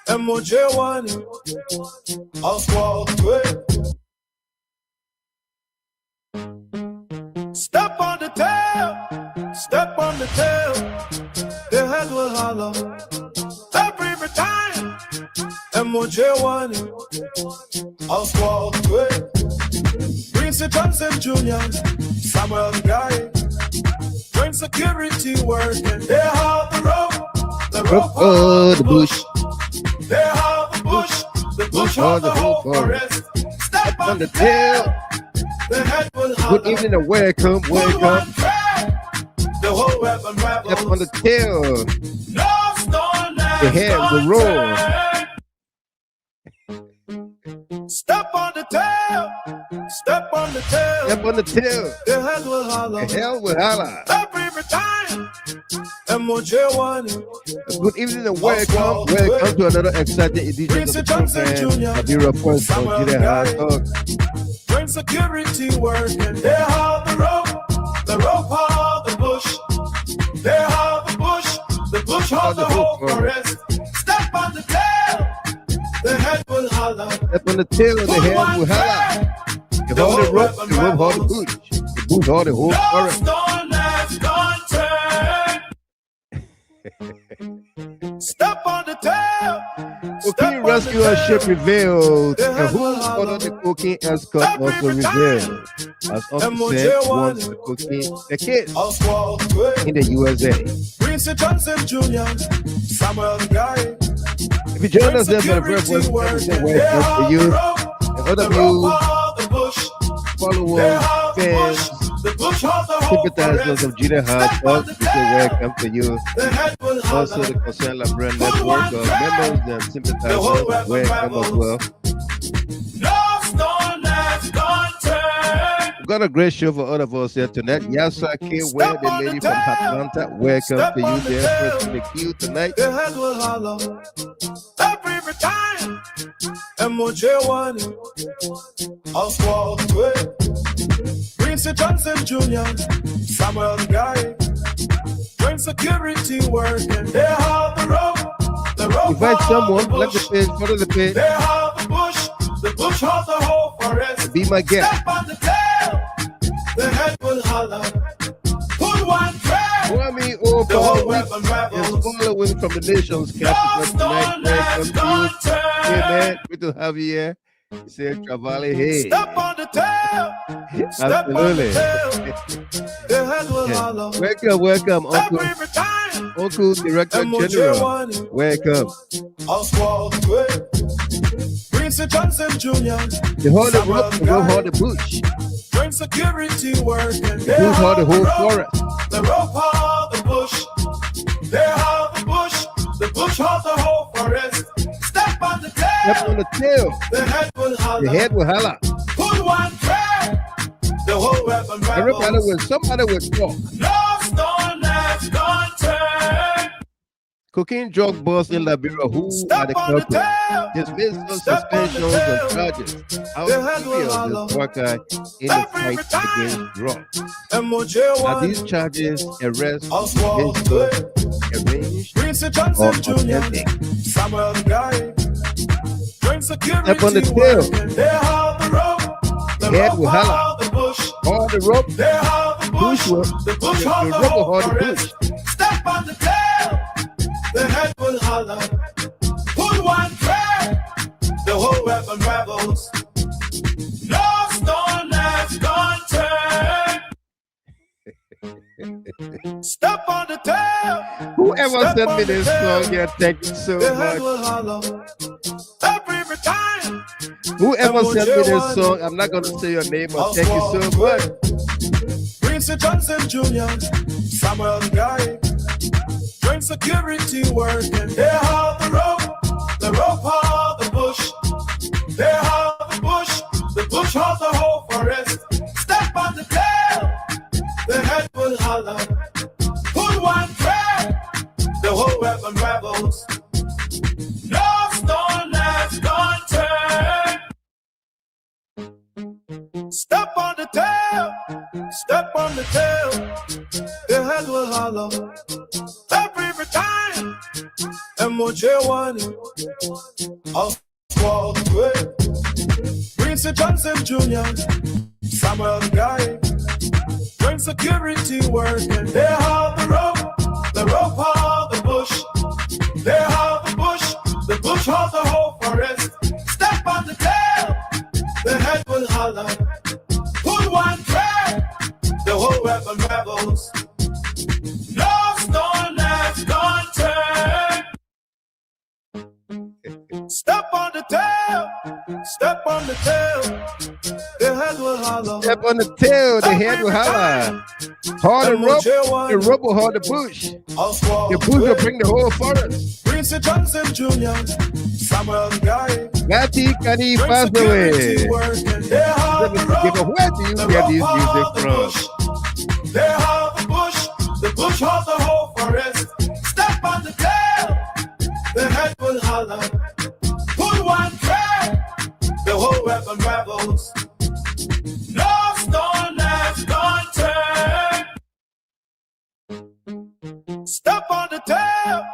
MOJ1, Oswald Way. Step on the tail, the head will holler. Every time, MOJ1, Oswald Way. Prince Johnson Jr., Samuel Guy. When security working, they have the rope of the bush. They have the bush of the whole forest. Step on the tail, the head will holler. Good evening and welcome. The whole weapon rebels. Step on the tail, No stone left the head will roll. Step on the tail, step on the tail. Step on the tail, The head will holler. the hell will holler. Every time, MOJ1. Good evening and welcome. Welcome to another exciting edition of the program. I'll be reporting on GREGORY. When security working, they have the rope of the bush. They have the bush of the whole forest. Step on the tail, the head will holler. Step on the tail, the head will holler. You hold the rope, the rope hold the bush. The bush hold the whole forest. Stone left unturned. Step on the tail. Cocaine rescue ship revealed, and who ordered the cocaine escort also revealed. As officer wants the cocaine, the kids in the USA. Prince Johnson Jr., Samuel Guy. If you join us there for the very first time, welcome to you. And other of you, followers, fans, sympathizers of GREGORY, we say welcome to you. Also the Concerned Liberia Network of members and sympathizers, welcome as well. We've got a great show for all of us here tonight. Yasa K, where the lady from Atlanta, welcome to you there first in the queue tonight. Every time, MOJ1, Oswald Way. Prince Johnson Jr., Samuel Guy. When security working, they have the rope Invite someone, like the page, follow the page. They have the bush of the whole forest. Be my guest. Step on the tail, the head will holler. Pull one track. Kwame Opa is following from the nation's capital tonight. Welcome to you. Hey man, good to have you here. He said Travali, hey. Step on the tail. Absolutely. The head will holler. Welcome, Uncle. Every time. Uncle Director General. Welcome. Oswald Way. Prince Johnson Jr. You hold the rope, you will hold the bush. When security working, they You hold the have whole rope, forest. the rope of the bush. They have the bush of the whole forest. Step on the tail. Step on the tail. The head will holler. The head will holler. Pull one track. The whole weapon Everybody will, somebody will talk. No stone left unturned. Cocaine drug boss in Liberia, who are the culprits? Dismissed on suspensions and charges. How serious is BOAKAI'S in the fight against drugs? Are these charges arrest, dismissal, arranged, or authentic? Step on the tail. The head will holler. Hold the rope. Push rope. The rope will hold the push. Step on the tail. The head will holler. Pull one track. The whole weapon rebels. No stone left unturned. Step on the tail. Whoever sent me this song, yeah, thank you so The head much. will holler. Every time. Whoever sent me this song, I'm not going to say your name, but thank you so much. Prince Johnson Jr., Samuel Guy. When security working, they have the rope of the bush. They have the bush of the whole forest. Step on the tail, the head will holler. Pull one track, the whole weapon rebels. No stone left unturned. Step on the tail, the head will holler. Every time, MOJ1, Oswald Way, Prince Johnson Jr., Samuel Guy, when security working, they have the rope have the bush, they have the bush have the whole forest. Step on the tail, the head will holler. Pull one track, the whole weapon rebels. No stone left, don't turn. Step on the tail, the head will holler. Step on the tail, the head will holler. Hold the rope will hold the bush. The bush will bring the whole forest. Prince Johnson Jr., Samuel Guy, Gatti Kani pass away. Where do you get this music from? They have the bush have the whole forest. Step on the tail, the head will holler. Pull one track, the whole weapon rebels. No stone left, don't turn. Step on the tail,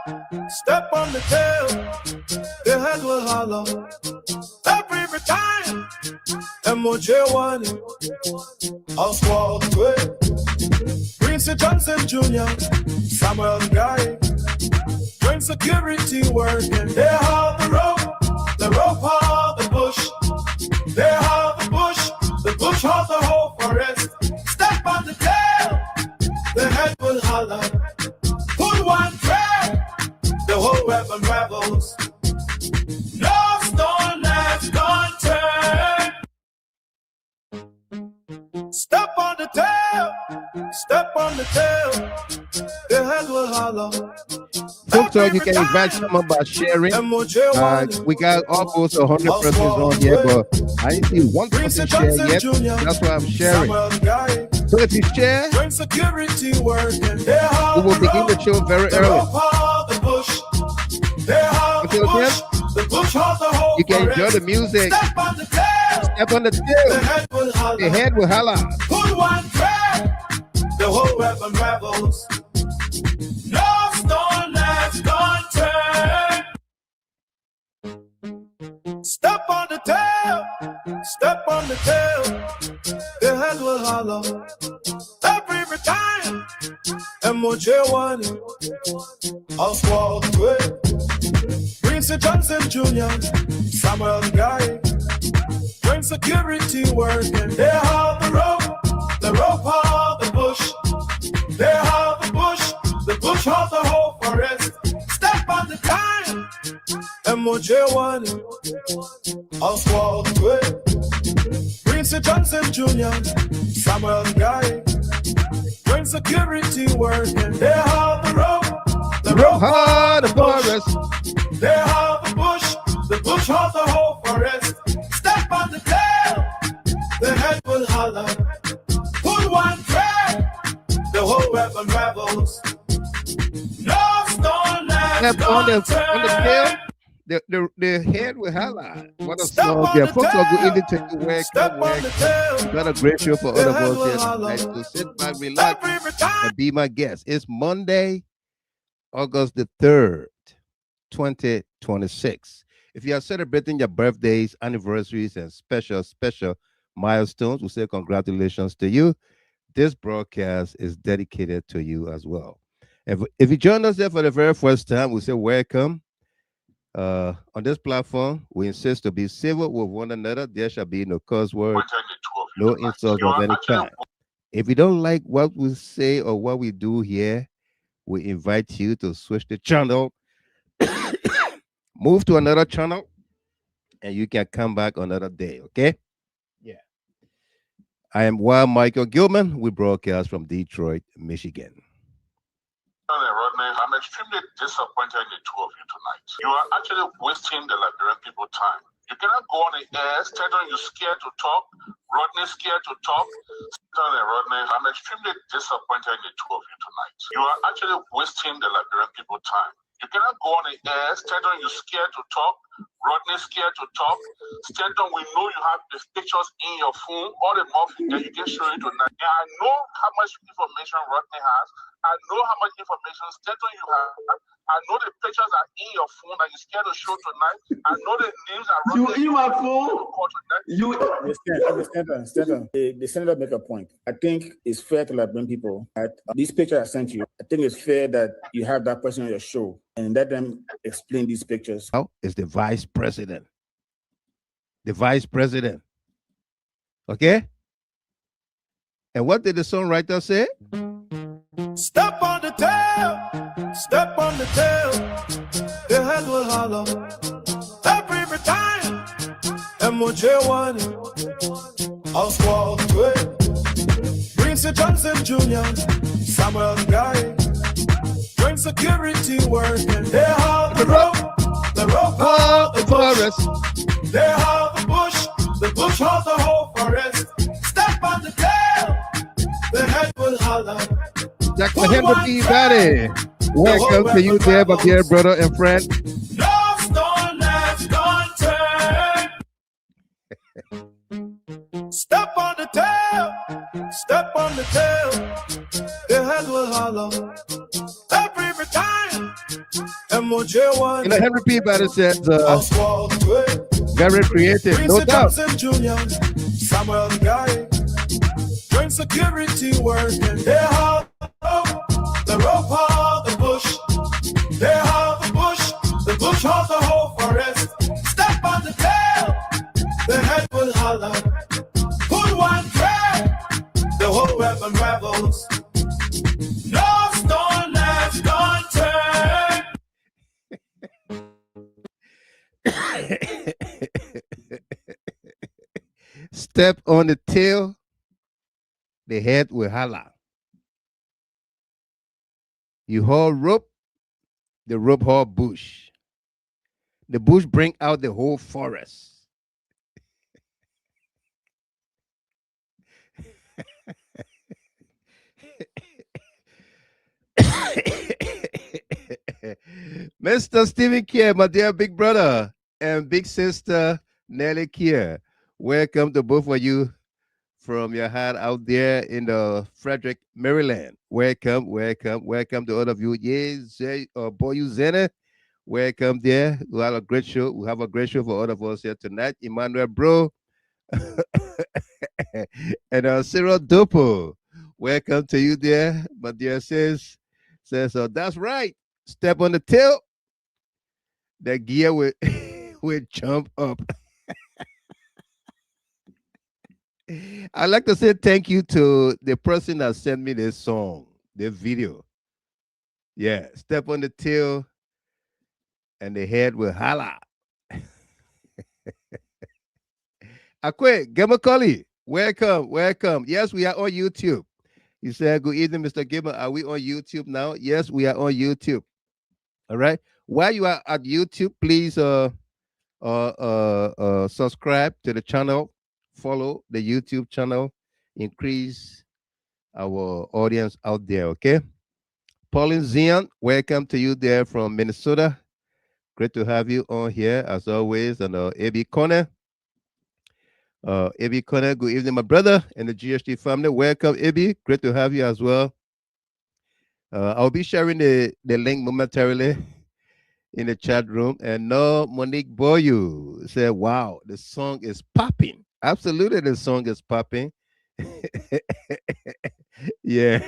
the head will holler. Every time, MOJ1, Oswald Way, Prince Johnson Jr., Samuel Guy, when security working, they have the rope have the bush, they have the bush have the whole forest. Step on the tail, the head will holler. Pull one track, the whole weapon rebels. No stone left, don't turn. Step on the tail, the head will holler. So you can invite someone by sharing. We got almost 100 persons on here, but I didn't see one person share yet. That's why I'm sharing. So if you share, we will begin the show very early. Until then, you can enjoy the music. Step on the tail, the head will holler. Pull one track, the whole weapon rebels. No stone left, don't turn. Step on the tail, the head will holler. Every time, MOJ1, Oswald Way, Prince Johnson Jr., Samuel Guy, when security working, they have the rope have the bush, they have the bush have the whole forest. Step on the time, MOJ1, Oswald Way, Prince Johnson Jr., Samuel Guy, when security working, they have the rope have the forest. They have the bush have the whole forest. Step on the tail, the head will holler. Pull one track, the whole weapon rebels. No stone left, Step on the tail, the head will holler. What a song. Yeah, folks are going to take you where come where. We got a great show for all of us here tonight. So sit back, relax, and be my guest. It's Monday, August the 3rd, 2026. If you are celebrating your birthdays, anniversaries, and special milestones, we say congratulations to you. This broadcast is dedicated to you as well. If you join us there for the very first time, we say welcome. On this platform, we insist to be civil with one another. There shall be no curse word, no insults of any kind. If you don't like what we say or what we do here, we invite you to switch the channel, move to another channel, and you can come back another day, okay? Yeah. I am Wild Michael Gilman. We broadcast from Detroit, Michigan. Rodney, I'm extremely disappointed in the two of you tonight. You are actually wasting the Liberian people time. You cannot go on the air, Stanton, you're scared to talk. Rodney's scared to talk. Stanton and Rodney, I'm extremely disappointed in the two of you tonight. You are actually wasting the Liberian people time. You cannot go on the air, Stanton, you're scared to talk. Rodney scared to talk. Stanton, we know you have the pictures in your phone, all the more that you can show it tonight. And I know how much information Rodney has. I know how much information Stanton you have. I know the pictures are in your phone that you're scared to show tonight. I know the names are Rodney. You in my phone? Stanton, the senator make a point. I think it's fair to Liberian people that these pictures I sent you, I think it's fair that you have that person on your show and let them explain these pictures. Now is the vice president. The vice president. Okay? And what did the songwriter say? Step on the tail, step on the tail, the head will hollow. Every time, MOJ1, I'll squall to it. Prince Johnson Jr., Samuel Guy, bring security work, and they have the rope hold the forest. They have the bush hold the whole forest. Step on the tail, the head will hollow. Dr. Henry P. Batty, welcome to you there, my dear brother and friend. No stone left unturned. Step on the tail, the head will hollow. Every time, MOJ1. You know, Henry P. Batty says, very creative, no doubt. Jr., Samuel Guy, bring security work, and they have the rope hold the bush. They have the bush hold the whole forest. Step on the tail, the head will holler. Put one track, the whole weapon rebels. No stone left unturned. Step on the tail, the head will holler. You hold rope, the rope hold bush. The bush bring out the whole forest. Mr. Stephen Kier, my dear big brother and big sister Nelly Kier, welcome to both of you from your heart out there in the Frederick, Maryland. Welcome to all of you. Yes, Boyu Zene, welcome there. We have a great show. We have a great show for all of us here tonight. Emmanuel Bro and Cyril Dopo, welcome to you there, my dear says, so that's right. Step on the tail, the gear will will jump up. I'd like to say thank you to the person that sent me this song, the video. Yeah, step on the tail and the head will holla. Akwe, Gemakoli, welcome. Yes, we are on YouTube. He said, good evening, Mr. Gimmer. Are we on YouTube now? Yes, we are on YouTube. All right. While you are at YouTube, please subscribe to the channel. Follow the YouTube channel, increase our audience out there, okay? Pauline Zion, welcome to you there from Minnesota. Great to have you on here as always. And A.B. Connor. A.B. Connor, good evening, my brother and the GHD family. Welcome, A.B. Great to have you as well. I'll be sharing the link momentarily in the chat room. And no, Monique Boyu said, wow, the song is popping. Absolutely, the song is popping. Yeah.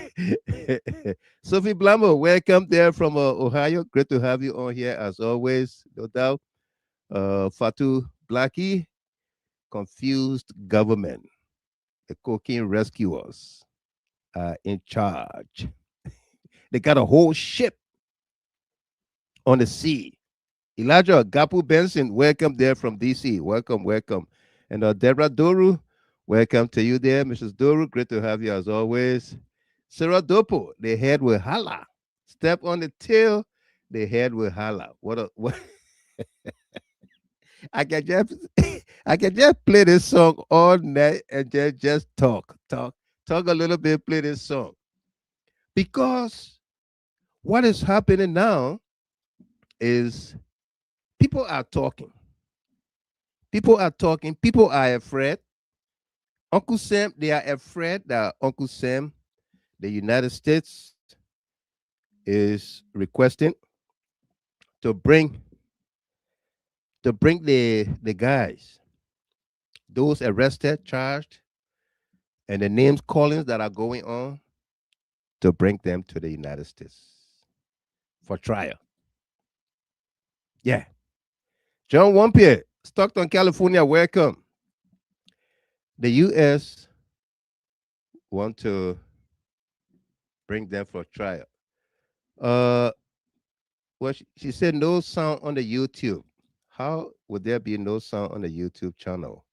Sophie Blambo, welcome there from Ohio. Great to have you on here as always, no doubt. Fatu Blackie, confused government. The cocaine rescuers are in charge. They got a whole ship on the sea. Elijah Gapu Benson, welcome there from DC. Welcome. And Deborah Doru, welcome to you there, Mrs. Doru. Great to have you as always. Sarah Dopo, the head will holla. Step on the tail, the head will holla. What? I can just play this song all night and just talk a little bit, play this song. Because what is happening now is people are talking. People are talking. People are afraid. Uncle Sam, they are afraid that Uncle Sam, the United States, is requesting to bring the guys, those arrested, charged, and the names callings that are going on, to bring them to the United States for trial. Yeah. John Wampier, Stockton, California, welcome. The U.S. want to bring them for trial. Well, she said no sound on the YouTube. How would there be no sound on the YouTube channel?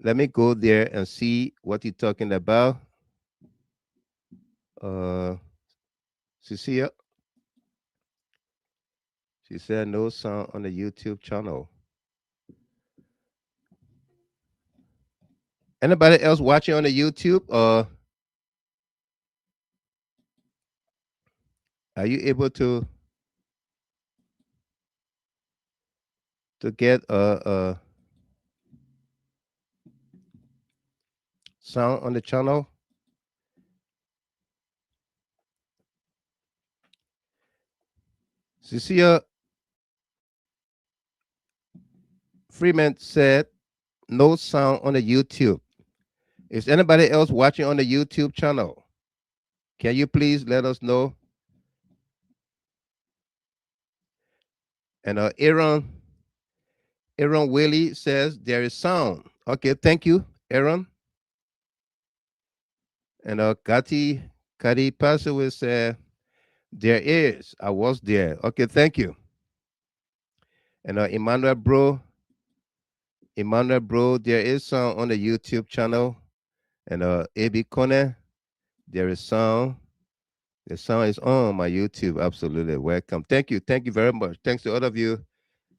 Let me go there and see what you're talking about. Cecilia, she said no sound on the YouTube channel. Anybody else watching on the YouTube? Are you able to get a sound on the channel? Cecilia Freeman said no sound on the YouTube. Is anybody else watching on the YouTube channel? Can you please let us know? And Aaron Willie says there is sound. Okay, thank you, Aaron. And Kati Passover said there is. I was there. Okay, thank you. And Emmanuel Bro, there is sound on the YouTube channel. And AB Kone, there is sound. The sound is on my YouTube. Absolutely. Welcome. Thank you. Thank you very much. Thanks to all of you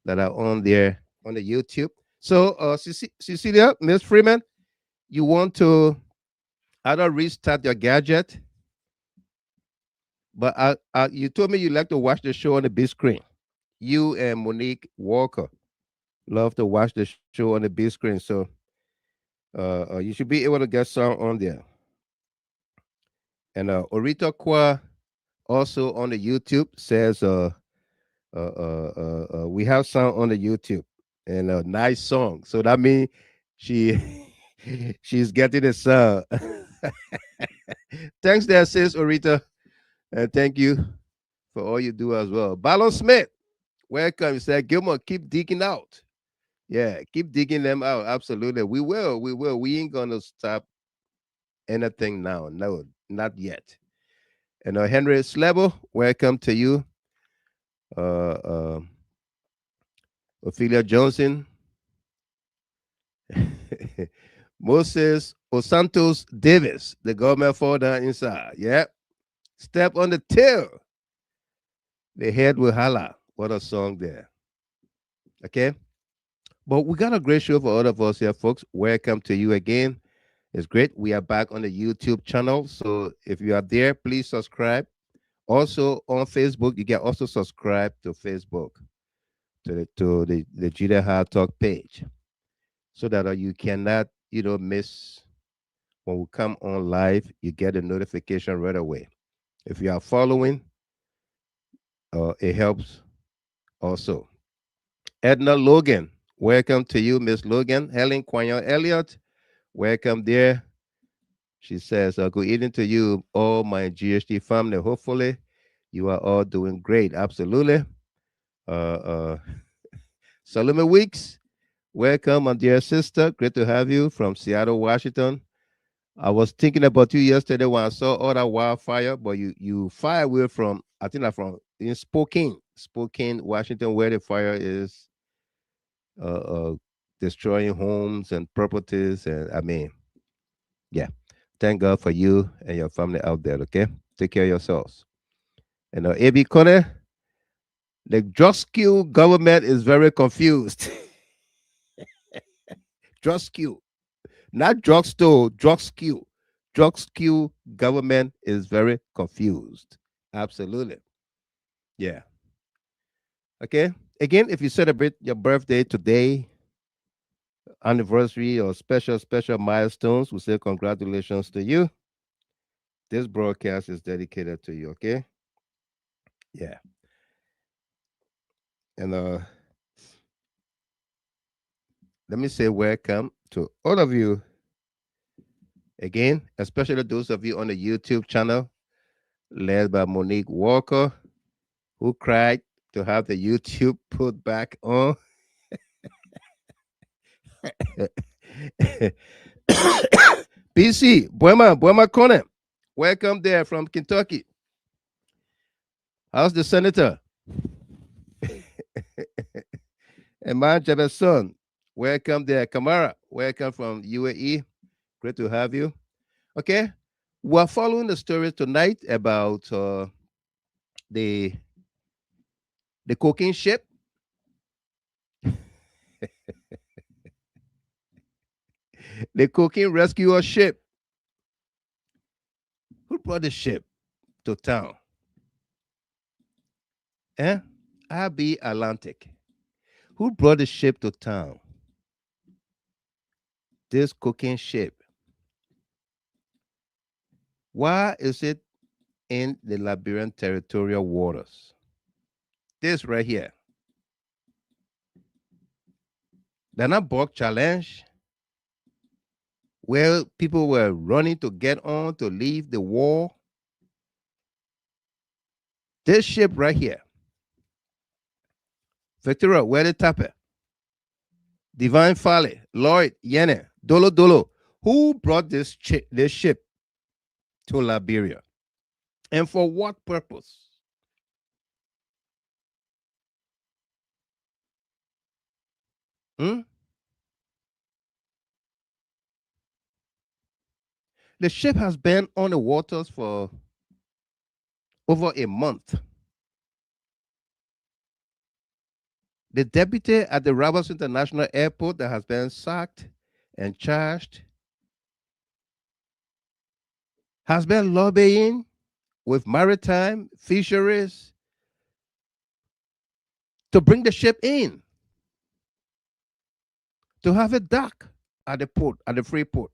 that are on there on the YouTube. So, Cecilia, Miss Freeman, you want to either restart your gadget, but you told me you like to watch the show on the big screen. You and Monique Walker love to watch the show on the big screen. So, you should be able to get sound on there. And Orita Kwa, also on the YouTube, says we have sound on the YouTube and a nice song. So that means she's getting a sound. Thanks there, sis Orita. And thank you for all you do as well. Ballon Smith, welcome. You said, Gilmore, keep digging out. Yeah, keep digging them out. Absolutely. We will. We ain't gonna stop anything now. No, not yet. And Henry Slebo, welcome to you. Ophelia Johnson. Moses Osantos Davis, the government fall down inside. Yep. Step on the tail. The head will holler. What a song there. Okay. But we got a great show for all of us here, folks. Welcome to you again. It's great. We are back on the YouTube channel. So if you are there, please subscribe. Also on Facebook, you can also subscribe to Facebook, to the Jida Hard Talk page, so that you cannot, miss when we come on live. You get a notification right away. If you are following, it helps also. Edna Logan, welcome to you, Miss Logan. Helen Quanyo Elliott, welcome there. She says, good evening to you, all my GHD family. Hopefully, you are all doing great. Absolutely. Salome Weeks, welcome, my dear sister. Great to have you from Seattle, Washington. I was thinking about you yesterday when I saw all that wildfire, but you fire away from, I think I'm from in Spokane, Washington, where the fire is destroying homes and properties. And yeah. Thank God for you and your family out there, okay? Take care of yourselves. And A.B. Kone, the Drosky government is very confused. Drosky, not drugstore, Drosky. Drosky government is very confused. Absolutely. Yeah. Okay. Again, if you celebrate your birthday today, anniversary or special milestones, we say congratulations to you. This broadcast is dedicated to you, okay? Yeah. And let me say welcome to all of you again, especially those of you on the YouTube channel led by Monique Walker, who cried to have the YouTube put back on. BC, Buema Conan, welcome there from Kentucky. How's the senator? Eman Jabeson, welcome there. Kamara, welcome from UAE. Great to have you. Okay, we're following the story tonight about the the cocaine ship. The cocaine rescuer ship. Who brought the ship to town? Eh? IB Atlantic. Who brought the ship to town? This cocaine ship. Why is it in the Liberian territorial waters? This right here. The Nabok challenge, where people were running to get on to leave the war. This ship right here. Victoria, where the tapper? Divine Folly, Lloyd, Yene, Dolo Dolo. Who brought this ship to Liberia? And for what purpose? Hmm? The ship has been on the waters for over a month. The deputy at the Roberts International Airport that has been sacked and charged has been lobbying with maritime fisheries to bring the ship in, to have it dock at the port, at the free port.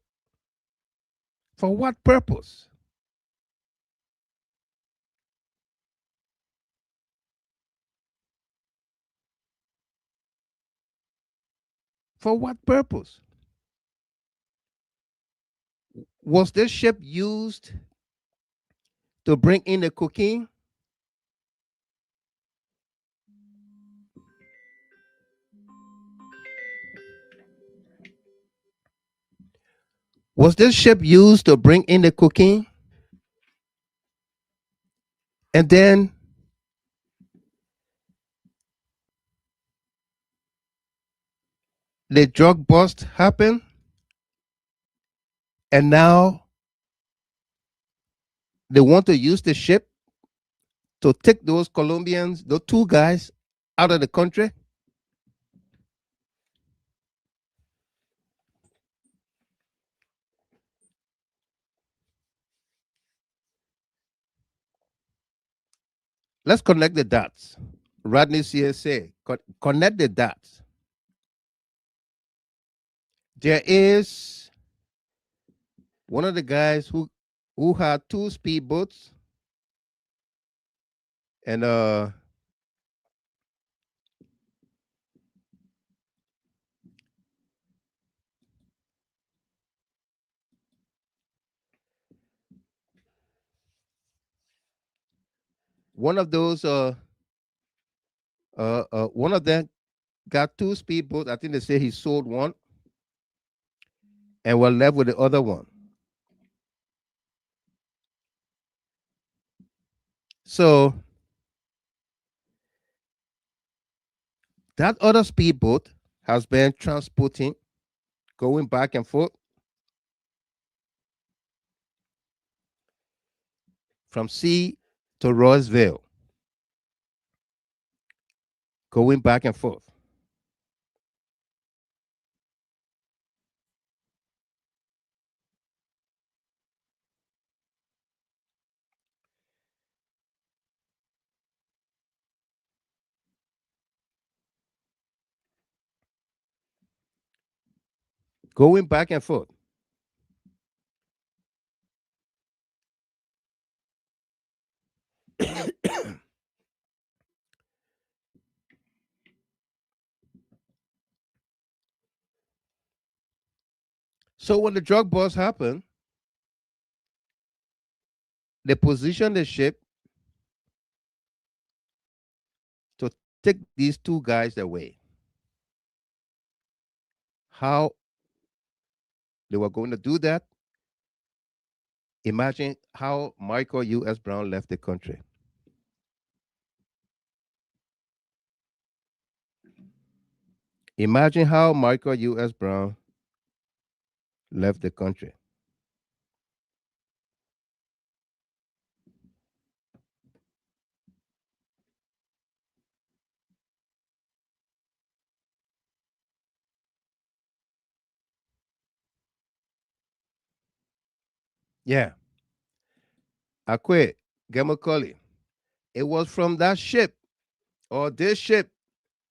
For what purpose? For what purpose? Was this ship used to bring in the cocaine? Was this ship used to bring in the cocaine? And then the drug bust happened, and now they want to use the ship to take those Colombians, the two guys, out of the country. Let's connect the dots. Rodney CSA, connect the dots. There is one of the guys who had two speedboats, and one of those one of them got two speedboats. I think they say he sold one and we're left with the other one. So that other speedboat has been transporting, going back and forth from sea to Roseville, going back and forth. going back and forth. So when the drug bust happened, they positioned the ship to take these two guys away. How they were going to do that? Imagine how Michael U.S. Brown left the country. Imagine how Michael U.S. Brown left the country. Yeah. Akwe, Gemakoli. It was from that ship or this ship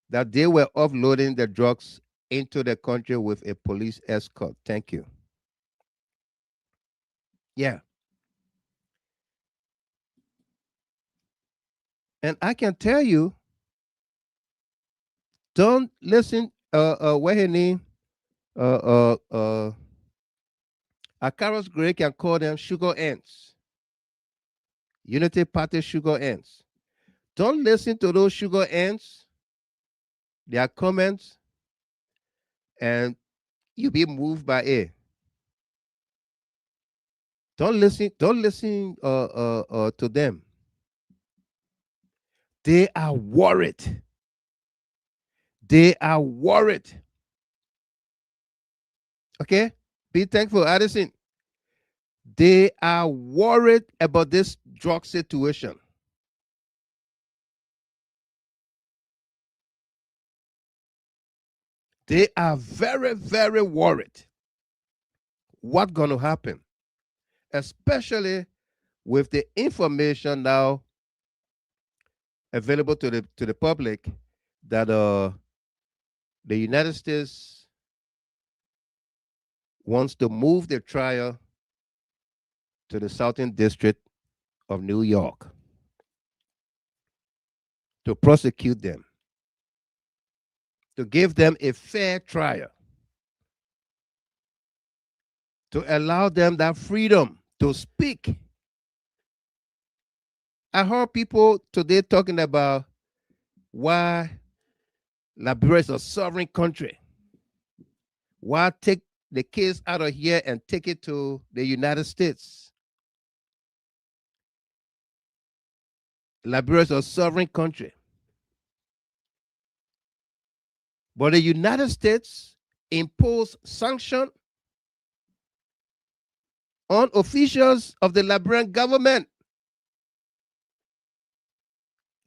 that they were offloading the drugs into the country with a police escort. Thank you. Yeah. And I can tell you, don't listen, what her name, Akaros Gray can call them sugar ants. Unity Party sugar ants. Don't listen to those sugar ants, their comments, and you be moved by it. Don't listen to them. They are worried. They are worried. Okay? Be thankful, Addison. They are worried about this drug situation. They are very, very worried. What's going to happen? Especially with the information now available to the public that the United States wants to move the trial to the Southern District of New York to prosecute them, to give them a fair trial, to allow them that freedom to speak. I heard people today talking about why Liberia is a sovereign country. Why take the case out of here and take it to the United States? Liberia is a sovereign country. But the United States imposed sanctions on officials of the Liberian government.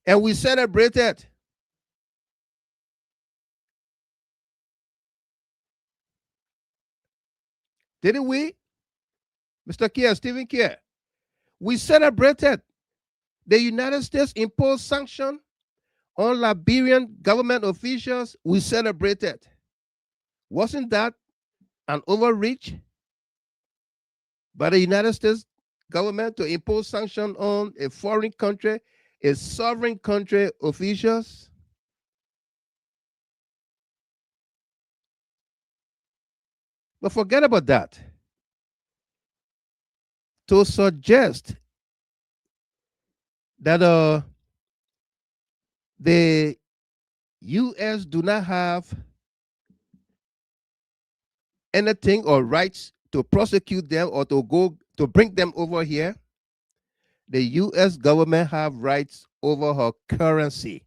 And we celebrated. Didn't we? Mr. Kier, Stephen Kier. We celebrated. The United States imposed sanctions on Liberian government officials. We celebrated. Wasn't that an overreach by the United States government to impose sanctions on a foreign country, a sovereign country officials? But forget about that. To suggest that the U.S. do not have anything or rights to prosecute them or to go to bring them over here, the U.S. government have rights over her currency.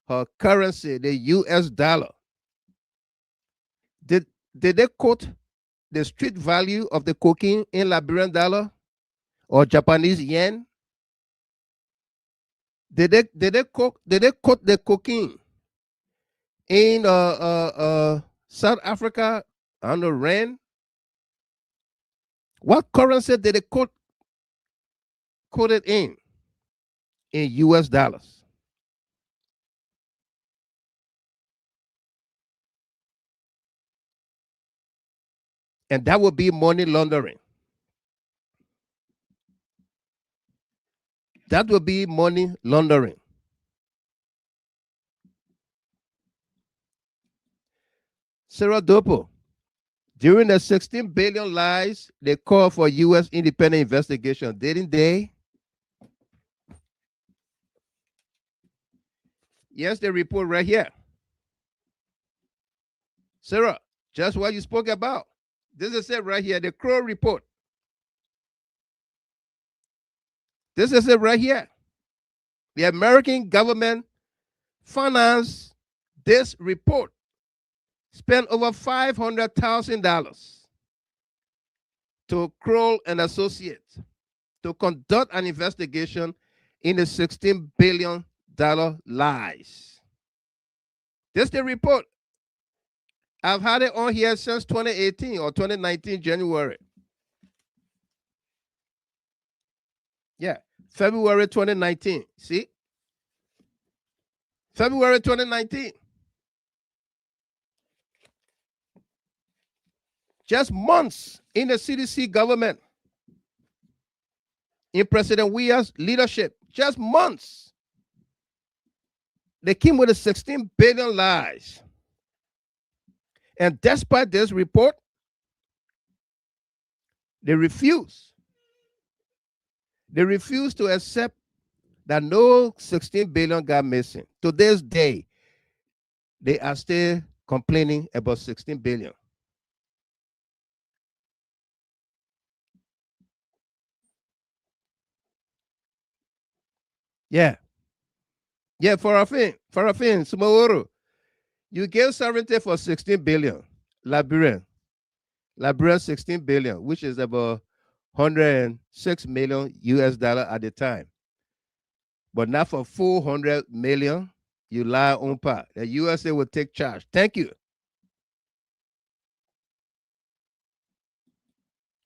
Her currency, the U.S. dollar. Did they quote the street value of the cocaine in Liberian dollar or Japanese yen? Did they quote the cocaine in South Africa under rand? What currency did they quote it in U.S. dollars? And that would be money laundering. That would be money laundering. Sarah Dopo, during the 16 billion lies, they called for U.S. independent investigation, didn't they? Yes, they report right here. Sarah, just what you spoke about. This is it right here, the Crow report. This is it right here. The American government financed this report, spent over $500,000 to Kroll and Associates to conduct an investigation in the $16 billion lies. This is the report. I've had it on here since 2018 or 2019, January. Yeah, February 2019. See? February 2019. Just months in the CDC government, in President Weah's leadership, just months, they came with a 16 billion lies. And despite this report, they refuse. They refuse to accept that no 16 billion got missing. To this day, they are still complaining about 16 billion. Yeah. Yeah, Farafin, Sumaworo, you gave sovereignty for 16 billion. Liberian 16 billion, which is about 106 million US dollar at the time. But not for 400 million, you lie on part. The USA will take charge. Thank you.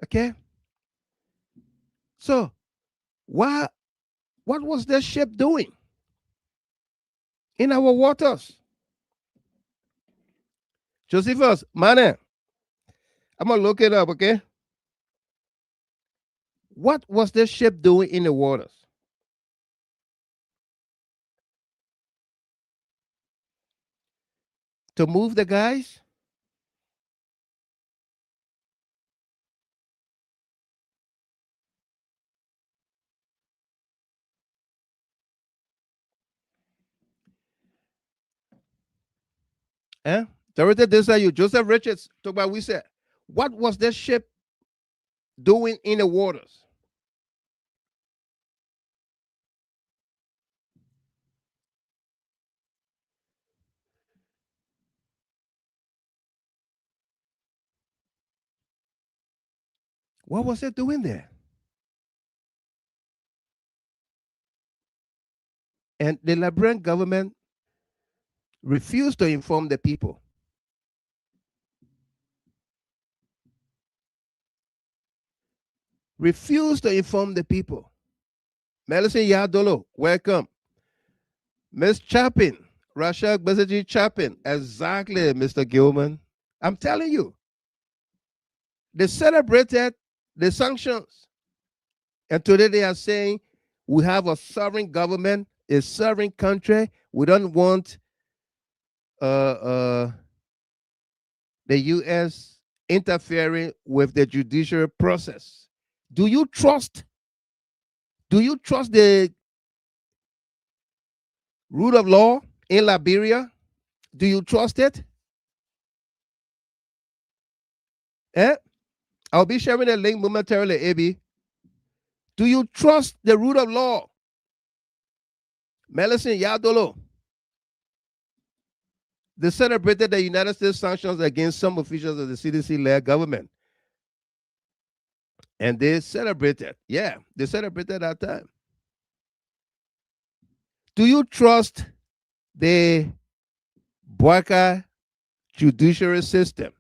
Okay. So, what was that ship doing in our waters? Josephus, man, I'm going to look it up, okay? What was this ship doing in the waters? To move the guys? Eh? Director Desayu, Joseph Richards, talk about we said, what was this ship doing in the waters? What was it doing there? And the Liberian government refused to inform the people. Refused to inform the people. Melissa Yadolo, welcome. Miss Chapin, Rashad Bezaji Chapin, exactly, Mr. Gilman. I'm telling you, they celebrated the sanctions. And today they are saying we have a sovereign government, a sovereign country. We don't want the U.S. interfering with the judicial process. Do you trust the rule of law in Liberia? Do you trust it? I'll be sharing a link momentarily, AB. Do you trust the rule of law? Melissa Yadolo. They celebrated the United States sanctions against some officials of the CDC-led government. And they celebrated. Yeah, they celebrated that time. Do you trust the BOAKAI judiciary system?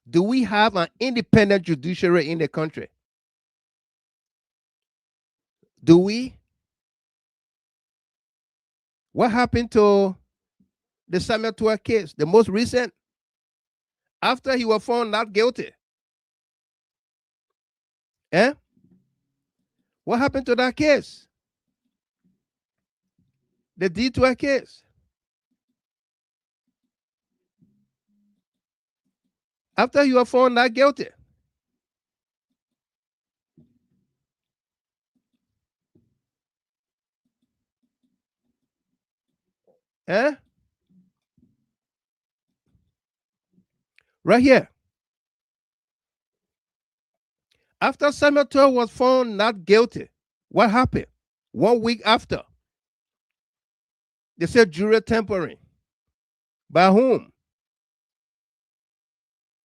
Do we have an independent judiciary in the country? Do we? What happened to the Samuel Tua case, the most recent? after he was found not guilty. Eh? What happened to that case? The D12 case. After you are found not guilty. Eh? Right here. After Samuel was found not guilty, what happened? 1 week after, they said jury tampering. By whom?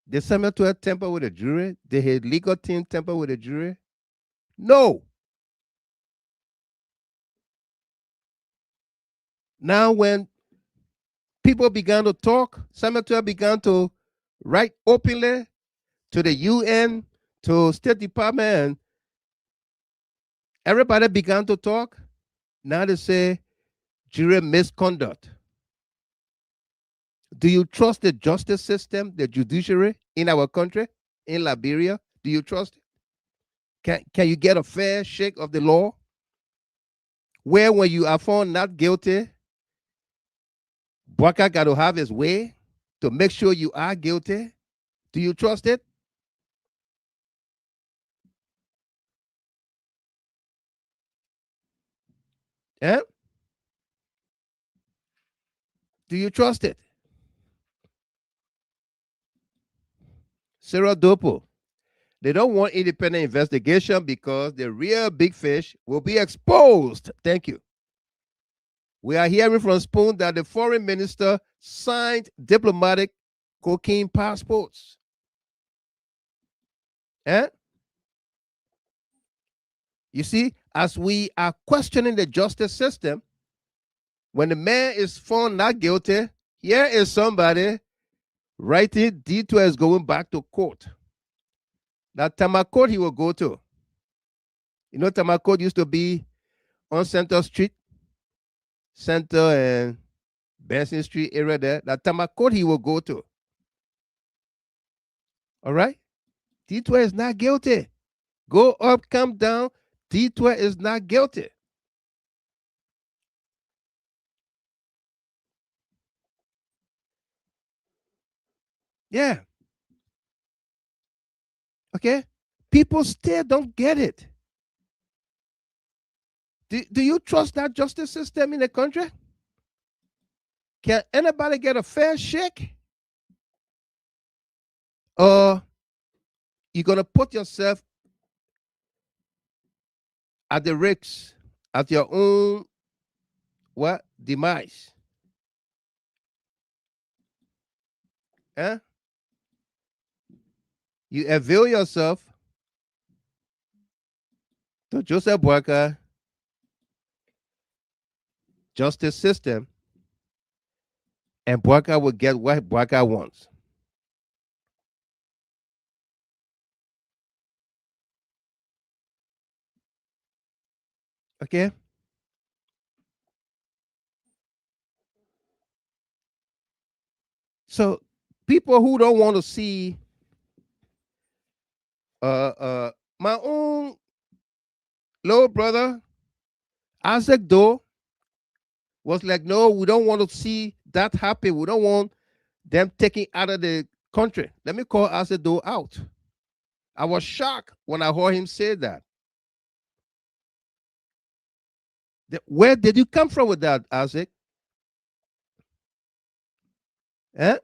Did Samuel tamper with the jury? Did his legal team tamper with the jury? No. Now, when people began to talk, Samuel began to write openly to the UN, to State Department, and everybody began to talk. Now they say jury misconduct. Do you trust the justice system, the judiciary in our country, in Liberia? Do you trust it? Can you get a fair shake of the law? Where when you are found not guilty, BOAKAI got to have his way to make sure you are guilty? Do you trust it? Eh? Do you trust it? Sarah Dopo. They don't want independent investigation because the real big fish will be exposed. Thank you. We are hearing from Spoon that the foreign minister signed diplomatic cocaine passports. Eh? You see, as we are questioning the justice system, when the man is found not guilty, here is somebody writing D12 going back to court. That Tamakot he will go to. You know, Tamakot used to be on Center Street, Center and Benson Street area there. That Tamakot he will go to. All right? D12 is not guilty. Go up, come down. D12 is not guilty. Yeah. Okay? People still don't get it. Do you trust that justice system in the country? Can anybody get a fair shake? Or you're going to put yourself at the risk of your own what? Demise. Huh? You avail yourself to Joseph BOAKAI justice system, and BOAKAI will get what BOAKAI wants. Okay? So people who don't want to see my own little brother, Isaac Doe, was like, no, we don't want to see that happen. We don't want them taken out of the country. Let me call Isaac Doe out. I was shocked when I heard him say that. Where did you come from with that, Isaac? Eh?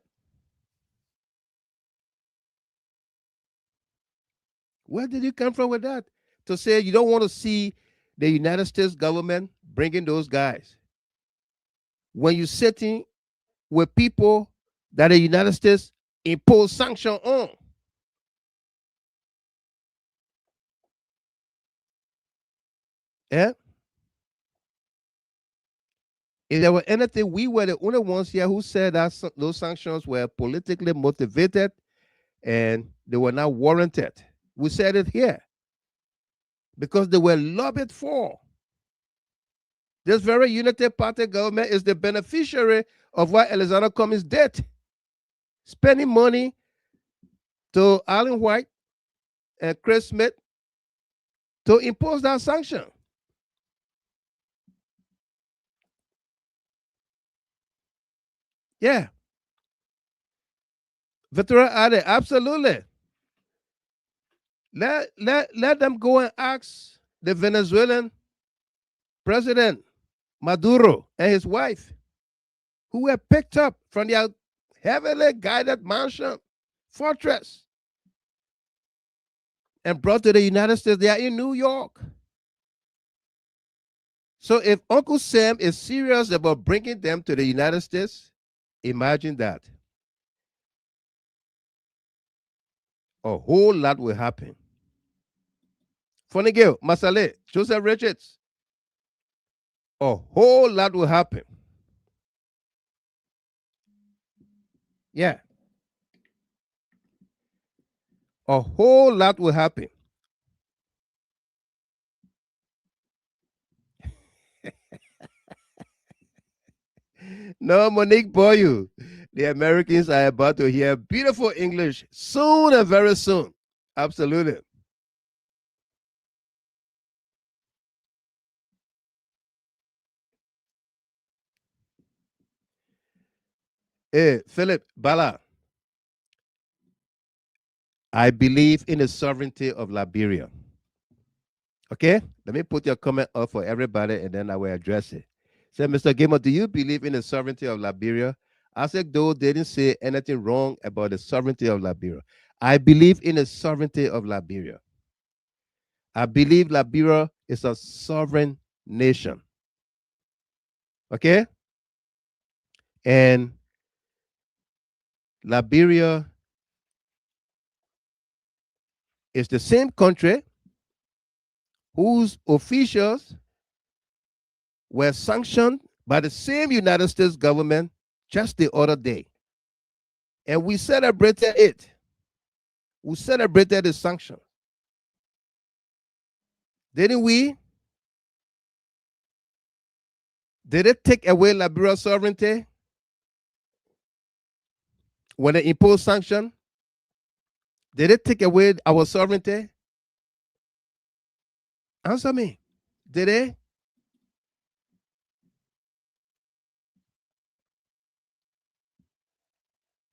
Where did you come from with that? To say you don't want to see the United States government bringing those guys. When you're sitting with people that the United States impose sanction on. Yeah? If there were anything, we were the only ones here who said that those sanctions were politically motivated and they were not warranted. We said it here because they were lobbied for. This very Unity Party government is the beneficiary of what Alexander Cummings did, spending money to Alan White and Chris Smith to impose that sanction. Yeah. Victoria added, absolutely. Let them go and ask the Venezuelan president Maduro and his wife, who were picked up from their heavily guided mansion fortress and brought to the United States. They are in New York. So if Uncle Sam is serious about bringing them to the United States, imagine that. A whole lot will happen. Funny girl, Masale, Joseph Richards, a whole lot will happen. Yeah. A whole lot will happen. No, Monique Boyu. The Americans are about to hear beautiful English soon and very soon. Absolutely. Hey, Philip Bala. I believe in the sovereignty of Liberia. Okay? Let me put your comment up for everybody and then I will address it. Say, Mr. Gamer, do you believe in the sovereignty of Liberia? I said, though they didn't say anything wrong about the sovereignty of Liberia. I believe in the sovereignty of Liberia. I believe Liberia is a sovereign nation. Okay? And Liberia is the same country whose officials were sanctioned by the same United States government just the other day. And we celebrated it. We celebrated the sanction. Didn't we? Did it take away Liberia's sovereignty when they imposed sanction? Did it take away our sovereignty? Answer me. Did it?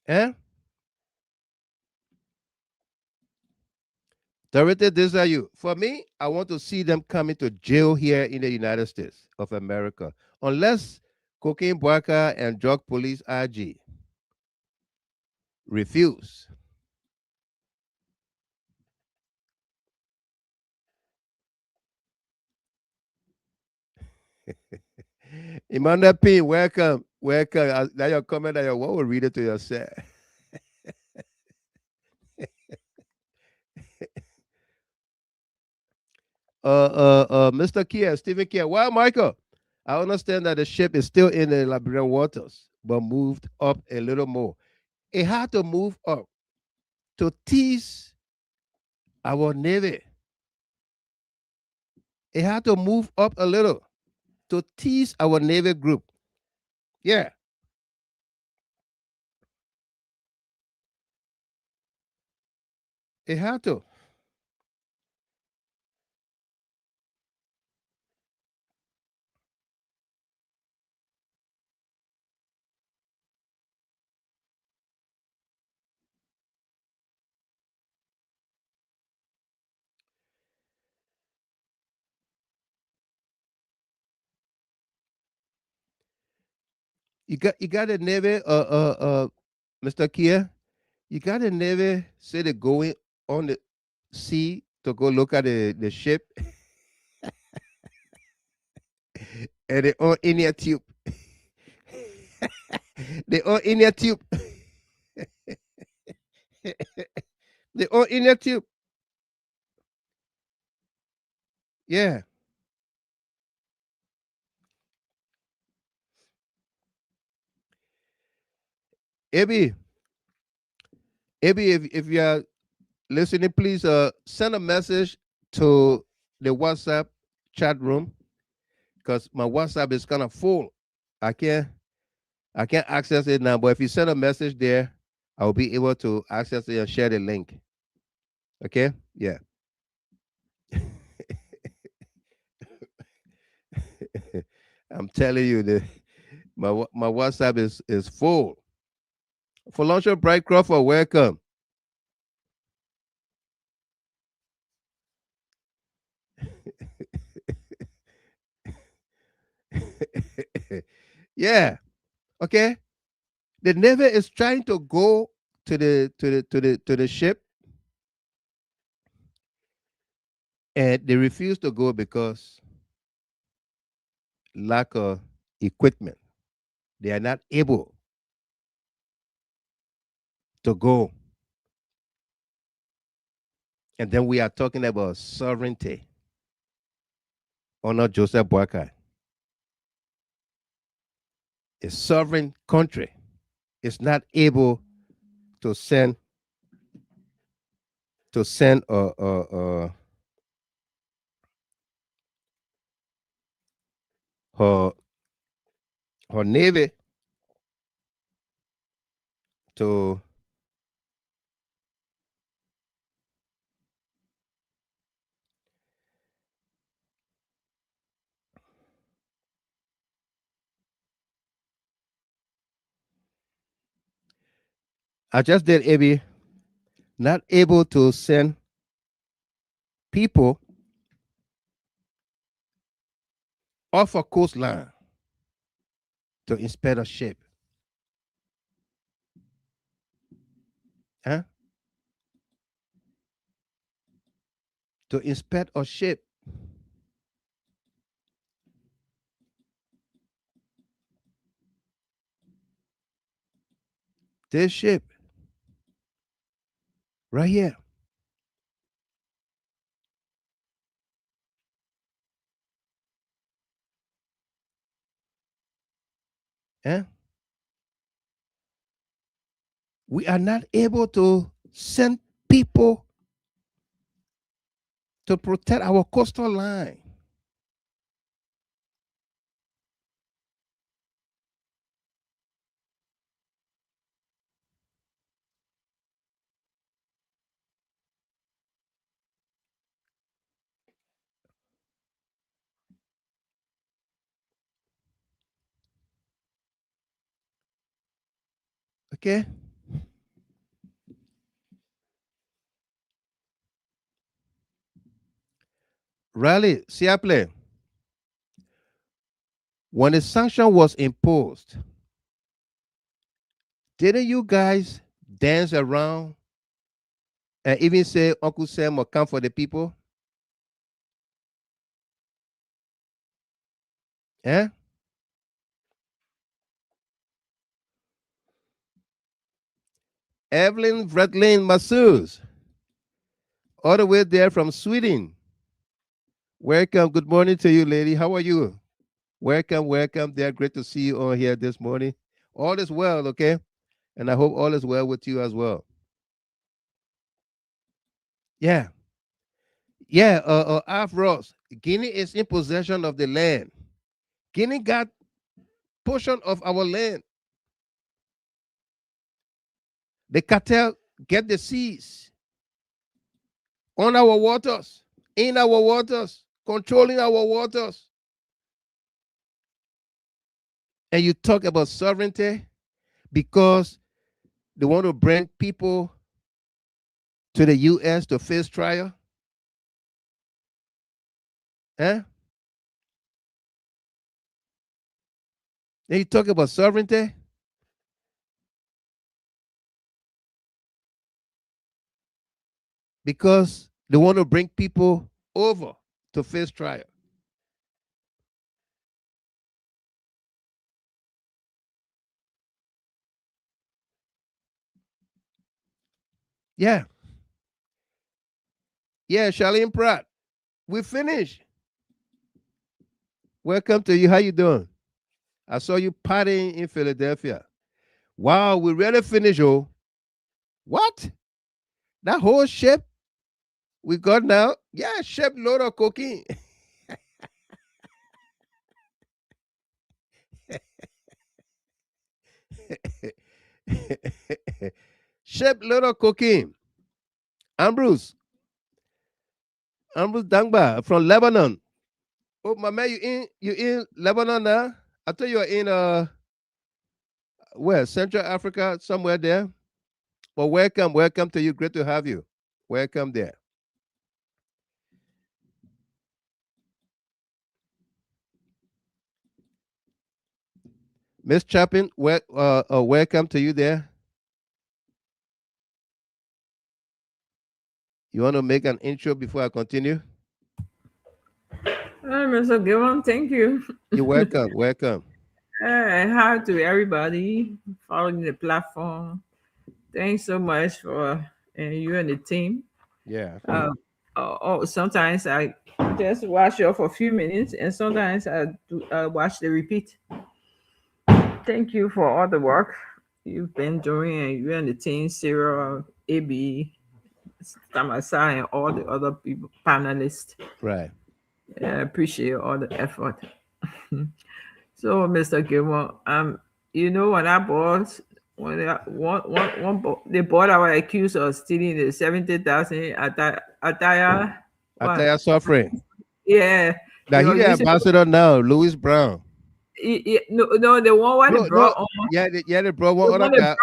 Eh? Dorothy, these are you. For me, I want to see them coming to jail here in the United States of America, unless cocaine worker and drug police IG refuse. Emmanuel P, welcome. Welcome. Now your comment, now what will read it to yourself. Mr. Kia, Stephen Kia. Well, Michael, I understand that the ship is still in the Liberian waters, but moved up a little more. It had to move up to tease our Navy. It had to move up a little to tease our Navy group. Yeah. It had to. You got a Navy, Mr. Kia. You got a Navy say they're going on the sea to go look at the ship, and they all in their tube. They all in their tube. They all in their tube. Yeah. Abby, if you are listening, please send a message to the WhatsApp chat room because my WhatsApp is kind of full. I can't access it now, but if you send a message there, I'll be able to access it and share the link. Okay? Yeah. I'm telling you, my WhatsApp is full. Philoncho Bright Crawford, welcome. Yeah. Okay. The Navy is trying to go to the ship, and they refuse to go because lack of equipment. They are not able to go. And then we are talking about sovereignty. Honor Joseph Boakai. A sovereign country is not able to send her her navy to I just did AB not able to send people off a coastline to inspect a ship. Huh? To inspect a ship. This ship right here. Huh? We are not able to send people to protect our coastal line. Okay? Rally, Siaple, when the sanction was imposed, didn't you guys dance around and even say Uncle Sam will come for the people? Eh? Evelyn Vredlin Masseuse, all the way there from Sweden. Welcome. Good morning to you, lady. How are you? Welcome, welcome. They're great to see you on here this morning. All is well, okay? And I hope all is well with you as well. Yeah. Yeah, Ross, Guinea is in possession of the land. Guinea got portion of our land. The cartel get the seas on our waters, in our waters, controlling our waters. And you talk about sovereignty because they want to bring people to the U.S. to face trial. Huh? Then you talk about sovereignty because they want to bring people over to face trial. Yeah. Yeah, Charlene Pratt. We finished. Welcome to you. How you doing? I saw you partying in Philadelphia. Wow, we really finished, oh. What? That whole ship we got now? Yeah, ship load of cocaine. shipload of cocaine. Ambrose Dangba from Lebanon. Oh, my man, you in Lebanon now? I thought you were in where? Central Africa, somewhere there. Well, welcome to you. Great to have you. Welcome there. Miss Chapin, welcome to you there. You want to make an intro before I continue? Hi, Mr. Gilman, thank you. You're welcome. Welcome. Hi to everybody following the platform. Thanks so much for you and the team. Yeah. Sometimes I just watch it for a few minutes, and sometimes I watch the repeat. Thank you for all the work you've been doing, and you and the team, Sarah, AB, Tamasa, and all the other people, panelists. Right. I appreciate all the effort. So, Mr. Gilmore, you know, when I bought, they bought our accused of stealing the 70,000 Attire suffering. Yeah. Now he's the ambassador now, Louis Brown. No, the one they brought on. Yeah, they brought one other guy.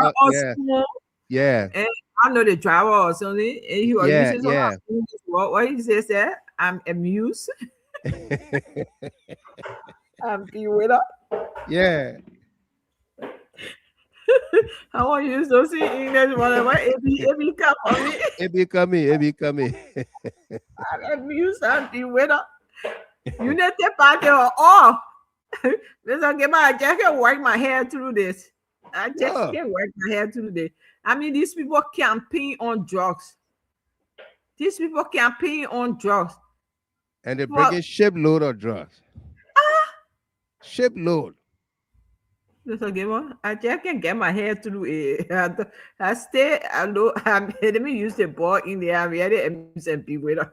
Yeah. And I know the driver or something. And he was using yeah. What he says there, I'm amused. I'm bewildered. Yeah. I want you to see English, whatever. It come on me. It be coming. I'm amused. I'm bewildered. You need to pack it all. Mr. Gilman, I just can't work my hair through this. I just can't work my hair through this. I mean, these people campaign on drugs. And they're bringing shipload of drugs. Shipload. Mr. Gilman, I just can't get my hair through it. I stay alone. Let me use the ball in there. I'm really amused and bewildered.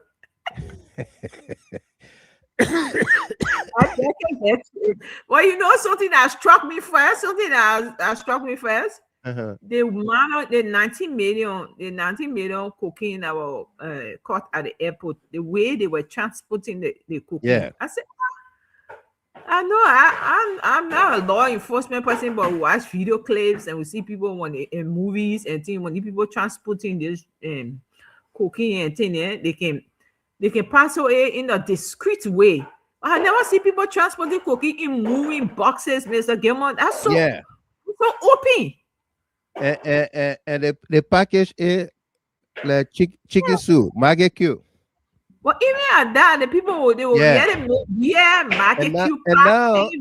Well, you know something that struck me first. Uh-huh. The 19 million cocaine that were caught at the airport. The way they were transporting the cocaine. Yeah. I said, I know I'm not a law enforcement person, but we watch video clips and we see people when in movies and things when people transporting this cocaine and thing, they can pass away in a discreet way. I never see people transporting cocaine in moving boxes, Mr. Gilman. That's so open. And the package is like chicken soup, market cube. Well, even at that, the people will get it. Yeah, market cube.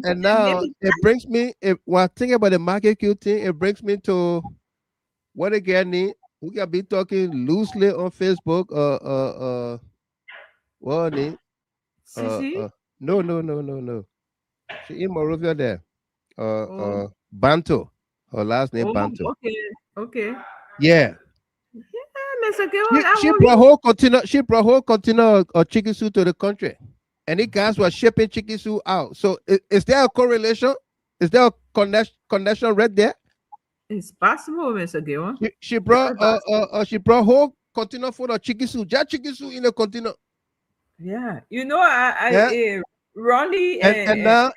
And now it brings me. When I think about the market cube thing, it brings me to what again? We can be talking loosely on Facebook. What name? No. She in Morovia there. Banto. Her last name Banto. Okay. Yeah. Mr. Gilman, She brought whole container of chicken soup to the country, and the guys were shipping chicken soup out. So is there a correlation? Is there a connection right there? It's possible, Mr. Gilman. She brought whole container full of chicken soup, just chicken soup in a container. Yeah, you know, Ronnie and now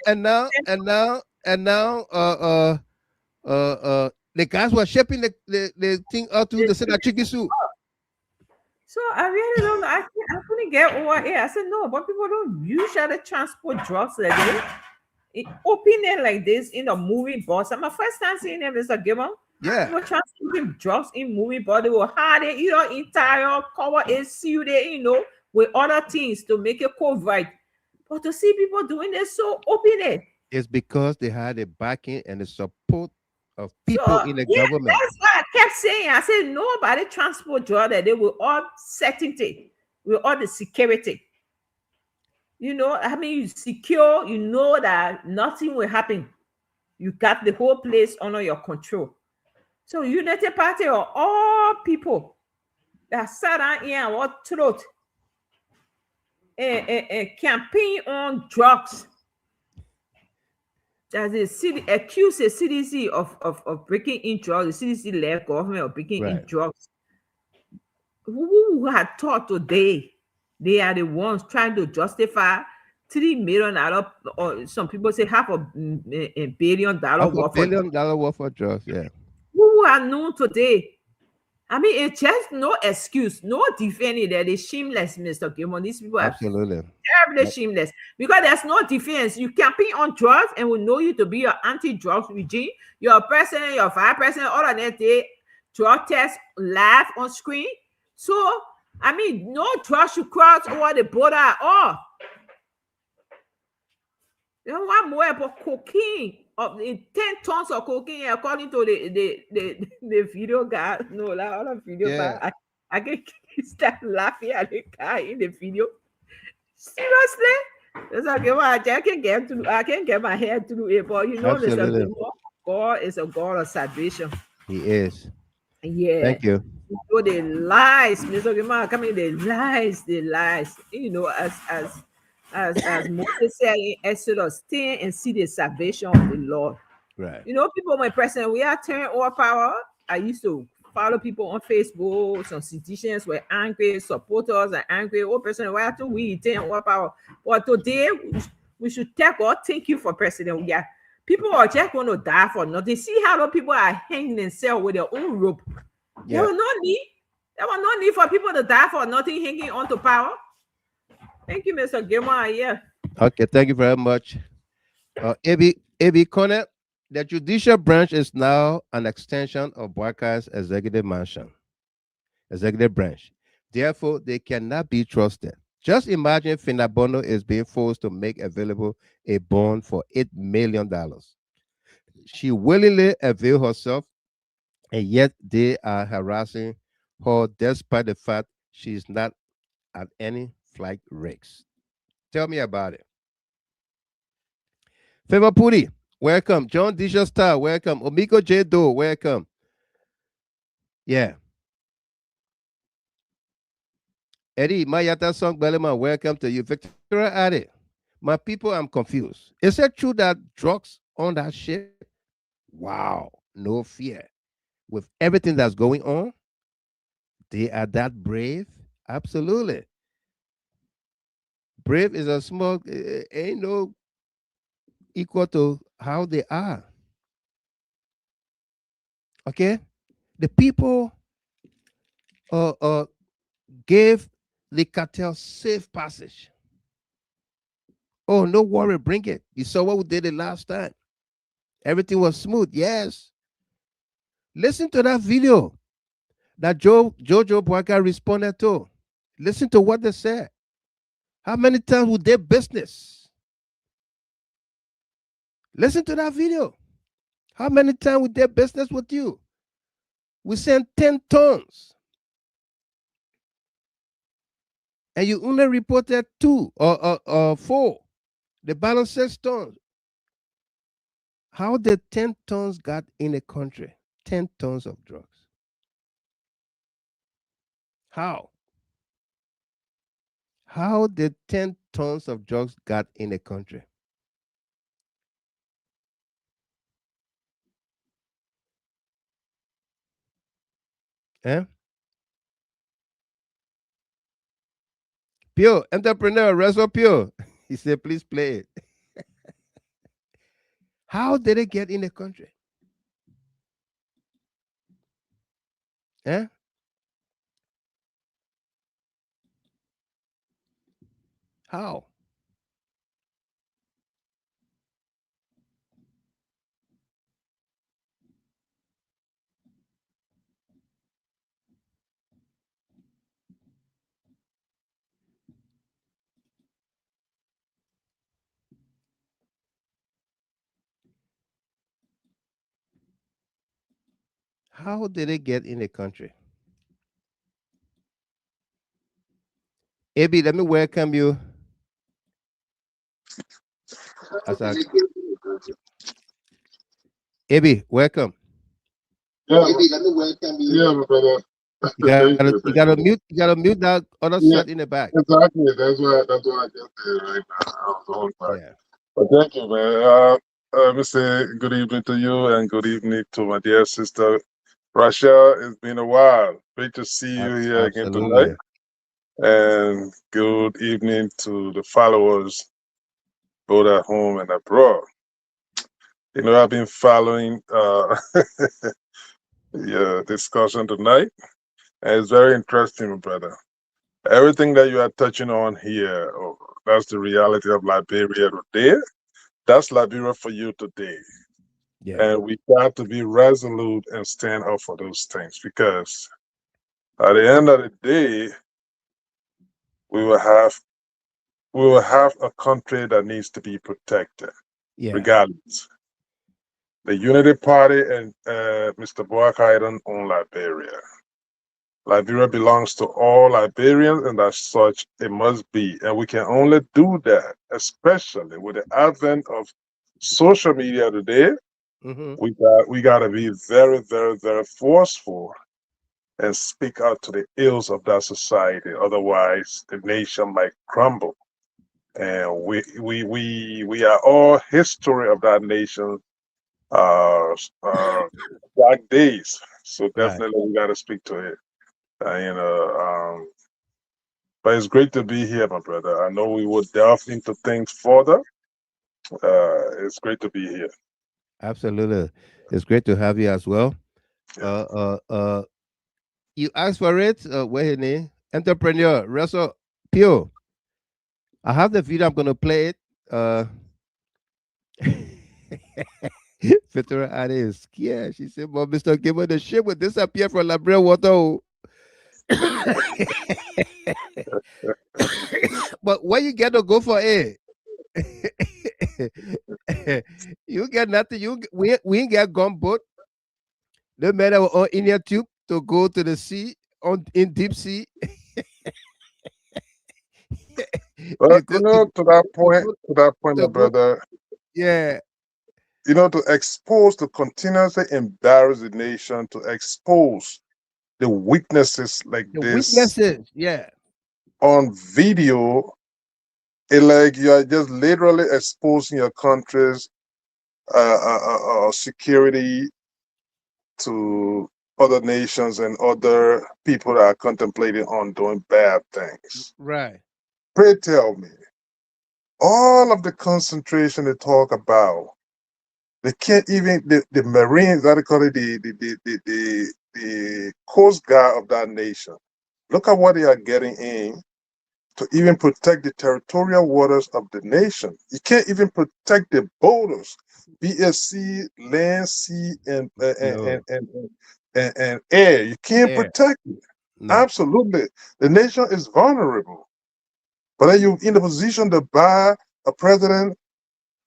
the guys were shipping the thing out to the chicken soup. So I really don't know. I couldn't get over here. I said no, but people don't usually transport drugs like this. Open it like this in a moving bus. I'm my first time seeing them, Mr. Gilman. Yeah. People transporting drugs in moving bus. They will hide it, entire cover it, seal it, with other things to make it covered. But to see people doing this so open it. It's because they had the backing and the support of people in the government. That's what I kept saying. I said nobody transport drugs that they will all certainty with all the security. You secure, that nothing will happen. You got the whole place under your control. So United Party are all people that sat down here and what throat and campaign on drugs. that the city accused the CDC of breaking in drugs. The CDC led government of breaking in drugs. Who had thought today they are the ones trying to justify $3 million, or some people say $500 million worth of drugs, yeah. Who are known today? I mean, it's just no excuse, no defending that they're shameless, Mr. Gilmore. These people are absolutely terribly shameless because there's no defense. You campaign on drugs and we know you to be your anti-drugs regime. You're a president, you're vice president, all of that day, drug tests live on screen. So, I mean, no drug should cross over the border at all. You know what more about cocaine? 10 tons of cocaine, according to the video guy. No, like all the video guy. I can start laughing at the guy in the video. Seriously? It's like, well, I can't get my head through it, but you know, God is a God of salvation. He is. Yeah. Thank you. You know, the lies, Mr. Gemma, the lies. You know, as Moses said in Exodus, stand and see the salvation of the Lord. Right. You know, people, my president, we are turning over power. I used to follow people on Facebook. Some citizens were angry, supporters are angry. Oh, president, why don't we turn over power? But today, we should tell God, thank you for president. Yeah, people are just going to die for nothing. See how the people are hanging themselves with their own rope. Yeah. There was no need for people to die for nothing hanging on to power. Thank you, Mr. Gilmore. Yeah. Okay, thank you very much. A.B. Connett, the judicial branch is now an extension of BOAKAI'S executive branch. Therefore, they cannot be trusted. Just imagine Finabono is being forced to make available a bond for $8 million. She willingly availed herself, and yet they are harassing her despite the fact she is not at any flight risks. Tell me about it. Favor Puri, welcome. John Disha Star, welcome. Omiko J. Doe, welcome. Yeah. Eddie Mayata Song Bellman, welcome to you. Victoria Adi, my people, I'm confused. Is it true that drugs on that ship? Wow, no fear. With everything that's going on, they are that brave? Absolutely. Brave is a small, ain't no equal to how they are. Okay? The people gave the cartel safe passage. Oh, no worry, bring it. You saw what we did the last time. Everything was smooth. Yes. Listen to that video that Jojo BOAKAI responded to. Listen to what they said. How many times would their business? Listen to that video. How many times would their business with you? We sent 10 tons. And you only reported 2 or 4. The balance 6 tons. How did 10 tons got in the country? 10 tons of drugs. How? How did 10 tons of drugs got in the country? Pure entrepreneur, Rezo Pure. He said, please play it. How did it get in the country? How? How did it get in the country? AB, let me welcome you. AB, welcome. Yeah, AB, let me welcome you. Yeah, my brother. You gotta mute that other set in the back. Exactly. That's what I just did right now. I was on fire. Yeah. But thank you, man. Let me say good evening to you and good evening to my dear sister Rasha. It's been a while. Great to see you here again Absolutely. tonight. And good evening to the followers, both at home and abroad. You know, I've been following your discussion tonight, and it's very interesting, brother. Everything that you are touching on here, that's the reality of Liberia today. That's Liberia for you today. Yeah. And we got to be resolute and stand up for those things, because at the end of the day, we will have a country that needs to be protected, regardless. The Unity Party and Mr. BOAKAI'S don't own Liberia. Liberia belongs to all Liberians, and as such, it must be. And we can only do that, especially with the advent of social media today. We got to be very, very, very forceful and speak out to the ills of that society. Otherwise, the nation might crumble. And we are all history of that nation, black days. So definitely we got to speak to it. But it's great to be here, my brother. I know we will delve into things further. It's great to be here. Absolutely. It's great to have you as well. You asked for it, what's his name? Entrepreneur, Russell Pio. I have the video, I'm gonna play it. Fitzgerald Ade is scared. She said, "Well, Mr. Gibbon, the ship will disappear from Liberia water." But where you get to go for it? You get nothing. We ain't get gunboat. No matter on Indian tube to go to the sea in deep sea. Well, to that point, my brother. Yeah. You know, to continuously embarrass the nation, to expose the weaknesses like this on video, it's like you are just literally exposing your country's security to other nations and other people that are contemplating on doing bad things. Right. Pray tell me, all of the concentration they talk about, they can't even, the Marines, that they call it the Coast Guard of that nation. Look at what they are getting in to even protect the territorial waters of the nation. You can't even protect the borders, BSC, land, sea, and air. You can't protect it. No. Absolutely. The nation is vulnerable. But are you in a position to buy a president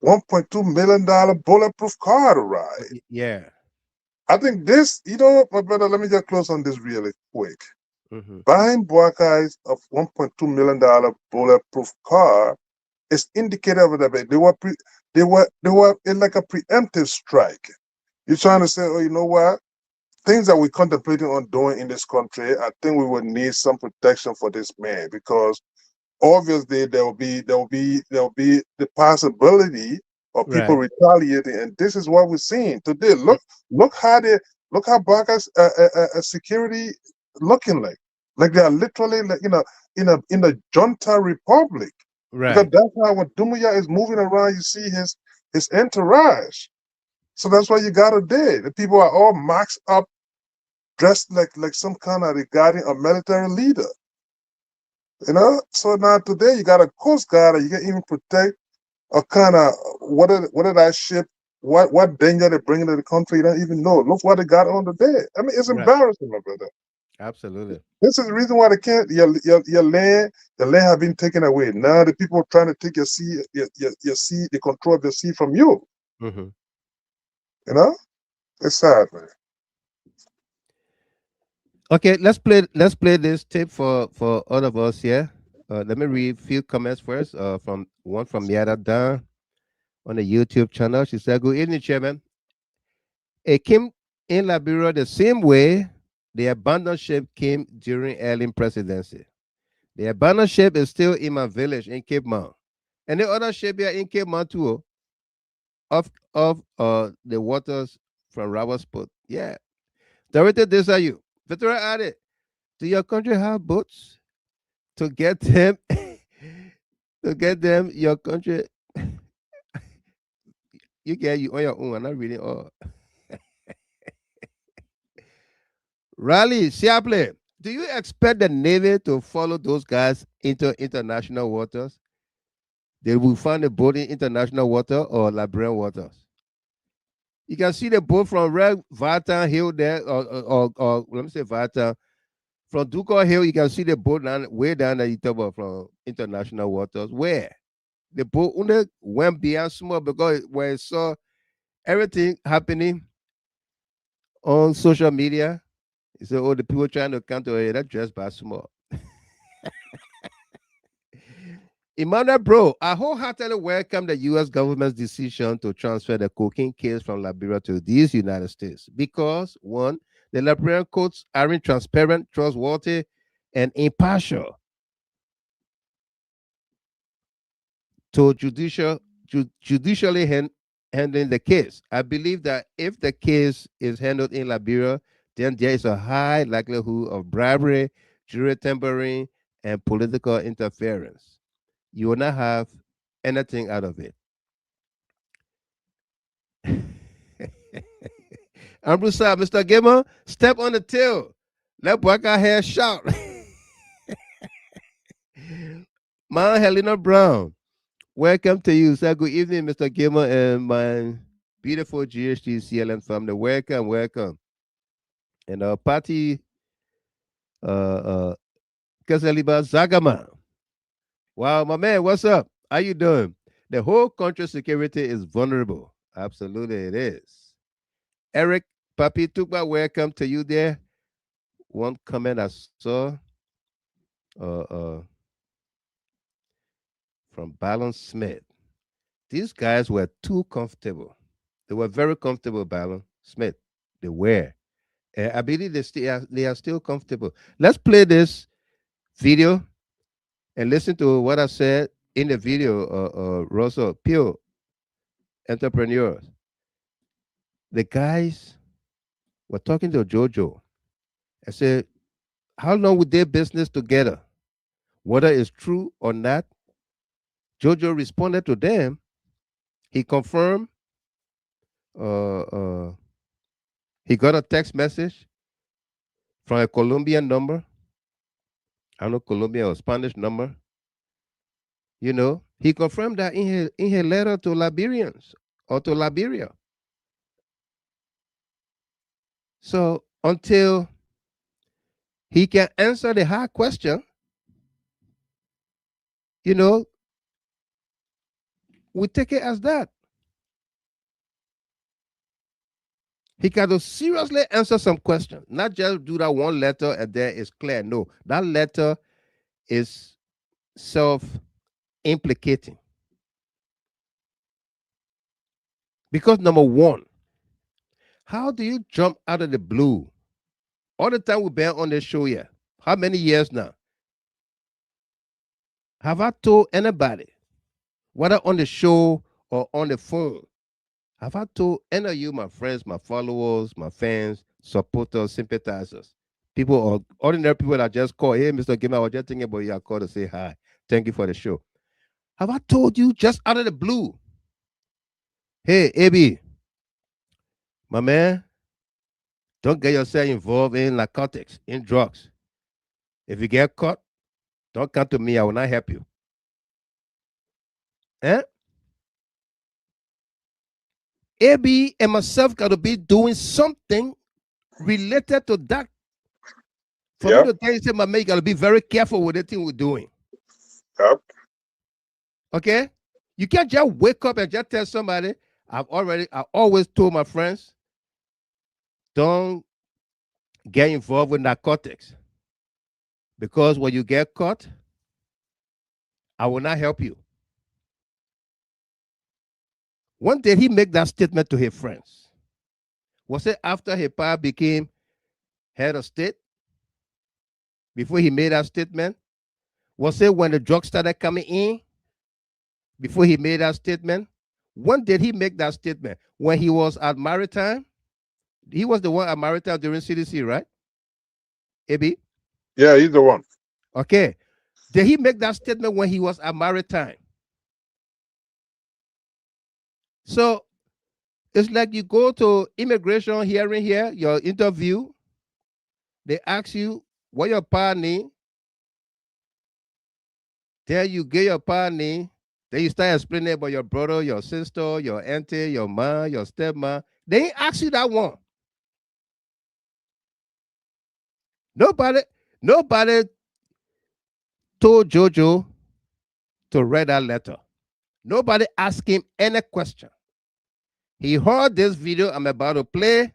$1.2 million bulletproof car to ride? Yeah. I think this, my brother, let me just close on this really quick. Buying BOAKAI'S of $1.2 million bulletproof car is indicative of that. They were in like a preemptive strike. You're trying to say, oh, you know what? Things that we're contemplating on doing in this country, I think we would need some protection for this man, because obviously there will be the possibility of people retaliating, and this is what we're seeing today. Look how BOAKAI'S security looking like they are literally like in a junta republic. Right. Because that's how when Dumbuya is moving around, you see his entourage. So that's why you got today. The people are all maxed up, dressed like some kind of regarding a military leader. So now today you got a Coast Guard that you can even protect a kind of what are that ship, what danger they're bringing to the country, you don't even know. Look what they got on today. I mean, it's embarrassing, my brother. Absolutely. This is the reason why they can't. Your land, the land have been taken away. Now the people are trying to take your sea, your sea, the control of the sea from you. It's sad, man. Okay, let's play this tape for all of us here. Let me read a few comments first. From Yada Dan on the YouTube channel. She said, "Good evening, Chairman. It came in Liberia the same way the abandoned ship came during Ellen presidency. The abandoned ship is still in my village in Cape Mount. And the other ship here in Cape Mount too. the waters from Robert's boat. Yeah. Director, this are you. Veteran added, do your country have boats to get them to get them your country? You get you on your own. I'm not reading all. Raleigh, Shapley, do you expect the Navy to follow those guys into international waters? They will find a boat in international water or Liberian waters. You can see the boat from Red Vartan Hill there, or let me say Vartan. From Ducal Hill, you can see the boat way down there you talk about from international waters. Where? The boat only went beyond small because when it saw everything happening on social media, he said, oh, the people trying to counter it, that's just by small. Emmanuel, bro, I wholeheartedly welcome the U.S. government's decision to transfer the cocaine case from Liberia to these United States because, one, the Liberian courts aren't transparent, trustworthy, and impartial to judicially handling the case. I believe that if the case is handled in Liberia, then there is a high likelihood of bribery, jury tampering, and political interference. You will not have anything out of it. Ambrusa, Mr. Gamer, step on the tail. Let Boakai hair shout. Mount Helena Brown, welcome to you. Say good evening, Mr. Gamer, and my beautiful GHT CLN family. Welcome, welcome. And our party, Kasaliba Zagama. Wow, my man, what's up? How you doing? The whole country's security is vulnerable. Absolutely, it is. Eric Papi Tukba, welcome to you there. One comment I saw from Ballon Smith. These guys were too comfortable. They were very comfortable, Ballon Smith. They were. I believe they are still comfortable. Let's play this video and listen to what I said in the video, Russell, pure entrepreneurs. The guys were talking to Jojo. I said, how long would their business together? Whether it's true or not, Jojo responded to them. He confirmed he got a text message from a Colombian number. I don't know, Colombian or Spanish number. You know, he confirmed that in his letter to Liberians or to Liberia. So until he can answer the hard question, you know, we take it as that. He got to seriously answer some questions, not just do that one letter and then it's clear. No, that letter is self-implicating. Because number one, how do you jump out of the blue? All the time we've been on this show here. How many years now? Have I told anybody, whether on the show or on the phone, have I told any of you, my friends, my followers, my fans, supporters, sympathizers, people or ordinary people that just call, hey, Mr. Gamer, I was just thinking about you. I called to say hi. Thank you for the show. Have I told you just out of the blue, hey, AB, my man, don't get yourself involved in narcotics, in drugs. If you get caught, don't come to me. I will not help you. Eh? AB and myself got to be doing something related to that. For me to tell you, say, my man, you got to be very careful with the thing we're doing. Yep. Okay? You can't just wake up and just tell somebody. I always told my friends, don't get involved with narcotics. Because when you get caught, I will not help you. When did he make that statement to his friends? Was it after his pa became head of state? Before he made that statement? Was it when the drugs started coming in? Before he made that statement? When did he make that statement? When he was at Maritime? He was the one at Maritime during CDC, right? AB? Yeah, he's the one. Okay. Did he make that statement when he was at Maritime? So it's like you go to immigration hearing here, your interview. They ask you what your partner. Then you get your partner. Then you start explaining about your brother, your sister, your auntie, your mom, your stepmom. They ain't ask you that one. Nobody told Jojo to read that letter. Nobody asked him any question. He heard this video I'm about to play.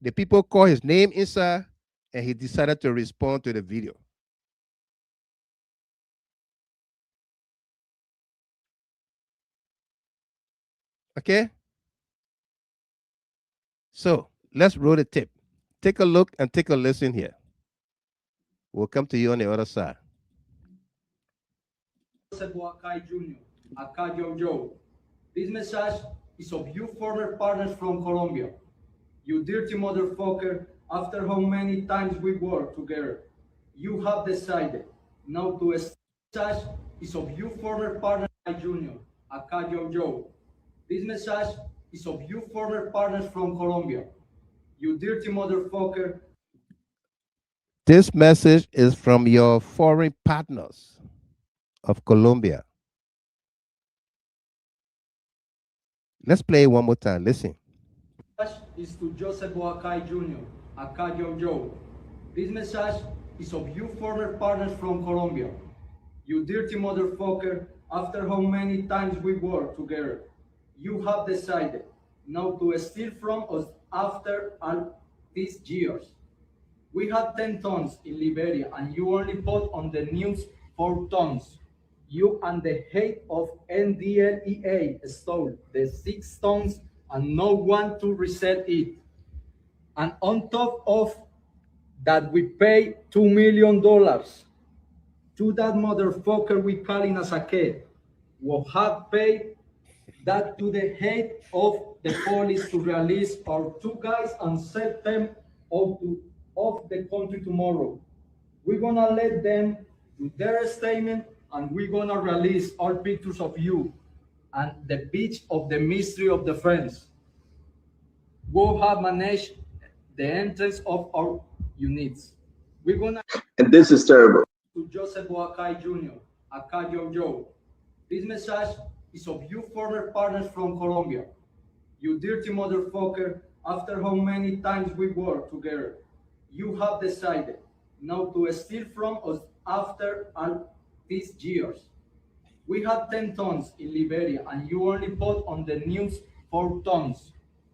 The people call his name inside, and he decided to respond to the video. Okay? So let's roll the tape. Take a look and take a listen here. We'll come to you on the other side. BOAKAI Jr., Akajo Joe. This message is of you former partners from Colombia. You dirty motherfucker, after how many times we worked together, you have decided now to message is of you former partners Jr., Akajo Joe. This message is of you former partners from Colombia. You dirty motherfucker. This message is from your foreign partners of Colombia. Let's play it one more time. Listen. Is to Joseph BOAKAI Jr., Akajo Joe. This message is of you former partners from Colombia. You dirty motherfucker, after how many times we worked together, you have decided now to steal from us after all these years. We had 10 tons in Liberia and you only put on the news 4 tons. You and the head of NDLEA stole the 6 tons and no one to reset it. And on top of that, we pay $2 million to that motherfucker we calling as a kid. We have paid that to the head of the police to release our 2 guys and set them off the country tomorrow. We're gonna let them do their statement and we're gonna release all pictures of you and the beach of the mystery of the friends. We'll have managed the entrance of our units. We're gonna. And this is terrible. To Joseph BOAKAI Jr., Akajo Joe. This message is of you former partners from Colombia. You dirty motherfucker, after how many times we worked together, you have decided now to steal from us after all these years. We had 10 tons in Liberia and you only put on the news 4 tons.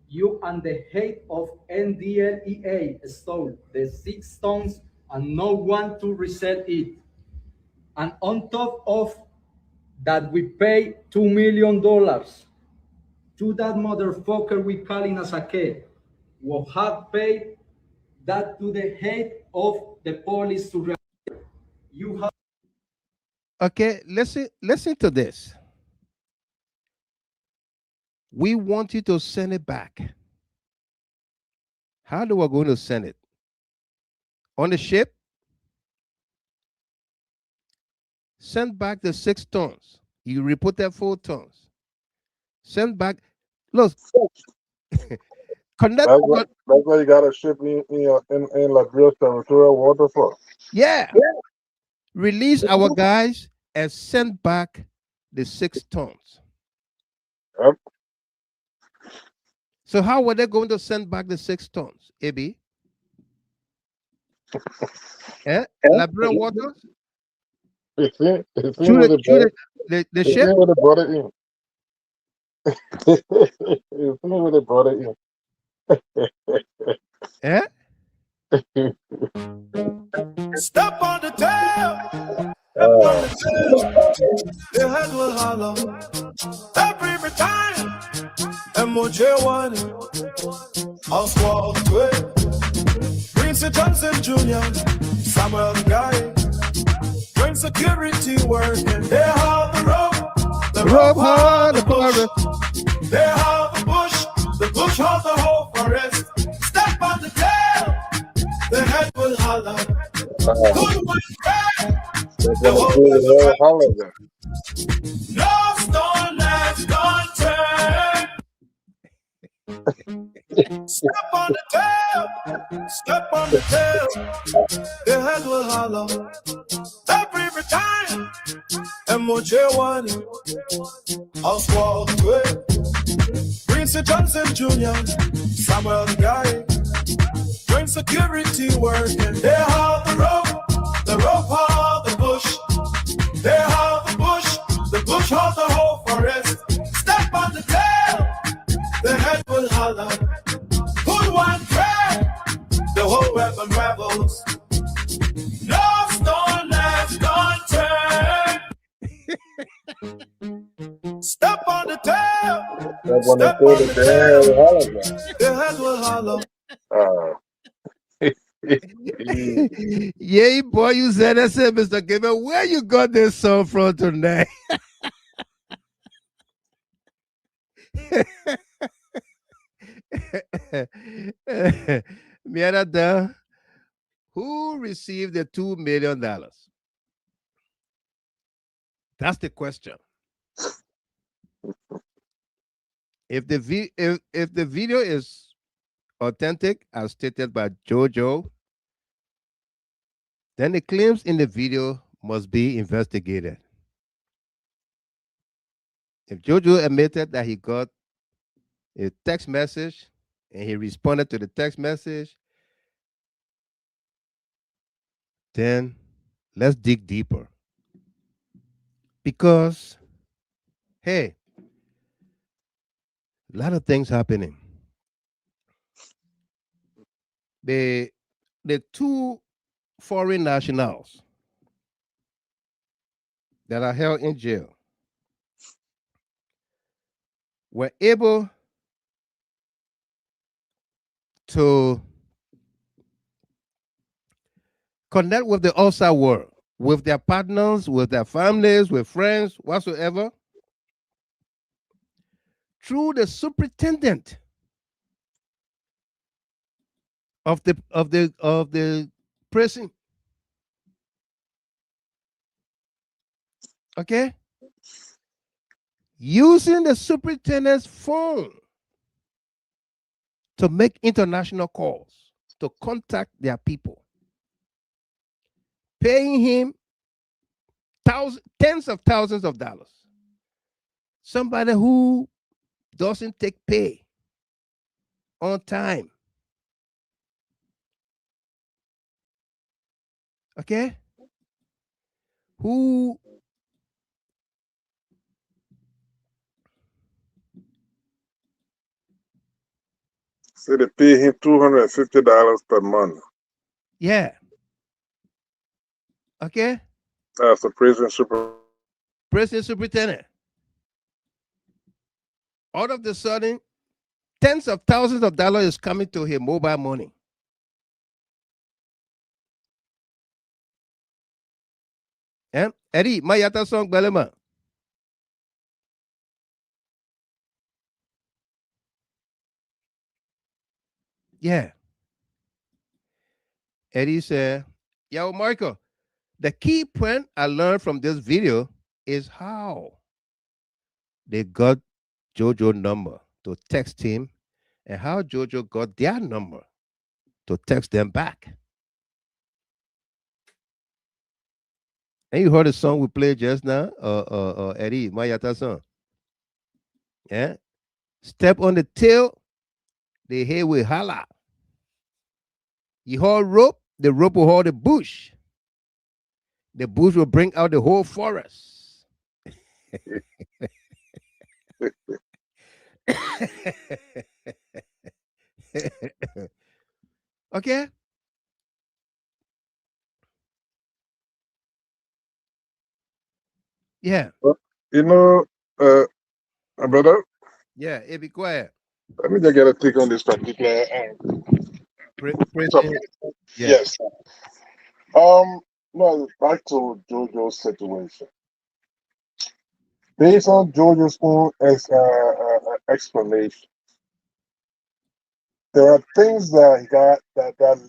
You and the head of NDLEA stole the 6 tons and no one to reset it. And on top of that, we pay $2 million to that motherfucker we calling as a kid. We have paid that to the head of the police to you have. Okay, listen to this. We want you to send it back. How do we going to send it? On the ship? Send back the 6 tons. You report that 4 tons. Send back. Look, connect. That's why you got a ship in Liberia's territorial water for. Yeah. Release our guys and send back the 6 tons. Yep. So how were they going to send back the 6 tons, AB? Liberian waters? The ship? They brought it in. Where they brought it in. Step on the tail. Your head will hollow every time. MOJ1, Oswald Twig, Prince Johnson Jr., Samuel Guy, when security working, they haul the rope hard, the They have the bush of the whole forest. Step on the tail, the head will holler. Good one, the whole will holler. no stone left unturned. Step on the tail, step on the tail, the head will holler. Every time, MOJ1, Oswald Gray, Prince Johnson Jr., Samuel Guy, joint security working. They have the rope of the bush. They have the bush of the whole forest. Step on the tail, the head will holler. Put one track, the whole weapon rebels. No stone left unturned. Step on the tail. Step on the tail. The head will holler. Yeah, boy, you said that, Mr. Giver. Where you got this song from tonight? Mianada, who received the $2 million? That's the question. If the video is authentic, as stated by JoJo, then the claims in the video must be investigated. If JoJo admitted that he got a text message and he responded to the text message, then let's dig deeper. Because, hey, a lot of things happening. The two foreign nationals that are held in jail were able to connect with the outside world, with their partners, with their families, with friends, whatsoever, through the superintendent of the prison. Okay? Using the superintendent's phone to make international calls, to contact their people, paying him tens of thousands of dollars. Somebody who doesn't take pay on time. Okay? Who say they pay him $250 per month. Yeah. Okay? That's the prison superintendent. All of a sudden, tens of thousands of dollars is coming to his mobile money. Eh? Eddie, Mayata song Belema. Yeah. Eddie said, yo, Michael, the key point I learned from this video is how they got JoJo's number to text him and how JoJo got their number to text them back. And you heard the song we played just now, Eddie, Mayata song. Yeah. Step on the tail, the head will holler. You hold rope, the rope will hold the bush. The bush will bring out the whole forest. Okay? Yeah. You know, brother? Yeah, it be quiet. Let me just get a take on this particular topic. Yes. No, back to JoJo's situation. based on Georgia's own explanation, there are things that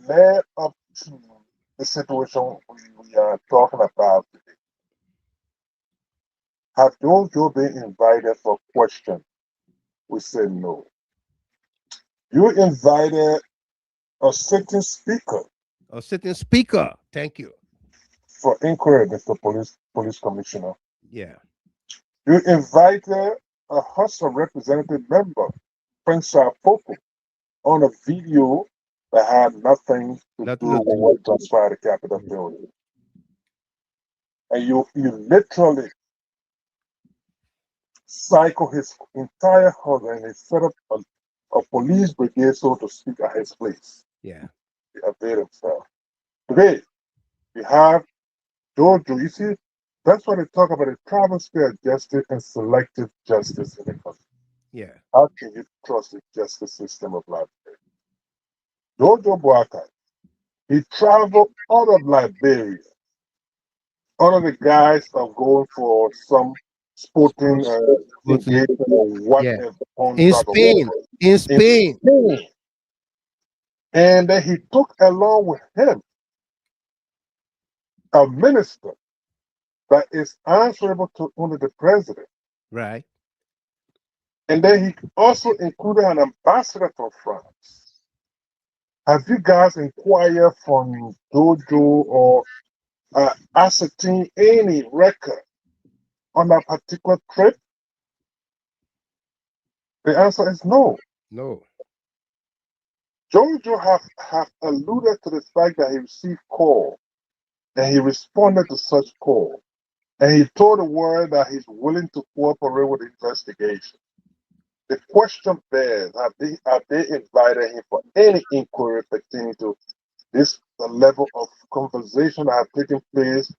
led up to the situation we are talking about today. Have Jojo been invited for question? We said no. You invited a sitting speaker. A sitting speaker. Thank you. For inquiry, Mr. Police Commissioner. Yeah. You invited a House of Representative member, Prince Popo, on a video that had nothing to do with what transpired at the Capitol building. And you literally cycle his entire husband and he set up a police brigade, so to speak, at his place. Yeah. He availed himself. Today, we have Georgia. You see, that's why they talk about a travesty of justice and selective justice in the country. Yeah. How can you trust the justice system of Liberia? Jojo BOAKAI'S, he traveled out of Liberia under the guise of going for some sporting engagement or whatever. In Spain. In Spain. And then he took along with him a minister that is answerable to only the president. Right. And then he also included an ambassador from France. Have you guys inquired from Jojo or ascertained any record on that particular trip? The answer is no. No. Jojo have alluded to the fact that he received call and he responded to such call. And he told the world that he's willing to cooperate with the investigation. The question bears, have they invited him for any inquiry pertaining to this the level of conversation that have taken place,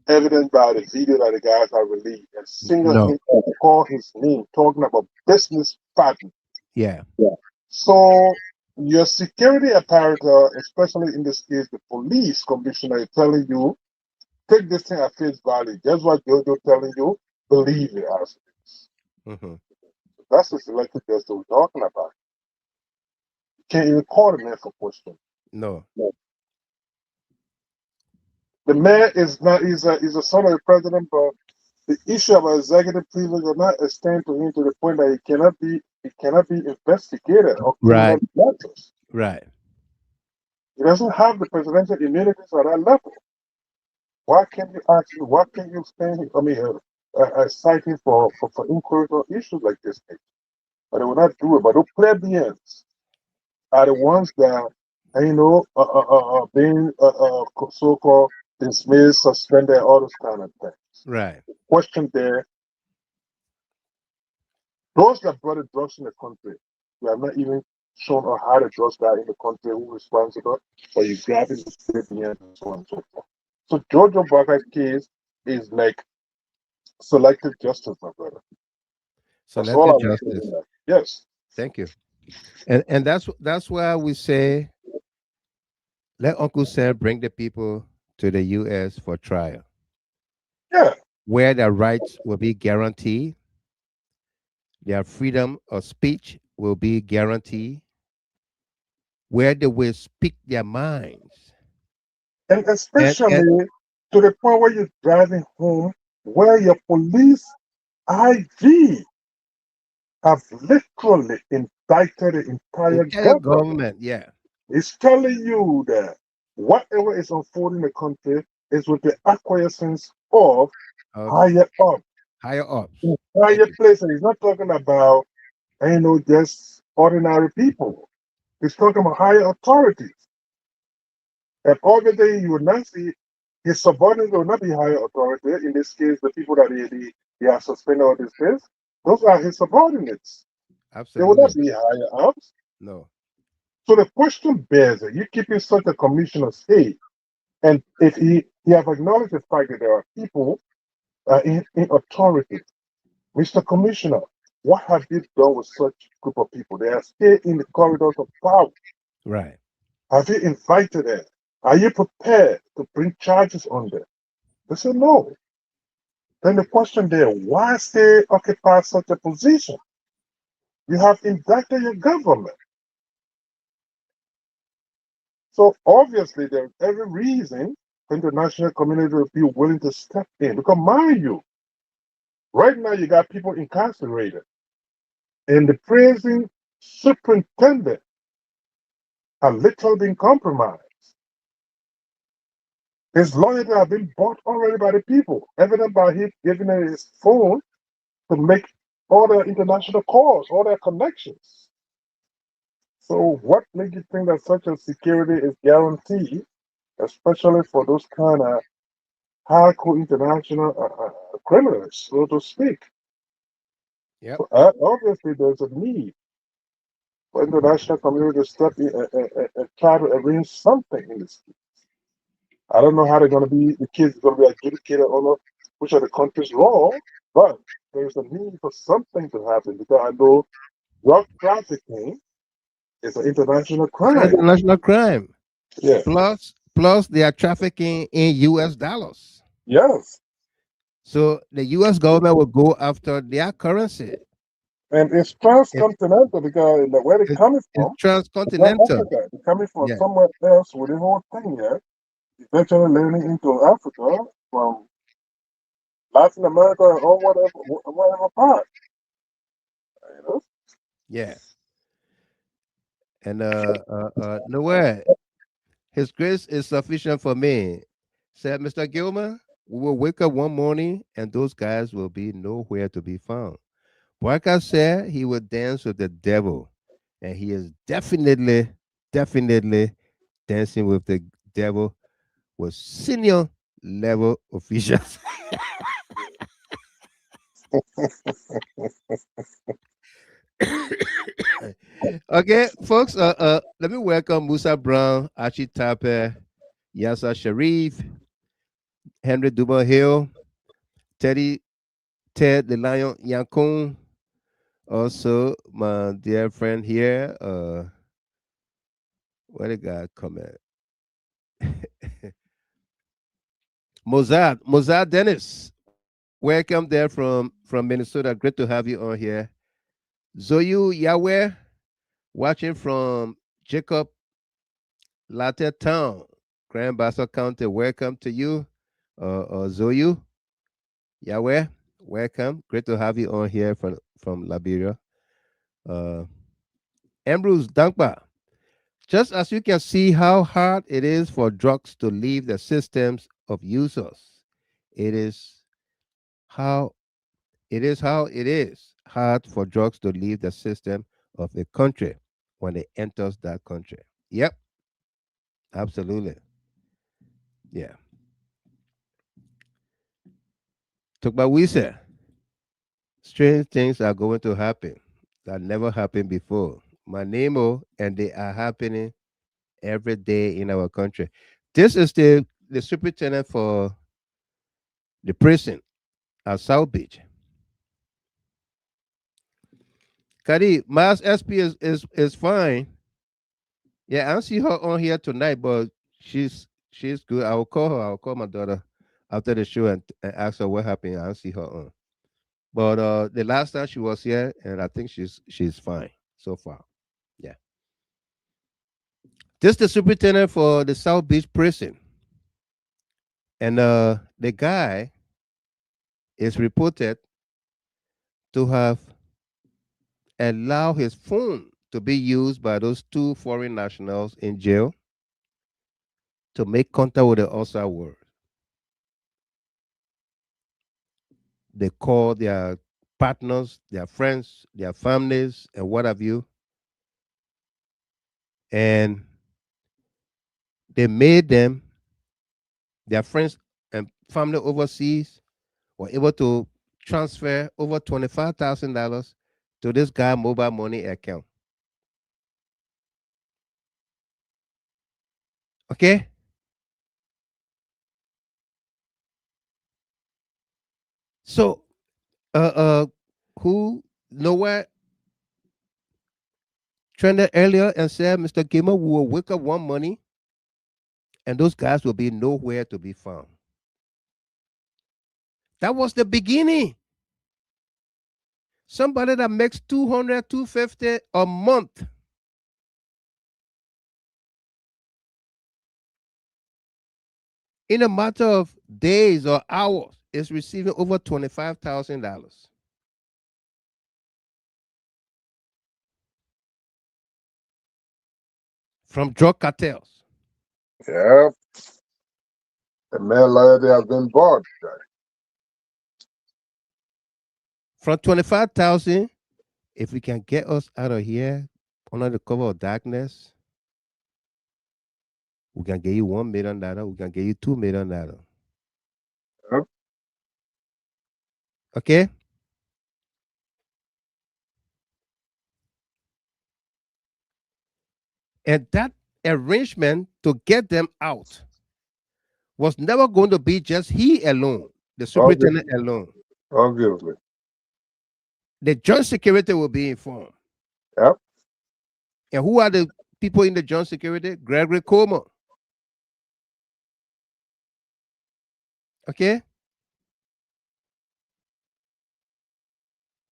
evident by the video that the guys have released, and single him and call his name, talking about business partner. Yeah. So your security apparatus, especially in this case, the police commissioner, is telling you, take this thing at face value. Just what Jojo telling you, believe it as it is. Mm-hmm. That's the selective justice we're talking about. You can't even call the man for question. No. The man is not, he's a son of the president, but the issue of executive privilege will not extend to him to the point that he cannot be investigated or criminal matters. Right. He doesn't have the presidential immunities at that level. Why can't you actually, why can't you stand, cite him for inquiry on issues like this? But they will not do it. But those plebeians are the ones that, being so-called dismissed, suspended, all those kind of things. Right. Question there. Those that brought the drugs in the country, we have not even shown or how the drugs got in the country, who responsible, but you grab it and so on and so forth. So Jojo BOAKAI'S case is like selective justice, my brother. Selective justice. Yes. Thank you. And that's why we say, let Uncle Sam bring the people to the U.S. for trial. Yeah. Where their rights will be guaranteed, their freedom of speech will be guaranteed, where they will speak their minds. And especially to the point where you're driving home, where your police IG have literally indicted the entire government. Yeah. It's telling you that whatever is unfolding in the country is with the acquiescence of higher up. Higher up. Higher places. He's not talking about, just ordinary people. He's talking about higher authorities. And obviously, you will not see his subordinates will not be higher authority. In this case, the people that he has suspended all this case, those are his subordinates. Absolutely. They will not be higher ups. No. So the question bears that you keeping such a commissioner safe, and if he have acknowledged the fact that there are people in authority, Mr. Commissioner, what have you done with such group of people? They are still in the corridors of power. Right. Have you invited them? Are you prepared to bring charges on them? They said no. Then the question there, why stay occupy such a position? You have indicted your government. So obviously there's every reason for the international community to be willing to step in. Because mind you, right now you got people incarcerated. And the prison superintendent are literally being compromised. His loyalty have been bought already by the people, evident by him giving them his phone to make all their international calls, all their connections. So what makes you think that such a security is guaranteed, especially for those kind of hardcore international criminals, so to speak? Yep. So, obviously, there's a need for international community to step in and try to arrange something in this. I don't know how they're going to be, the kids are going to be adjudicated or not, which are the countries wrong, but there's a need for something to happen because I know drug trafficking is an international crime. International crime. Yeah. Plus they are trafficking in US dollars. Yes. So the US government will go after their currency. And it's transcontinental because where they're coming from, it's transcontinental. They're coming from somewhere else with the whole thing here. Eventually landing into Africa from Latin America or whatever part. You know? Yeah. And nowhere. His grace is sufficient for me. Said Mr. Gilmer, we will wake up one morning and those guys will be nowhere to be found. Barker said he would dance with the devil. And he is definitely dancing with the devil with senior level officials. Okay, folks, let me welcome Musa Brown, Archie Tape, Yasa Sharif, Henry Duba Hill, Ted the Lion Yankun, also my dear friend here, where the guy come at? Mozart Dennis, welcome there from Minnesota. Great to have you on here. Zoyu Yahweh, watching from Jacob Latte Town, Grand Bassa County. Welcome to you, Zoyu Yahweh. Welcome. Great to have you on here from Liberia. Ambrose Dankba. Just as you can see how hard it is for drugs to leave the systems of users, it is how it is hard for drugs to leave the system of a country when it enters that country. Yep, absolutely. Yeah. Tukbawise, strange things are going to happen that never happened before. Manemo, and they are happening every day in our country. This is the superintendent for the prison at South Beach. Kadi, Mass SP is fine. Yeah, I don't see her on here tonight, but she's good. I will call her. I'll call my daughter after the show and ask her what happened. I don't see her on. But the last time she was here, and I think she's fine so far. Yeah. This is the superintendent for the South Beach prison. And the guy is reported to have allowed his phone to be used by those two foreign nationals in jail to make contact with the outside world. They call their partners, their friends, their families, and what have you. And they made them, their friends and family overseas, were able to transfer over $25,000 to this guy mobile money account. Okay? So, who nowhere trended earlier and said, Mr. Gamer, we will wake up one morning and those guys will be nowhere to be found. That was the beginning. Somebody that makes 200, 250 a month. In a matter of days or hours, is receiving over $25,000 from drug cartels. Yeah. The man loyalty has been bought. From 25,000, if we can get us out of here under the cover of darkness, we can give you $1 million. We can give you $2 million. Yep. Okay? And that arrangement to get them out was never going to be just he alone, the superintendent alone. Obviously. The joint security will be informed. Yep. And who are the people in the joint security? Gregory Coleman. Okay?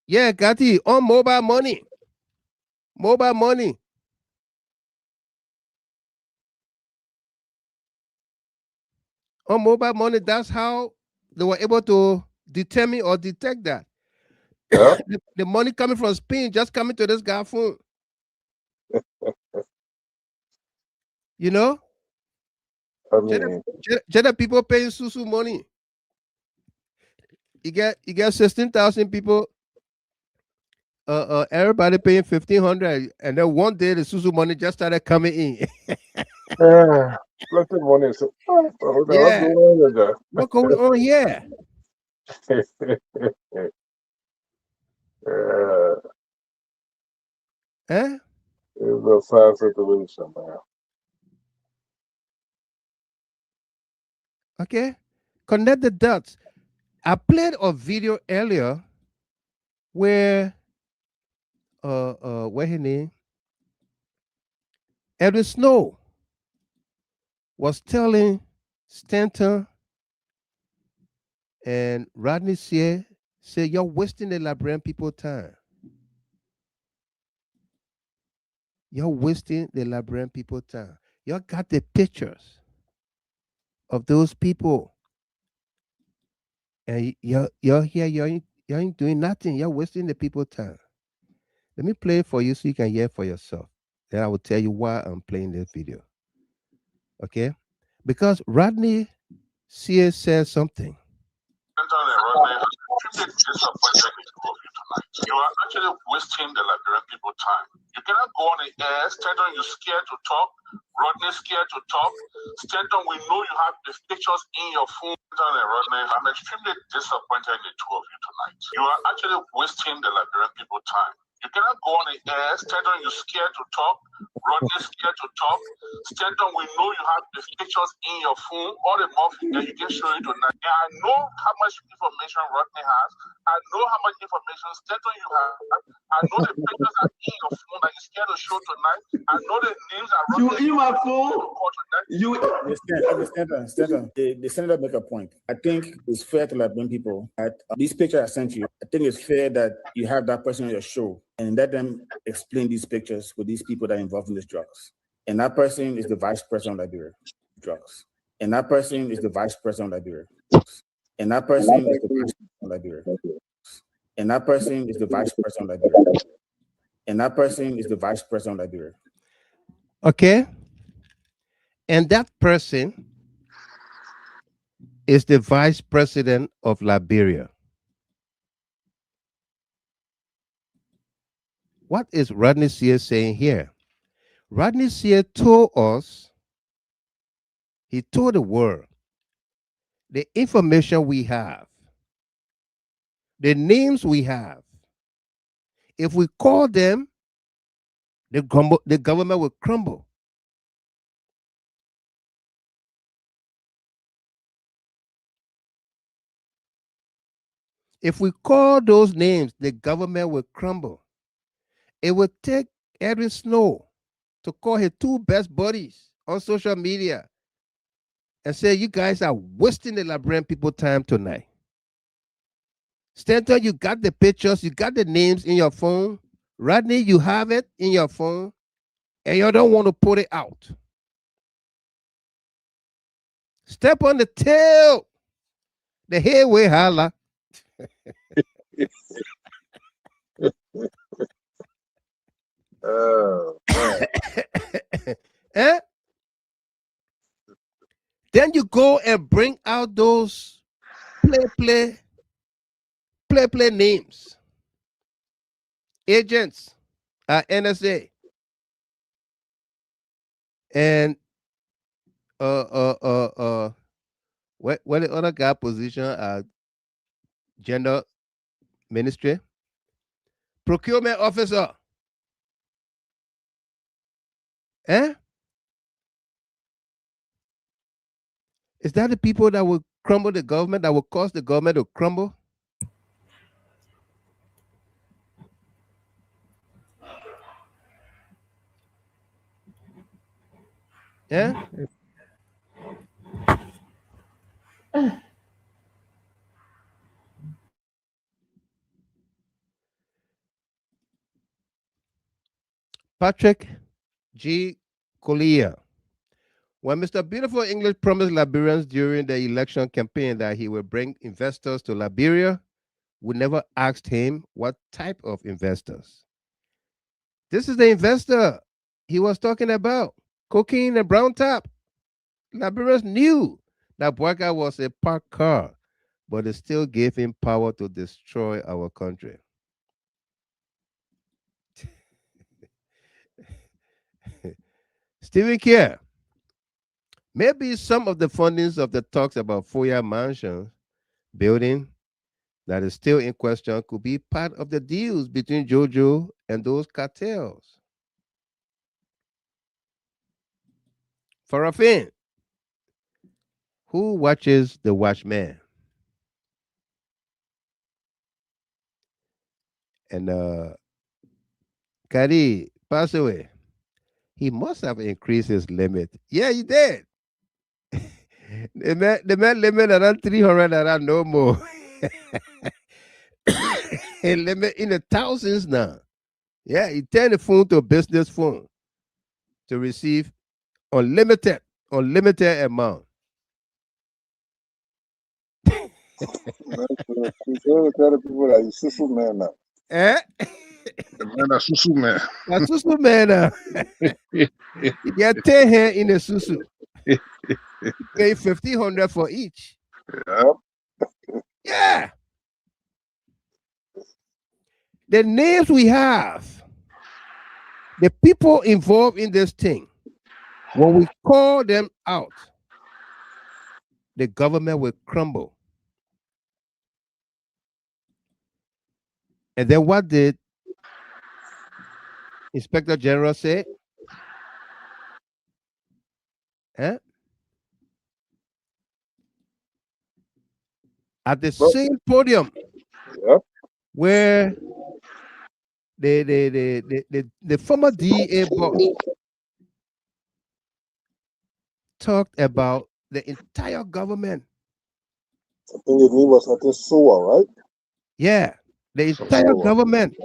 Yeah, Gatti, on mobile money. Mobile money. On mobile money, that's how they were able to determine or detect that. Yeah. the money coming from Spain just coming to this guy's phone. You know? I mean, Just people paying Susu money. You get 16,000 people. Everybody paying 1,500, and then one day the Susu money just started coming in. let the money. So, Yeah. What's going on here? Huh? It's a sad situation, man. Okay. Connect the dots. I played a video earlier where what his name? Edwin Snow was telling Stanton and Rodney Sear, say, you're wasting the Liberian people time. You're wasting the Liberian people time. You got the pictures of those people. And you're here, you ain't doing nothing. You're wasting the people time. Let me play it for you so you can hear for yourself. Then I will tell you why I'm playing this video. Okay? Because Rodney Sear says something. Rodney, I'm extremely disappointed in two of you tonight. You are actually wasting the Liberian people time. You cannot go on the air, Stanton, you're scared to talk. Rodney scared to talk. Stanton, we know you have the pictures in your phone. Stanton and Rodney, I'm extremely disappointed in the two of you tonight. You are actually wasting the Liberian people time. You cannot go on the air, Stanton, you're scared to talk. Rodney scared to talk. Stanton, we know you have the pictures in your phone, all the more that you can show you tonight. And I know how much information Rodney has. I know how much information Stanton you have. I know the pictures are in your phone that you're scared to show tonight. I know the names that Rodney. You in my phone? You. Stanton, the senator make a point. I think it's fair to Liberian people that this picture I sent you, I think it's fair that you have that person on your show and let them explain these pictures with these people that are involved in these drugs. And that person is the vice president of Liberia. Drugs. And that person is the vice president of Liberia. And that person is the vice president of Liberia. And that person is the vice president of Liberia. And that person is the vice president of Liberia. Okay? And that person is the vice president of Liberia. What is Rodney Sear saying here? Rodney Sear told us, he told the world, the information we have, the names we have, if we call them, the government will crumble. If we call those names, the government will crumble. It would take Edwin Snow to call his two best buddies on social media and say, you guys are wasting the Liberian people time tonight. Stanton, you got the pictures, you got the names in your phone. Rodney, you have it in your phone, and you don't want to put it out. Step on the tail. The headway holla. Eh? Then you go and bring out those play names. Agents at NSA. And what the other guy position at gender ministry? Procurement officer. Eh? Is that the people that will crumble the government, that will cause the government to crumble? Yeah? Patrick G. Collier. When Mr. Beautiful English promised Liberians during the election campaign that he would bring investors to Liberia, we never asked him what type of investors. This is the investor he was talking about, cocaine and brown top. Liberians knew that BOAKAI was a parked car, but it still gave him power to destroy our country. Stephen Kerr. Maybe some of the fundings of the talks about Foya Mansion building that is still in question could be part of the deals between JoJo and those cartels. Farafin, who watches the watchman? And Kari passed away. He must have increased his limit. Yeah, he did. the man limit around 300 around no more. He limit in the thousands now. Yeah, he turned the phone to a business phone to receive unlimited amount. Tell people that he's Susu man now. Eh? The man a Susu man. A Susu man. You get 10 hair in a Susu. Pay 1,500 for each. Yeah. Yeah. The names we have, the people involved in this thing, when we call them out, the government will crumble. And then what did Inspector General say? Eh? At the same podium where the former DEA boss talked about the entire government. I think his name was SOA, right? Yeah, the entire government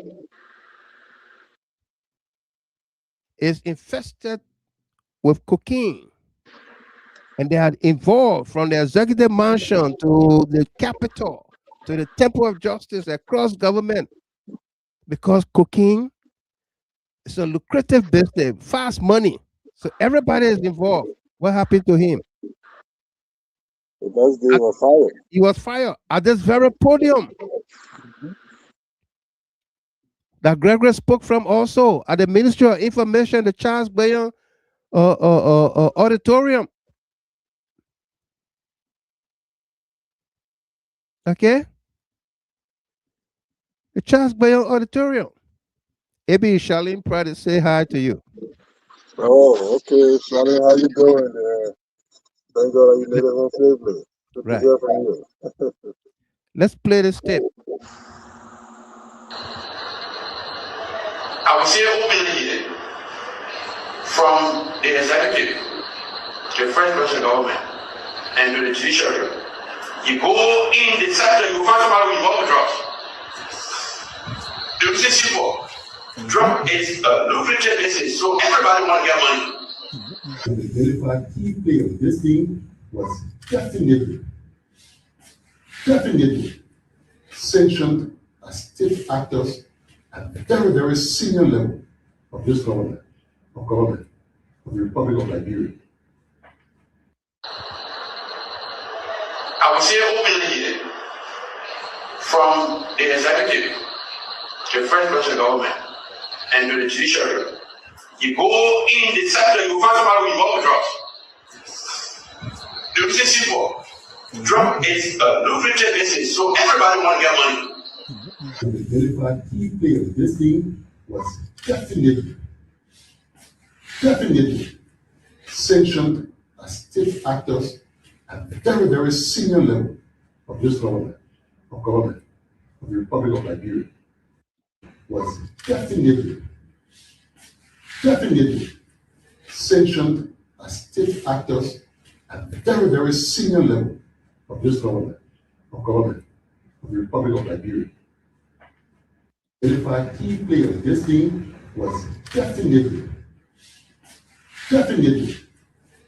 is infested with cocaine. And they are involved from the executive mansion to the Capitol, to the Temple of Justice, across government. Because cocaine is a lucrative business, fast money. So everybody is involved. What happened to him? The next day he was fired. He was fired at this very podium. That Gregory spoke from also at the Ministry of Information, the Charles Bayon auditorium. Okay? The Charles Bayon auditorium. Maybe Charlene Pratt to say hi to you. Oh, okay. Charlene, how you doing? Thank God you made it home safely. Good to hear from you. Let's play this tape. I will say openly from the executive, the French president government, and to the judiciary, You go in the sector, you find somebody with revolver drugs. The reason simple. Drug is a lucrative business, so everybody want to get money. The verified key player of this team was definitely sanctioned as state actors at the very, very senior level of this government, of the Republic of Liberia. I will say openly here, from the executive to the first president of the government and to the judiciary, you go in the sector, you find somebody with revolver drugs. The reason simple. Drug is a lucrative business, so everybody want to get money. The verified key player of this team was definitely sanctioned as state actors at the very, very senior level of this government, of the Republic of Liberia. Was definitely sanctioned as state actors at the very, very senior level of this government, of the Republic of Liberia. The verified key player of this team was definitely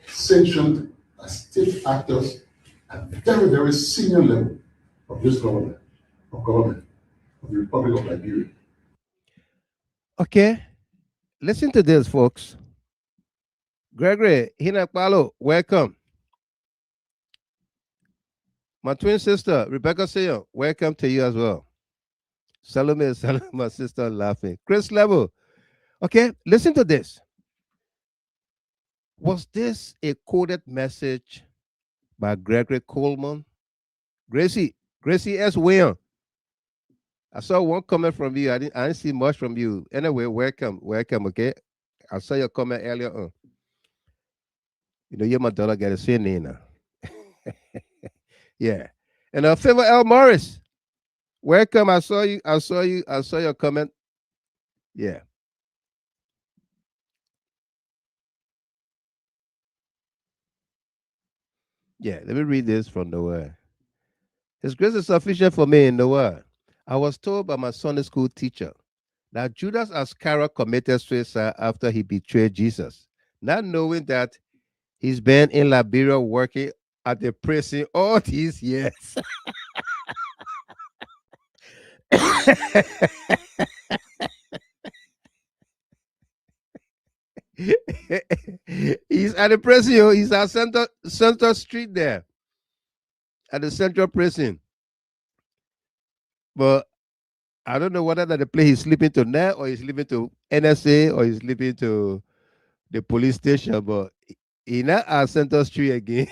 sanctioned as state actors at the very, very senior level of this government, of the Republic of Liberia. Okay, listen to this, folks. Gregory Hinakpalo, welcome. My twin sister, Rebecca Sayo, welcome to you as well. Salome, my sister, laughing. Chris Level. Okay, listen to this. Was this a coded message by Gregory Coleman? Gracie S. William. I saw one comment from you. I didn't see much from you. Anyway, welcome, okay? I saw your comment earlier on. You know, you're my daughter, got to say Nina. Yeah. And Favor L. Morris, welcome. I saw your comment. Yeah. Yeah, let me read this from the word. His grace is sufficient for me in the word. I was told by my Sunday school teacher that Judas Iscariot committed suicide after he betrayed Jesus, not knowing that he's been in Liberia working at the prison all these years. He's at the prison. He's at Center Street there, at the Central Prison. But I don't know whether that the place he's sleeping to now, or he's sleeping to NSA, or he's sleeping to the police station. But he's not at Center Street again.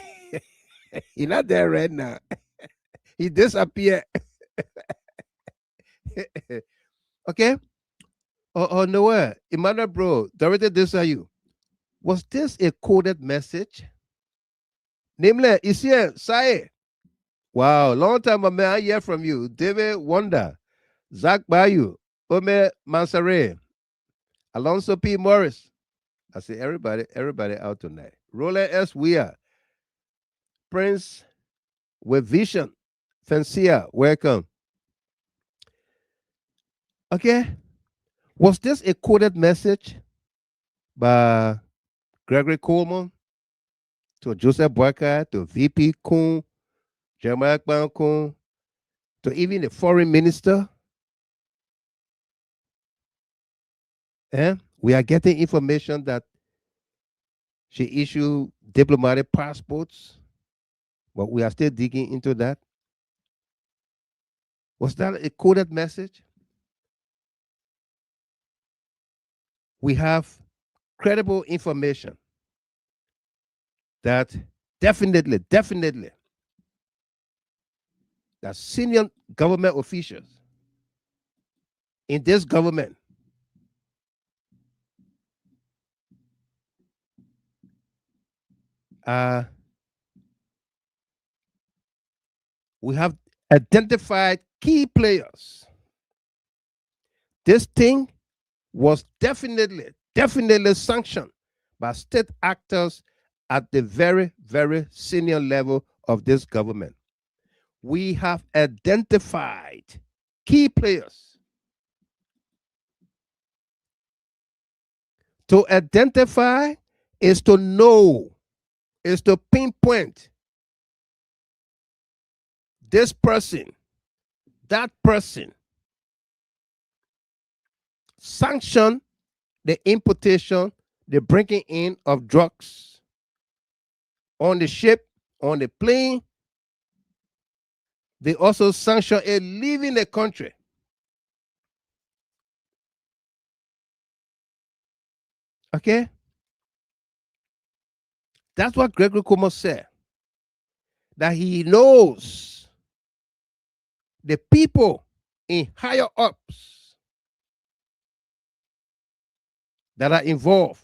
He's not there right now. He disappeared. Okay. Oh, Noah, Emmanuel, bro, Dorothy, this are you. Was this a coded message? Namely, is here, Sae. Wow, long time, my man, I hear from you. David Wonder, Zach Bayu, Ome Mansare, Alonso P. Morris. I say everybody out tonight. Roland S. Weir, Prince with Vision, Fencia, welcome. Okay. Was this a coded message by Gregory Coleman to Joseph Boakai, to VP Kuhn, Jeremiah Kuhn, to even the foreign minister? And we are getting information that she issued diplomatic passports, but we are still digging into that. Was that a coded message? We have credible information that definitely, that senior government officials in this government we have identified key players. This thing was definitely sanctioned by state actors at the very, very senior level of this government. we have identified key players. To identify is to know, is to pinpoint this person, that person, sanction the importation, the bringing in of drugs on the ship, on the plane. They also sanction it leaving the country. Okay? That's what Gregory Cuomo said. That he knows the people in higher ups that are involved.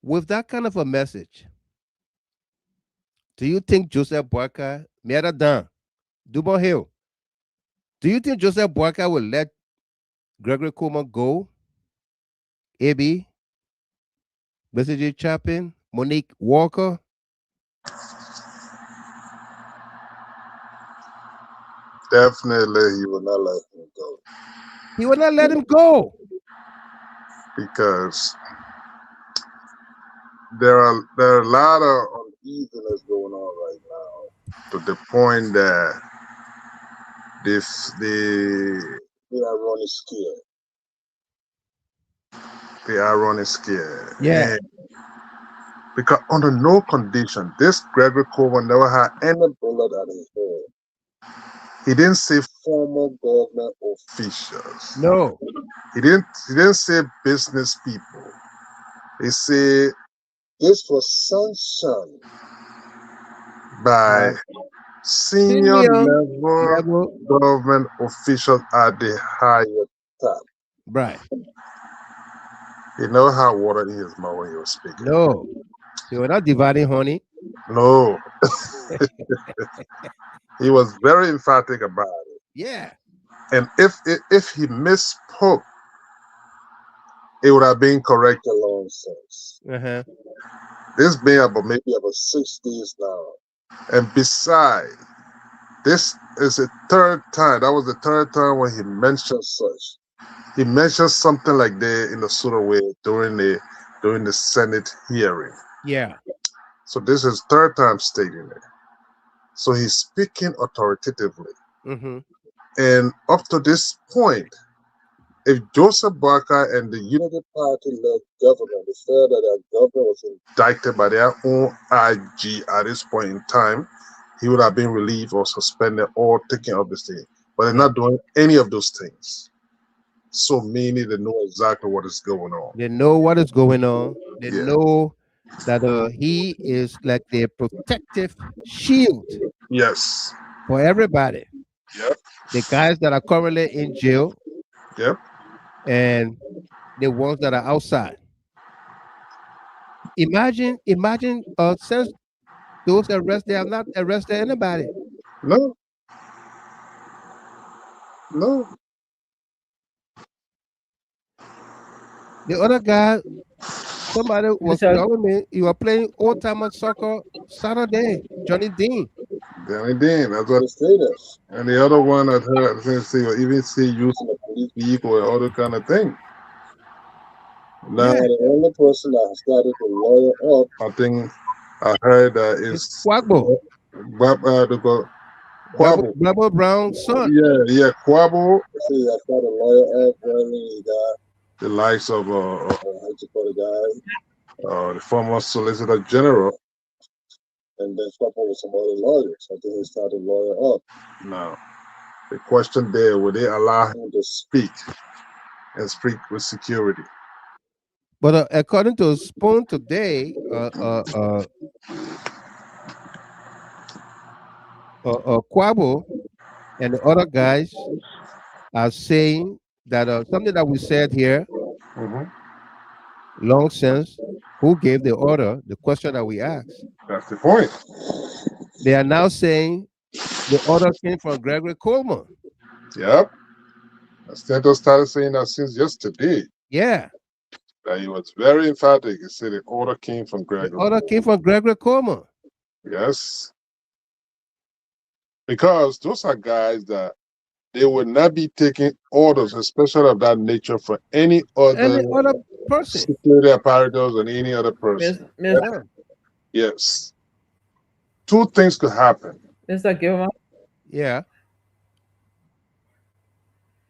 With that kind of a message, do you think Joseph Boakai, Meradan, Dubon Hill, do you think Joseph Boakai will let Gregory Cuomo go? AB, Message Chapin, Monique Walker? Definitely, he will not let him go. He will not let him go. Because there are a lot of uneasiness going on right now, to the point that they are running scared. They are running scared. Yeah. And because under no condition, this Gregory Cuomo never had any bullet at his head. He didn't say former government officials. No. He didn't say business people. He said this was sanctioned by senior level government officials at the higher top. Right. You know how water in his mouth when he was speaking. No. They were not dividing honey. No. He was very emphatic about it. Yeah. And if he misspoke, it would have been corrected long since. Uh-huh. This been maybe about 6 days now. And besides, this is the third time. That was the third time when he mentioned such. He mentioned something like that in the sort of way during the Senate hearing. Yeah. So this is third time stating it. So he's speaking authoritatively. Mm-hmm. And up to this point, if Joseph Boakai and the Unity Party-led government, the fair that their government was indicted by their own IG at this point in time, he would have been relieved or suspended or taken off the stage. But they're not doing any of those things. So meaning they know exactly what is going on. They know what is going on. They know that he is like their protective shield. Yes. For everybody. Yep. The guys that are currently in jail. Yep. And the ones that are outside. Imagine since those arrested, they have not arrested anybody. No. No. The other guy, somebody was telling me you were playing old-timer soccer Saturday, Johnny Dean. Johnny Dean, that's what it stated. And the other one I heard, I think they even see using a police vehicle or other kind of thing. Now, the only person that started to lawyer up, I think I heard that is Quabo. Quabo Brown's son. Yeah, Quabo. See, I started to lawyer up when he got the likes of the former Solicitor General, and then coupled with some other lawyers. I think he started to lawyer up. Now, the question there, would they allow him to speak and speak with security? But according to Spoon today, Quabo and the other guys are saying that something that we said here, long since, who gave the order, the question that we asked. That's the point. They are now saying the order came from Gregory Cuomo. Yep. Stanton started saying that since yesterday. Yeah. That he was very emphatic. He said the order came from Gregory. The order came from Gregory Cuomo. Yes. Because those are guys that they would not be taking orders, especially of that nature, from any other person, security apparatus and any other person. Yes. Two things could happen. Mr. Gilman. Yeah.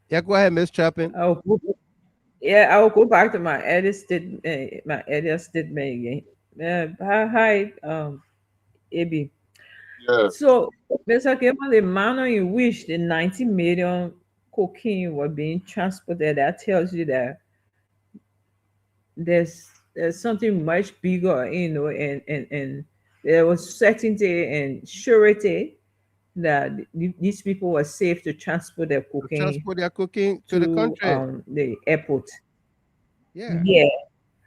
Yeah, go ahead, Miss Chapin. I will go back to my earlier statement again. Hi, AB. Yeah. So, Mr. Gilman, the manner in which the 90 million cocaine were being transported, that tells you that there's something much bigger, and there was certainty and surety that these people were safe to transport their cocaine to the country, the airport. Yeah.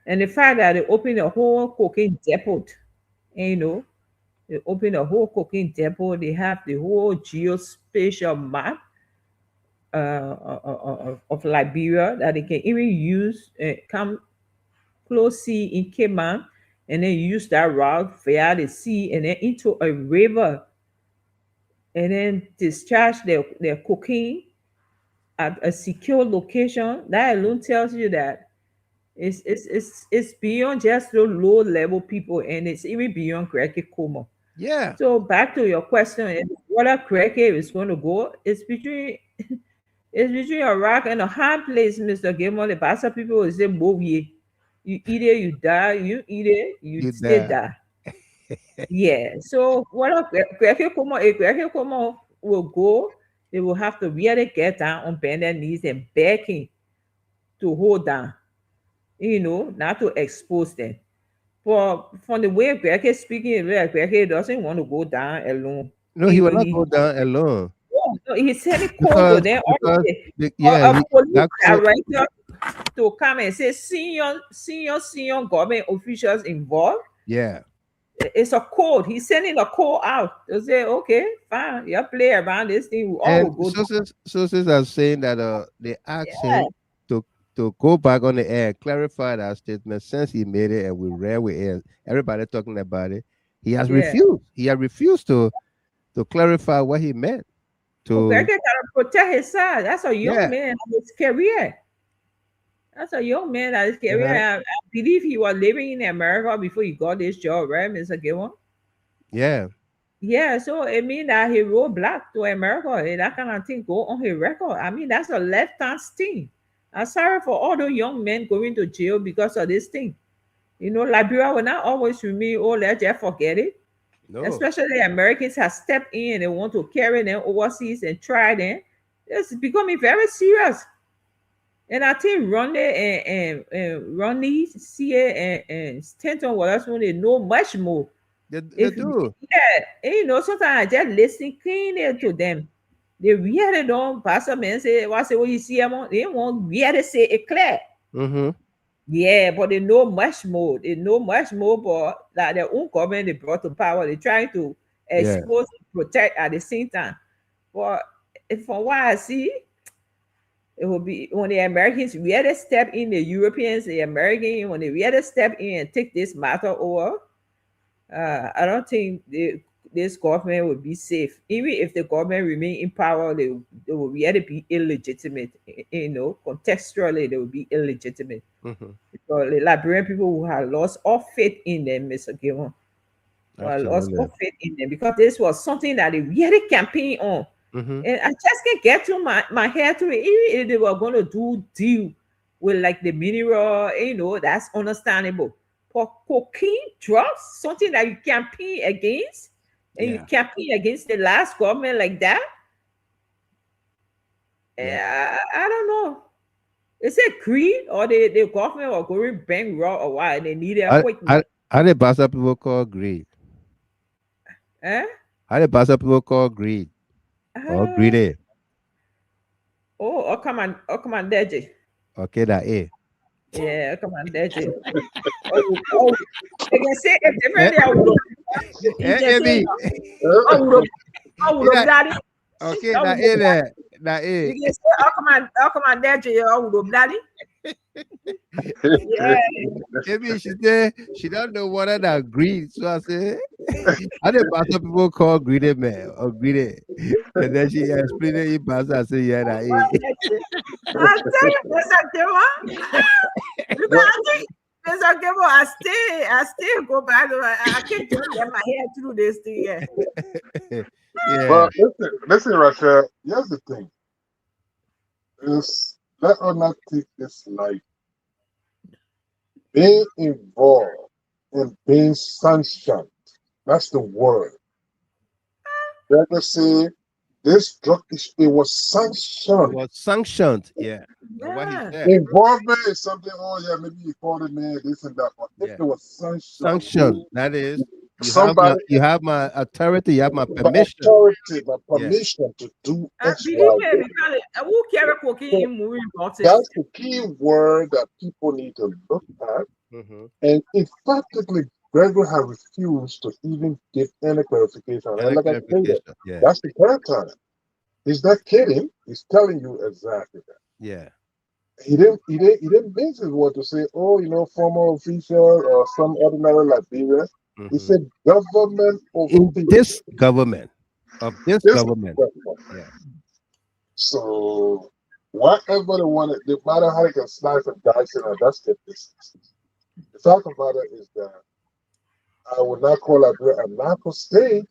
And the fact that they opened a whole cocaine depot, they opened a whole cocaine depot. They have the whole geospatial map of Liberia that they can even use, come close sea in Cayman, and then use that route via the sea and then into a river, and then discharge their cocaine at a secure location. That alone tells you that it's beyond just the low level people, and it's even beyond Gregory Coma. Yeah. So back to your question, whether Gregory is going to go, it's between a rock and a hard place, Mr. Gilmore. The Bassa people will say, you either you die, you still die. Yeah. So what Gregory Coma will go, they will have to really get down on bend their knees and begging to hold down, not to expose them. But from the way Greg is speaking, Greg doesn't want to go down alone. No, he will not go down alone. No, he's sending call to them. A police director to come and say senior government officials involved. Yeah. It's a code. He's sending a call out to say, okay, fine, you play around this thing. We all will go. Sources are saying that they asked him to go back on the air, clarify that statement since he made it, and we read with it. Everybody talking about it. He has refused. He has refused to clarify what he meant. Greg gotta protect his side. That's a young man of his career. That's a young man that his career. I believe he was living in America before he got this job, right, Mr. Gilmore? Yeah. Yeah, so it means that he wrote black to America and that kind of thing go on his record. I mean, that's a left-hand thing. I'm sorry for all those young men going to jail because of this thing. Liberia will not always remain, let's just forget it. No. Especially Americans have stepped in and they want to carry them overseas and try them. It's becoming very serious. And I think Ronnie, CA, and Stanton Wallace, they know much more. They do. Yeah, sometimes I just listen cleanly to them. They really don't. Pastor man say, what you see them? They won't really say it clear. Mm-hmm. Yeah, but they know much more. They know much more, but that their own government they brought to power, they're trying to expose and protect at the same time. But from what I see, it will be when the Americans really step in, the Europeans, the Americans, when they really step in and take this matter over, I don't think this government will be safe. Even if the government remain in power, they will really be illegitimate. Contextually, they will be illegitimate. Mm-hmm. Because the Liberian people who have lost all faith in them, Mr. Gilman, lost all faith in them because this was something that they really campaigned on. Mm-hmm. And I just can't get to my head to it. Even if they were going to deal with like the mineral, that's understandable. For cocaine, drugs, something that you campaign against, and you campaign against the last government like that. I don't know. Is it greed or the government was going bankrupt or why they needed a quick? How the Bassa people call greed? How the Bassa people call greed? Or greedy? Oh, come on, Deji. Okay, that A. Yeah, come on, Deji. They can say it differently. I would have done it. Okay, that A there. That A. You can say, come on, Deji. I would have done it. Maybe she don't know what that greed. So I say, I didn't pass some people call greedy man or greedy. And then she explained it in pass. I said, yeah, that is. I tell you, Mr. Kemo. Mr. Kemo, I still go back. I can't just get my head through this thing. Yeah. But listen, Russia. Here's the thing: is let us not take this light. Being involved and being sanctioned. That's the word. Let us say this drug issue, it was sanctioned. It was sanctioned, yeah. What he said. Involvement is something, oh yeah, maybe you called it, man, this and that. But if it was sanctioned. Sanctioned, that is, you have my authority, you have my permission. My permission to do X, Y, That's the key word that people need to look at. And emphatically, Gregory has refused to even give any clarification. And like I said, that's the third time. He's not kidding. He's telling you exactly that. Yeah. He didn't mince his word to say, oh, former official or some ordinary Liberia. He said government in this government. Of this government. Yeah. So whatever they want, no matter how they can slice and dice it, that's their business. The fact of the matter is that I would not call Liberia a narco state,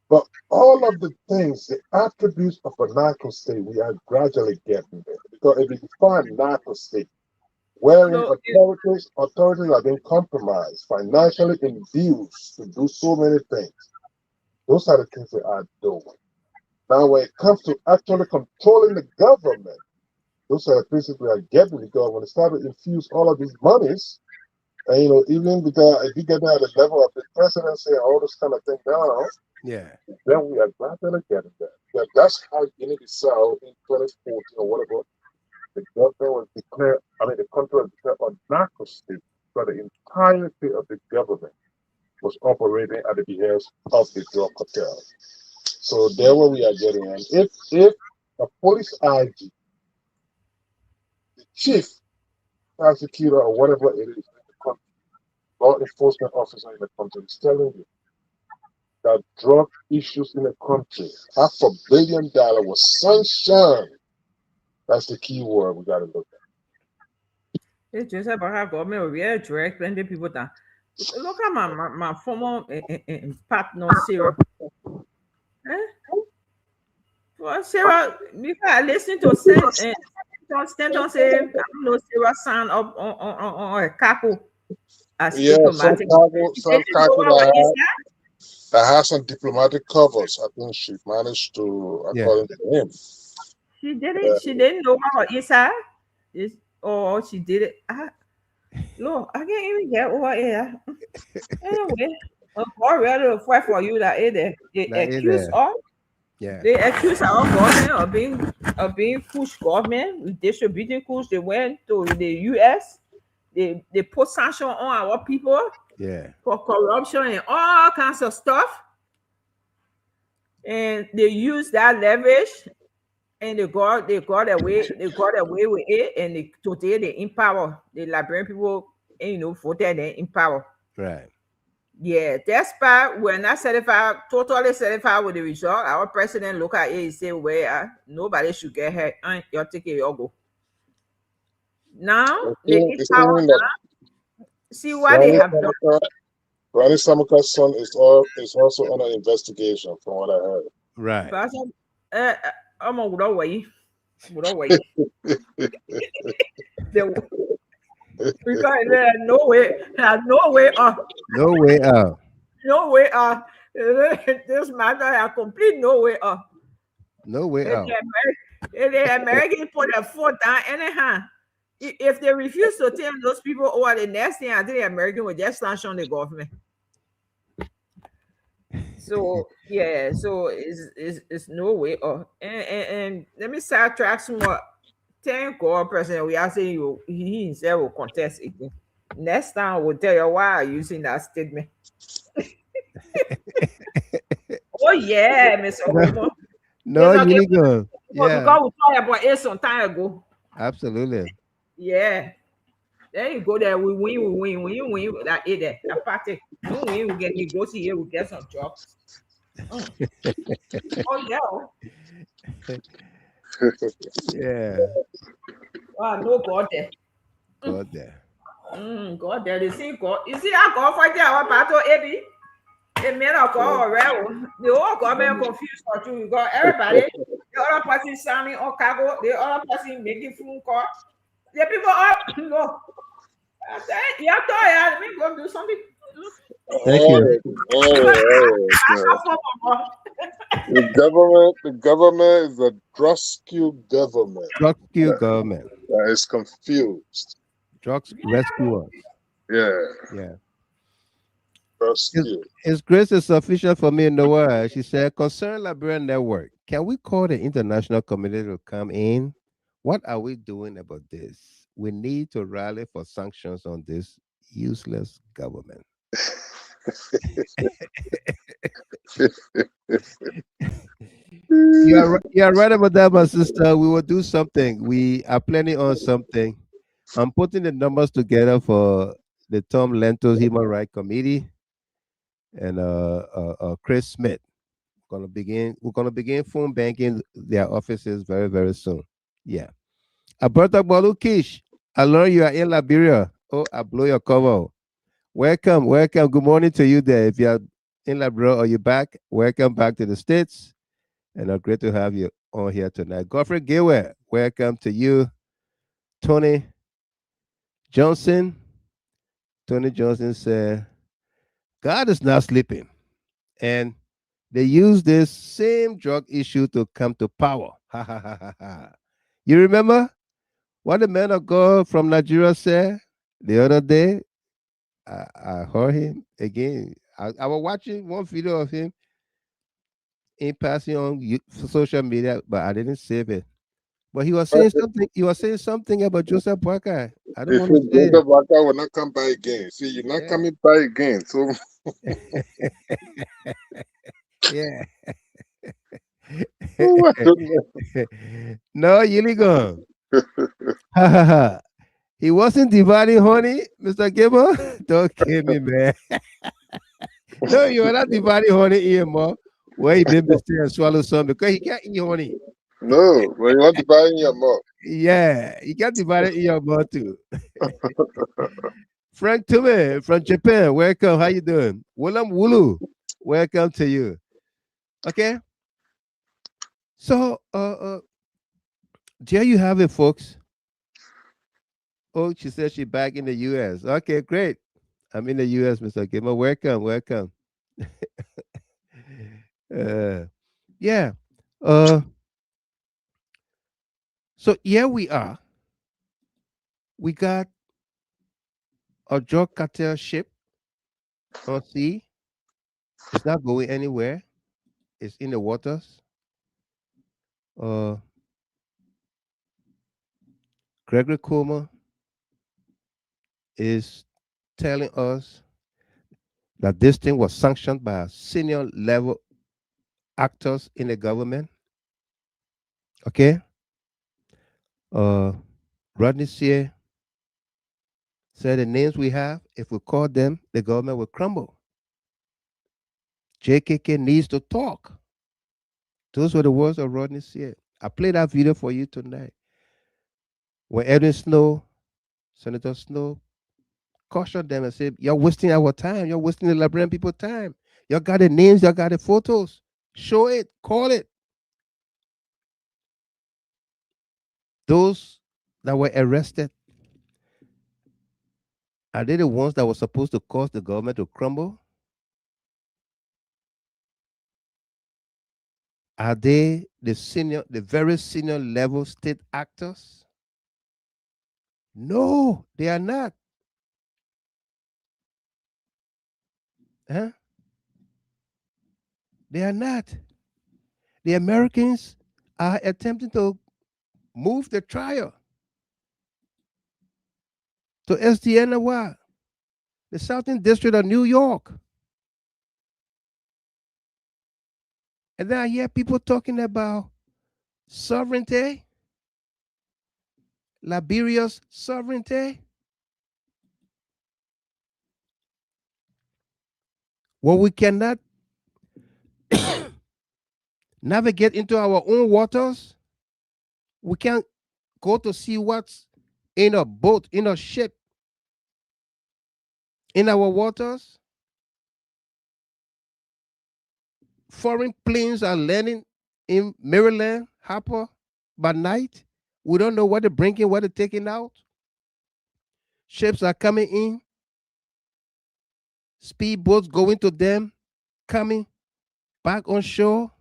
but all of the things, the attributes of a narco state, we are gradually getting there. Because if you define narco state, wherein authorities are being compromised, financially induced to do so many things, those are the things they are doing. Now, when it comes to actually controlling the government, those are the things we are getting, because when they start to infuse all of these monies, and even because if you get down at the level of the presidency and all this kind of thing down, then we are gradually getting there. Because that's how Guinea-Bissau in 2014 or whatever, the government was declared, the country was declared a narco state, but the entirety of the government was operating at the behest of the drug cartel. So there where we are getting. And if a police IG, the chief prosecutor or whatever it is in the country, law enforcement officer in the country is telling you that drug issues in the country, $500 million was sanctioned. That's the key word we got to look at. It's just about how government will direct plenty people down. Look at my former partner, Sarah. Well, Sarah, because I listened to Stanton say, I don't know, Sarah signed up on a couple as diplomatic. Some couple that has some diplomatic covers. I think she managed to, according to him. She did it. She didn't know about Isa. Or she did it. Look, I can't even get over here. Anyway, I'm ready to fight for you that they accuse us. Yeah. They accuse our government of being push government with distributing goods. They went to the US. They put sanctions on our people. Yeah. For corruption and all kinds of stuff. And they use that leverage. And they got away with it, and today they empower the Liberian people, voted and empower. Right. Yeah, that's part we're not totally satisfied with the result. Our president look at it and say, well, nobody should get hurt. And your ticket, you go. Now they empower now. See what they have done. Ronnie Samaka's son is also under investigation, from what I heard. Right. But, I'm on the way. Because there's no way out. No way out. No way out. This matter has complete no way out. No way out. If the Americans put their foot down anyhow, if they refuse to tell those people over the next thing, I think the American will just sanction the government. So yeah, so it's no way up. And let me sidetrack some more. Thank God, President, we are saying he himself will contest again. Next time we'll tell you why I'm using that statement. Oh yeah, Mr. Obama. No, you need to. Yeah. Because we talked about it some time ago. Absolutely. Yeah. Then you go there, we win. When you win, that it there, a party. You win, we get negotiate, we get some jobs. Oh yeah. Yeah. No God there. God there. God there. You see God. You see how God fight our battle, Eddie. The men of God, the whole government confused for you. You got everybody. The other person signing on cargo. The other person making phone call. The people are no. I said, yeah, let me go do something. Thank you. The government is a rescue government. Rescue government. That is confused. Drugs rescuers. Yeah. His grace is sufficient for me in the world. She said, concern Liberian network. Can we call the international community to come in? What are we doing about this? We need to rally for sanctions on this useless government. You are right about that, my sister. We will do something. We are planning on something. I'm putting the numbers together for the Tom Lantos Human Rights Committee and Chris Smith. We're gonna begin phone banking their offices very, very soon. Yeah. Alberta Balukish, I learned you are in Liberia. Oh, I blow your cover. Welcome. Good morning to you there. If you are in Liberia or you're back, welcome back to the States. And great to have you on here tonight. Godfrey Gilwell, welcome to you. Tony Johnson. Tony Johnson said, God is not sleeping. And they use this same drug issue to come to power. Ha ha ha ha ha. You remember what the man of God from Nigeria said the other day? I heard him again. I was watching one video of him in passing on social media, but I didn't save it. But he was saying something. He was saying something about Joseph Boakai. I don't want to say Joseph Boakai will not come by again. See, you're not coming by again. So yeah. No, Yiligon. He wasn't dividing honey, Mr. Gable. Don't kill me, man. No, you are not dividing honey anymore. Where he been stay and swallow some because he can't eat honey. No, but you want to buy in your mouth. Yeah, you can't divide it in your mouth too. Frank Tume from Japan, welcome. How you doing? Willem Wulu, welcome to you. Okay. So, there you have it, folks. Oh, she said she's back in the U.S. Okay, great. I'm in the U.S., Mr. Gamer. Welcome. Yeah. So here we are. We got a drug cartel ship on sea. It's not going anywhere. It's in the waters. Gregory Comer is telling us that this thing was sanctioned by senior level actors in the government. Okay. Rodney Sear said the names we have, if we call them, the government will crumble. JKK needs to talk. Those were the words of Rodney Sear. I played that video for you tonight. When Edwin Snow, Senator Snow, cautioned them and said, you're wasting our time. You're wasting the Liberian people's time. You got the names, you got the photos. Show it, call it. Those that were arrested, are they the ones that were supposed to cause the government to crumble? Are they the very senior level state actors? No, they are not. Huh? They are not. The Americans are attempting to move the trial to SDNY, the Southern District of New York. And then I hear people talking about sovereignty, Liberia's sovereignty. When we cannot navigate into our own waters, we can't go to see what's in a boat, in a ship, in our waters. Foreign planes are landing in Maryland harbor by night. We don't know what they're bringing, what they're taking out. Ships are coming in. Speedboats going to them, coming back on shore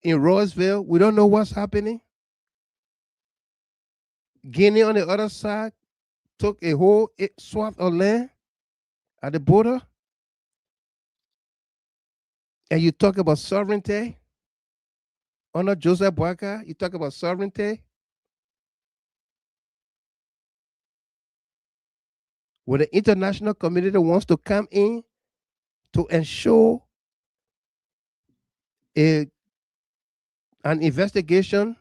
in Roseville. We don't know what's happening. Guinea on the other side took a whole swath of land at the border. And you talk about sovereignty. Honor Joseph Boakai, you talk about sovereignty. When the international community wants to come in to ensure an investigation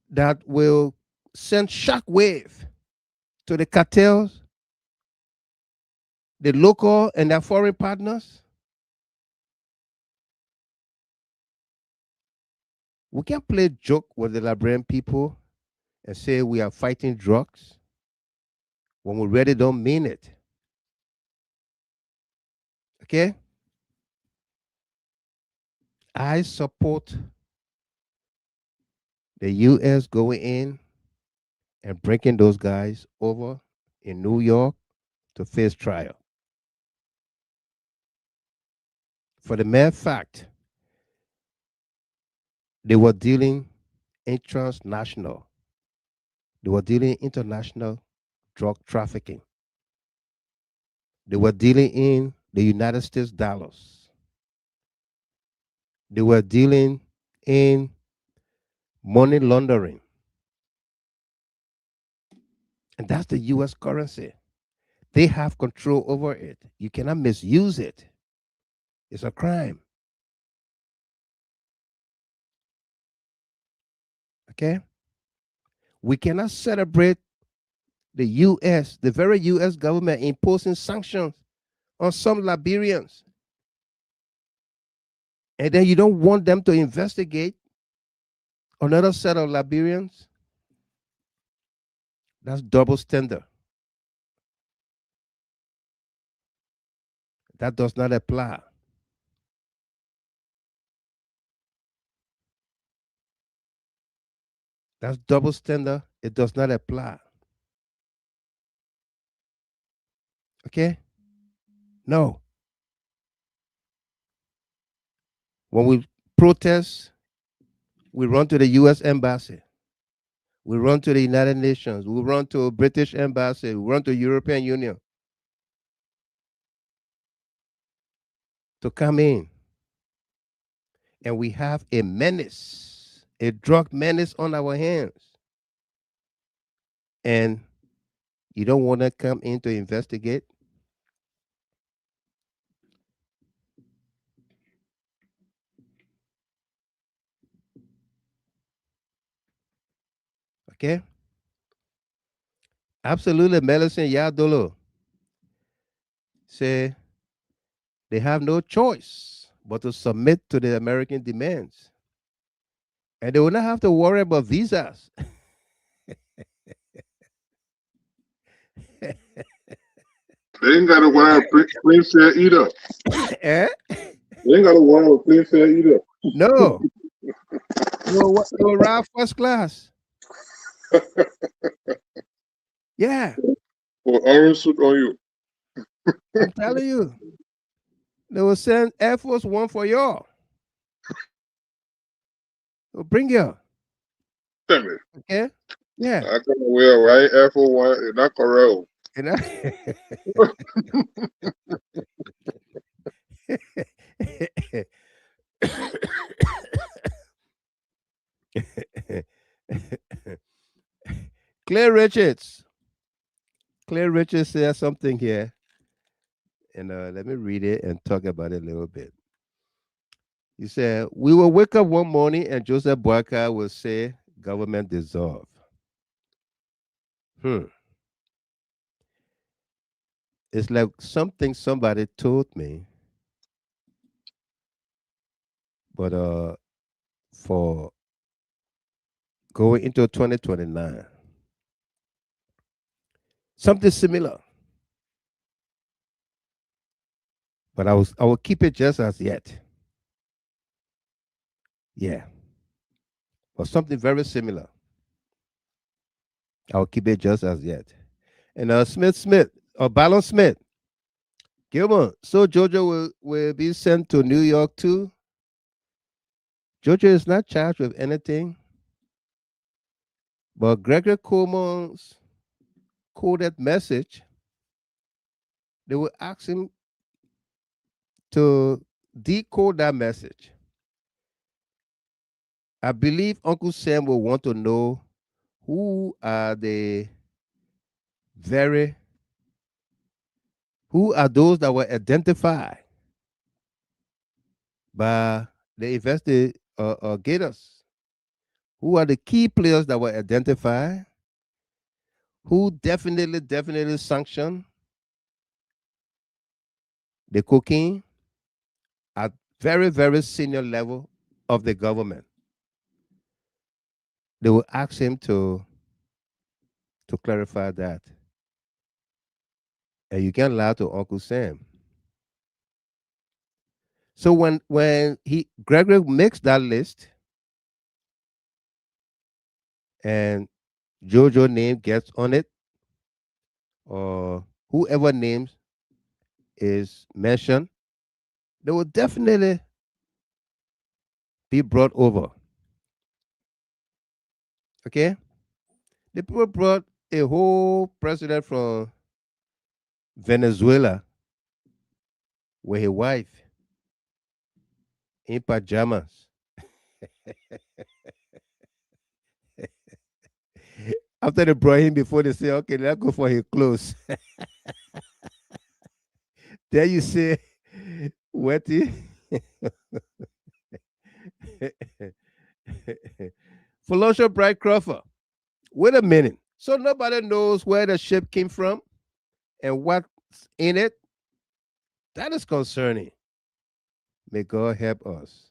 that will send shockwave to the cartels, the local and their foreign partners, we can't play joke with the Liberian people and say we are fighting drugs when we really don't mean it. Okay? I support the U.S. going in and bringing those guys over in New York to face trial. For the mere fact, they were dealing in transnational. They were dealing international drug trafficking. They were dealing in the United States dollars. They were dealing in money laundering. And that's the U.S. currency. They have control over it. You cannot misuse it. It's a crime. Okay? We cannot celebrate the U.S., the very U.S. government imposing sanctions on some Liberians. And then you don't want them to investigate another set of Liberians. That's double standard. That does not apply. That's double standard. It does not apply. Okay? No. When we protest, we run to the U.S. Embassy. We run to the United Nations. We run to British Embassy. We run to European Union to come in. And we have a menace, a drug menace on our hands. And you don't want to come in to investigate? Okay? Absolutely, Medicine Yadolo say they have no choice but to submit to the American demands. And they will not have to worry about visas. They ain't got to worry about plane fare either. Eh? They ain't got to worry about plane fare either. No. You'll ride first class. Yeah. Or orange suit on you. I'm telling you. They will send Air Force One for y'all. They'll bring you. Damn it. Okay? Yeah. I can wear white Air Force One in that corral. You know? Claire Richards says something here, and let me read it and talk about it a little bit. He said, we will wake up one morning and Joseph Boakai will say, government dissolve. it's like something somebody told me, but for going into 2029, something similar. But I will keep it just as yet. Yeah. But something very similar. I'll keep it just as yet. And Smith, or Ballon Smith, Gilman. So Georgia will be sent to New York too. Georgia is not charged with anything. But Gregory Coleman's coded message, they will ask him to decode that message. I believe Uncle Sam will want to know who are those that were identified by the investigators. Who are the key players that were identified? Who definitely sanctioned the cocaine at very senior level of the government? They will ask him to clarify that. And you can't lie to Uncle Sam. So when Gregory makes that list and Jojo name gets on it, or whoever names is mentioned, they will definitely be brought over. Okay? The people brought a whole president from Venezuela with his wife in pajamas. After they brought him before, they say, okay, let's go for his clothes. There you say, Wetty. Felicia Bright Crawford. Wait a minute. So nobody knows where the ship came from and what's in it? That is concerning. May God help us.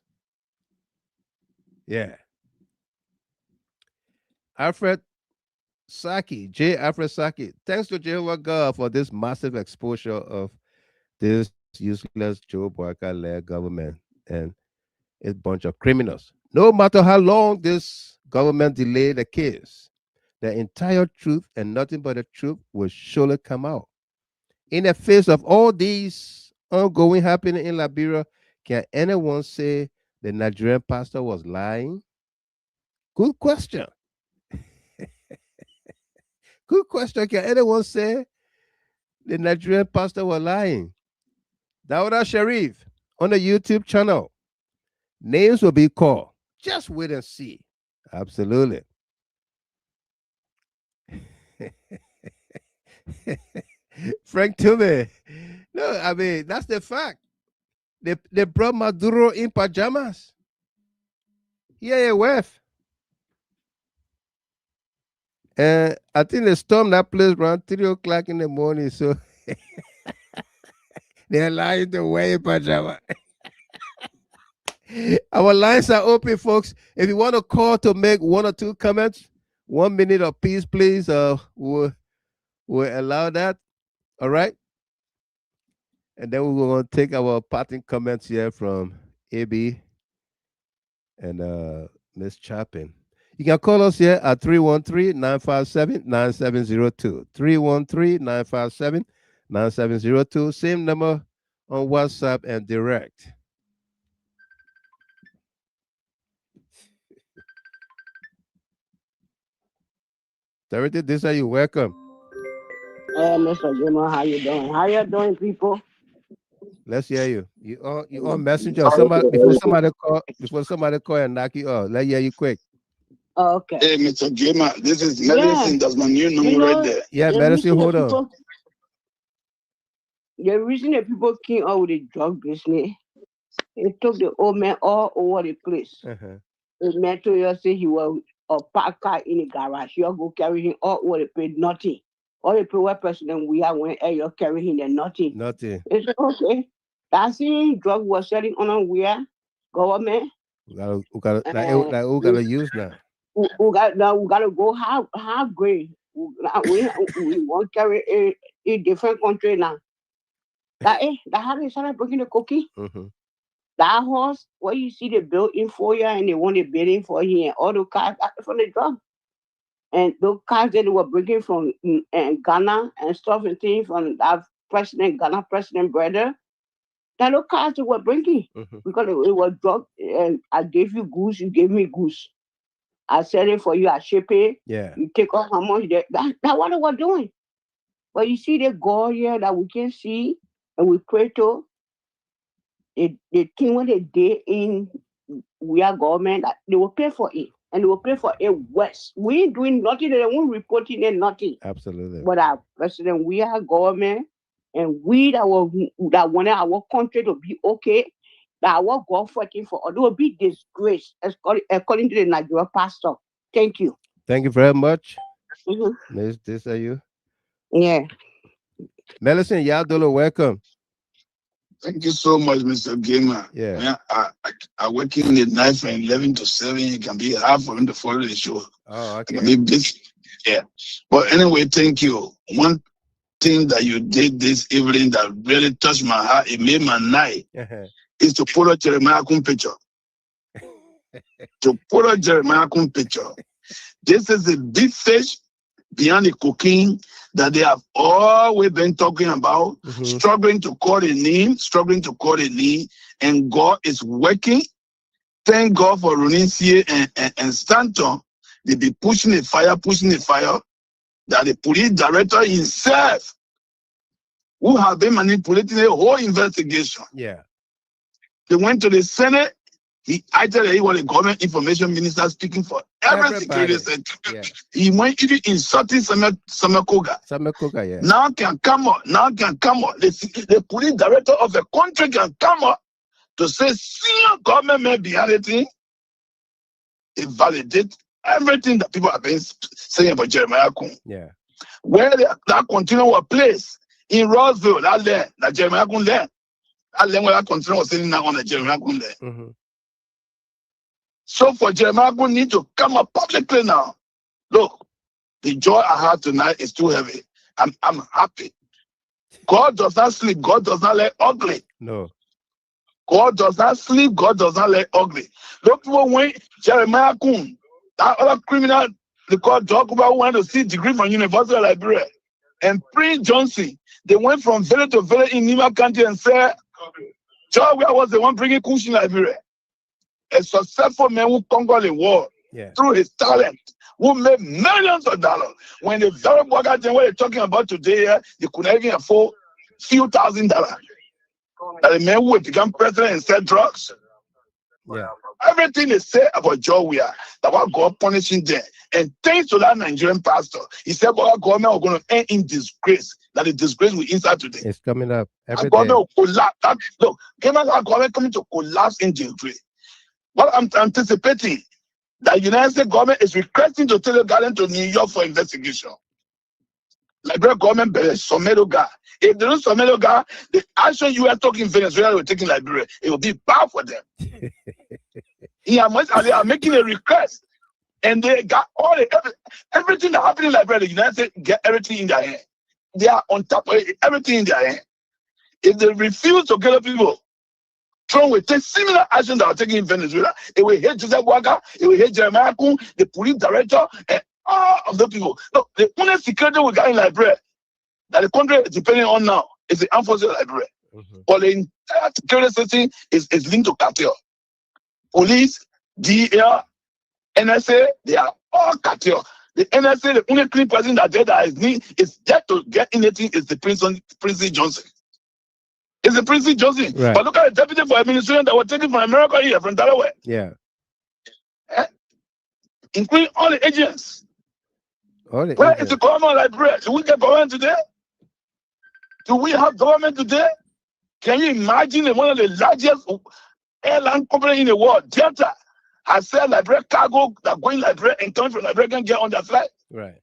Yeah. Alfred Saki, J. Alfred Saki. Thanks to Jehovah God for this massive exposure of this useless Joe Boakai-led government and a bunch of criminals. No matter how long this government delay the case, the entire truth and nothing but the truth will surely come out. In the face of all these ongoing happening in Liberia, can anyone say the Nigerian pastor was lying? Good question. Good question. Can anyone say the Nigerian pastor was lying? Dawuda Sharif on the YouTube channel. Names will be called. Just wait and see. Absolutely. Frank Tume. No, I mean, that's the fact. They brought Maduro in pajamas. Yeah, wife. And I think they stormed that place around 3 o'clock in the morning. So they're lying to wear pajamas. Our lines are open, folks. If you want to call to make one or two comments, 1 minute of peace, please. We'll allow that. All right. And then we're going to take our parting comments here from AB and Miss Chapin. You can call us here at 313-957-9702. 313-957-9702. Same number on WhatsApp and direct. Dorothy, this are you. Welcome. Mr. Jimmer, how you doing? How you doing, people? Let's hear you. You on Messenger. Before somebody call and knock you off. Let's hear you quick. Okay. Hey, Mr. Jimmer, this is medicine. That's my new number right there. Yeah, medicine. Hold on. The reason that people came out with the drug business, it took the old man all over the place. The man told you say he was a park car in the garage. You go carry him all over the place, nothing. all the people President we are when you're carrying there, nothing. Nothing. It's okay. That's the drug was selling on where government. We gotta use now. We gotta go half grade. We want to carry a different country now. That how they started bringing the cookie. That horse, what you see the bill in for you and they want the bidding for here and all the cars from the drug. And those cars that they were bringing from Ghana and stuff and things from that Ghana president brother, that those cars they were bringing because it was drug. And I gave you goose, you gave me goose. I sell it for you, I ship it. Yeah. You take off how much that's what they were doing. But you see the God here that we can see and we pray to. The thing when they did in we are government, they will pay for it. And they will pay for it worse. We ain't doing nothing, they won't reporting it, nothing. Absolutely. But our president, we are government, and we that wanted our country to be okay, that our God fighting for us, they will be disgraced, according to the Nigerian pastor. Thank you. Thank you very much. Miss, this are you? Yeah. Melissa, y'all welcome. Thank you so much, Mr. Gamer. Yeah. I work in the night from 11 to 7. It can be hard for him to follow the show. Oh, okay. It can be busy. Yeah. But anyway, thank you. One thing that you did this evening that really touched my heart, it made my night, is to put a Jeremiah Kun picture. To put a Jeremiah Kun picture. This is a big fish beyond the cocaine that they have always been talking about, struggling to call a name, and God is working. Thank God for Roninsie and Stanton. They be pushing the fire, that the police director himself, who have been manipulating the whole investigation. Yeah. They went to the Senate. He actually was the government information minister speaking for every security sector. Yeah. He went even insulting Samakoga. Yeah. Now can come up. The police director of the country can come up to say senior government may be anything. It validates everything that people have been saying about Jeremiah Kun. Yeah. Where that continual place in Roseville, that land, that Jeremiah Kun land. That land where that continual was saying now on the Jeremiah Kun land. So for Jeremiah Kun need to come up publicly now. Look, the joy I have tonight is too heavy. I'm happy. God does not sleep. God does not let ugly. No. God does not sleep. God does not let ugly. Look, people when Jeremiah Kun, that other criminal, they call Jokuba, who went to see degree from University of Liberia, and Prince Johnson, they went from village to village in Nima County and said, Joe, where was the one bringing Kush in Liberia? A successful man who conquered the world through his talent, who made millions of dollars. When the very worker what they're talking about today, they could not even afford few $1,000. That the man who become president and sell drugs. Yeah. Everything they say about Joe Weah, that what God punishing them. And thanks to that Nigerian pastor, he said, God, government are going to end in disgrace. That the disgrace will inside today. It's coming up every day. Government will collapse. Look, government coming to collapse in disgrace. What I'm anticipating, the United States government is requesting to take the garden to New York for investigation. Liberia government better Somelo guy. If they don't Somelo guy, the action you are talking Venezuela will take in Liberia. It will be bad for them. They are making a request. And they got everything that happened in Liberia, the United States get everything in their hand. They are on top of everything in their hand. If they refuse to get the people, Trump will take similar action that are taken in Venezuela. It will hit Joseph Boakai, it will hit Jeremiah Kun, the police director, and all of the people. Look, the only security we got in Liberia that the country is depending on now is the armed forces of Liberia. But the entire security system is linked to cartel. Police, DEA, NSA, they are all cartel. The NSA, the only clean person that is yet to get anything is the Prince Johnson. It's the Prince Johnson. Right. But look at the deputy for administration that were taken from America here, from Delaware. Yeah. Including all the agents. Where is the government like bread? Do we get government today? Do we have government today? Can you imagine that one of the largest airline companies in the world, Delta, has said Liberia cargo that going Liberia and coming from Liberia can get on their flight? Right.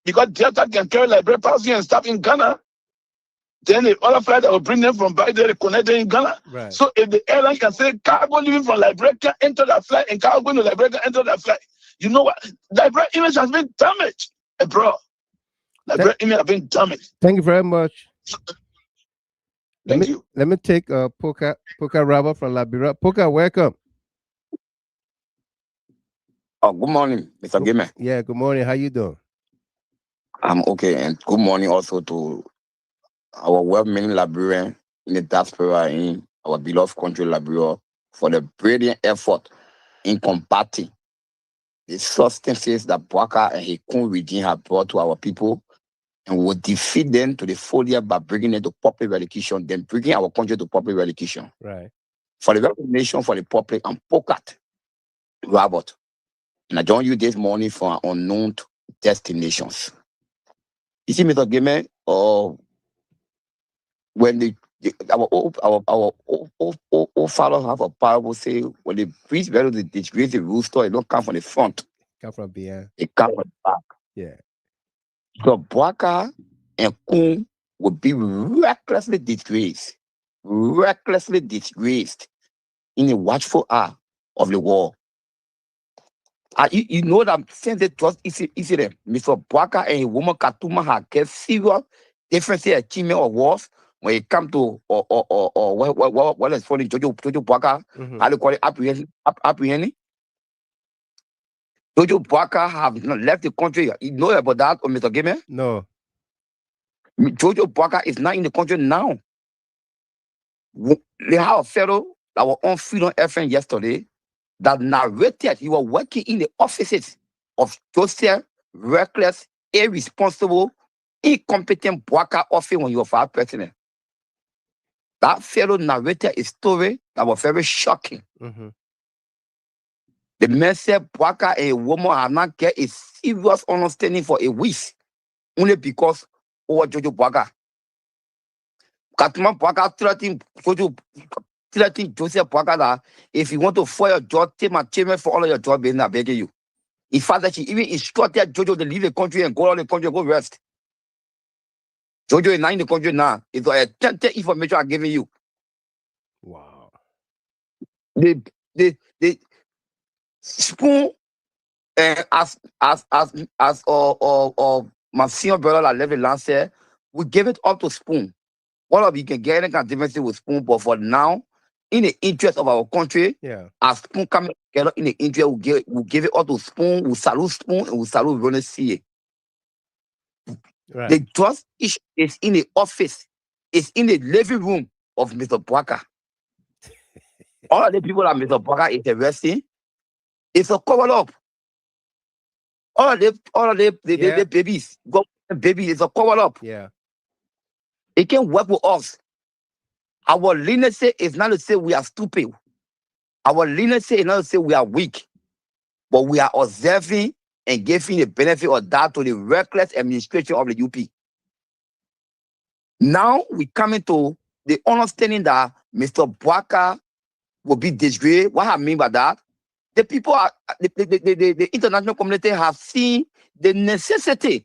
because Delta can carry Liberia passengers and stuff in Ghana. Then the other flight that will bring them from back there, they connect them in Ghana. Right. So if the airline can say cargo leaving from Liberia can enter that flight and cargo going to Liberia can enter that flight, you know what? Liberia image has been damaged, bro. Liberia image has been damaged. Thank you very much. Thank you. Let me take Poka Robert from Liberia. Poka, welcome. Oh, good morning, Mr. Gamer. Yeah, good morning. How you doing? I'm okay, and good morning also to our well-meaning Liberian in the diaspora in our beloved country, Liberia, for the brilliant effort in combating the substances that BOAKA and his Kun regime have brought to our people, and will defeat them to the full year by bringing them to public eradication, then bringing our country to public eradication. Right. For the recognition for the public, I'm Pokat Robert, and I join you this morning from unknown destinations. You see, Mr. Gamer, when our old fathers have a parable say, when the priest bury the disgrace the rooster, it don't come from the front. Come from behind. It comes from the back. Yeah. So BOAKA and Kun will be recklessly disgraced in the watchful eye of the war. You know that since they trust incident, Mr. BOAKA and his woman Katuma have get serious difference in achievement of wars when it comes to what is funny, Jojo BOAKA, how do you call it, apprehending? Jojo BOAKA have not left the country. You know about that, Mr. Gamer? No. Jojo BOAKA is not in the country now. They have a fellow that was on Freedom FM yesterday that narrated he was working in the offices of Joseph, reckless, irresponsible, incompetent BOAKA office when he was vice president. That fellow narrated a story that was very shocking. The man said BOAKA and a woman have not get a serious understanding for a week, only because over Jojo BOAKA. Katuma BOAKA threatening Joseph BOAKA that if you want to fire your job, take my chairman for all of your job business, I beg you. In fact, that she even instructed Jojo to leave the country and go out of the country and go rest. Jojo is not in the country now. It's authentic information I'm giving you. Wow. The Spoon, as my senior brother that left the last year, we give it up to Spoon. All of you can get any kind of difference with Spoon, but for now, in the interest of our country, as Spoon coming together in the interest, we'll give it up to Spoon, we'll salute Spoon, and we'll salute Ronald C. Right. The trust issue is in the office, it's in the living room of Mr. BOAKA. All of the people that Mr. BOAKA is arresting, it's a cover up. All of the babies, babies, it's a cover up. Yeah. It can't work with us. Our leniency is not to say we are stupid. Our leniency is not to say we are weak, but we are observing and giving the benefit of that to the reckless administration of the UP. Now we come into the understanding that Mr. BOAKA will be disgraced. What I mean by that? The people are the international community have seen the necessity,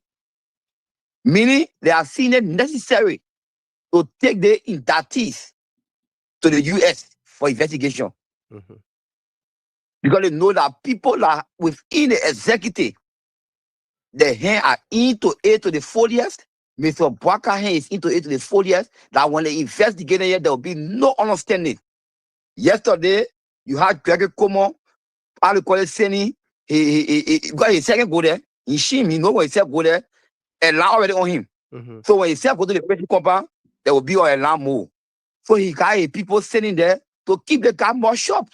meaning they are seeing it necessary to take the indictees to the US for investigation. Because they know that people are within the executive, the hand are into it to the fullest. Mr. BOAKA hand is into it to the fullest, that when they investigate it, there will be no understanding. Yesterday, you had Gregory how to call it, saying he got his second go there. He know when he said go there, and now already on him. So when he said go to the prison compound, there will be an alarm move. So he got people sitting there to keep the guy more sharp.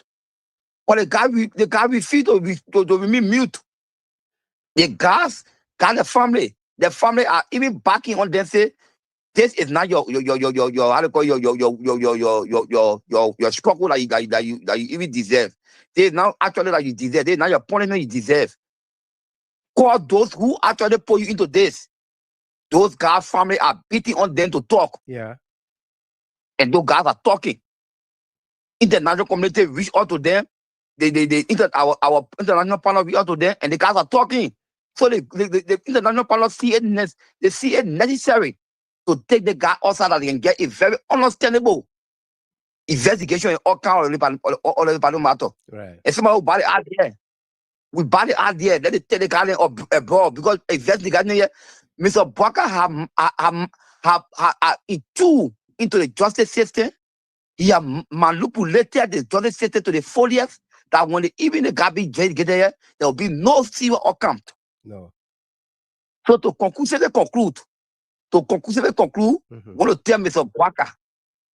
But the guy refused to remain mute. The guys got the family. The family are even backing on them, say, this is not your how to call your struggle that you even deserve. They now actually that you deserve. They now your punishment you deserve. Call those who actually put you into this. Those guys' family are beating on them to talk. Yeah. And those guys are talking. International community reach out to them. Our international partner reach out to them, and the guys are talking. So the international panel see it necessary to take the guy outside that they can get a very understandable investigation in all kinds of the matter. Right. And somebody who body out there. We body out there. Let it take the guy abroad because investigation here, Mr. Barker have into the justice system. He have manipulated the justice system to the fullest that when even the guy be get there, there will be no serious outcome. No. So to conclusively conclude, want to tell Mr. Barker,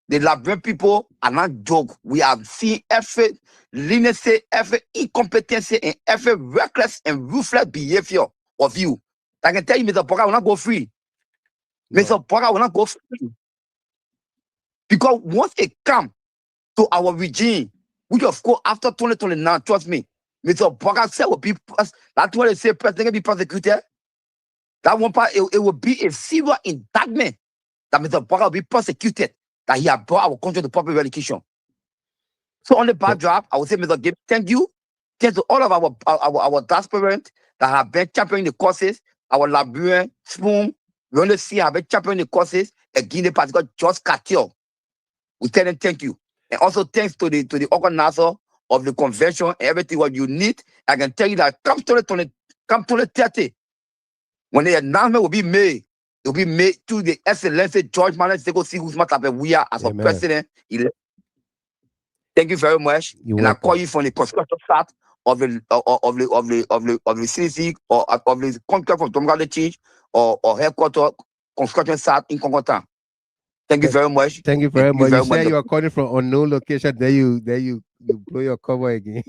the Liberian people are not joke. We have seen every leniency, every incompetency, and every reckless and ruthless behavior of you. I can tell you, Mr. Barker will not go free. No. Mr. Barker will not go free. Because once it comes to our regime, which of course after 2029, trust me, Mr. Barker said will be, that's what they say, president can be prosecuted. That one part, it will be a serious indictment that Mr. Barker will be prosecuted, that he has brought our country to public relocation. So on the backdrop, I would say, Mr. Gibbs, thank you. Thanks to all of our diasporans that have been championing the causes, our Liberian, Spoon, we only see have been championing the causes against the particular Just Cartel. We tell them thank you. And also thanks to the organizer of the convention and everything what you need. I can tell you that come 2030, when the announcement will be made, it will be made to the Excellency George Manners to go see who's much happen we are as a president. Thank you very much. You're and welcome. I call you from the construction side of the CC or of the contract from Tomgale Chief or headquarters construction side in Congotan. Thank you very much. Thank you very much. You said you are calling from unknown location. There you blow your cover again.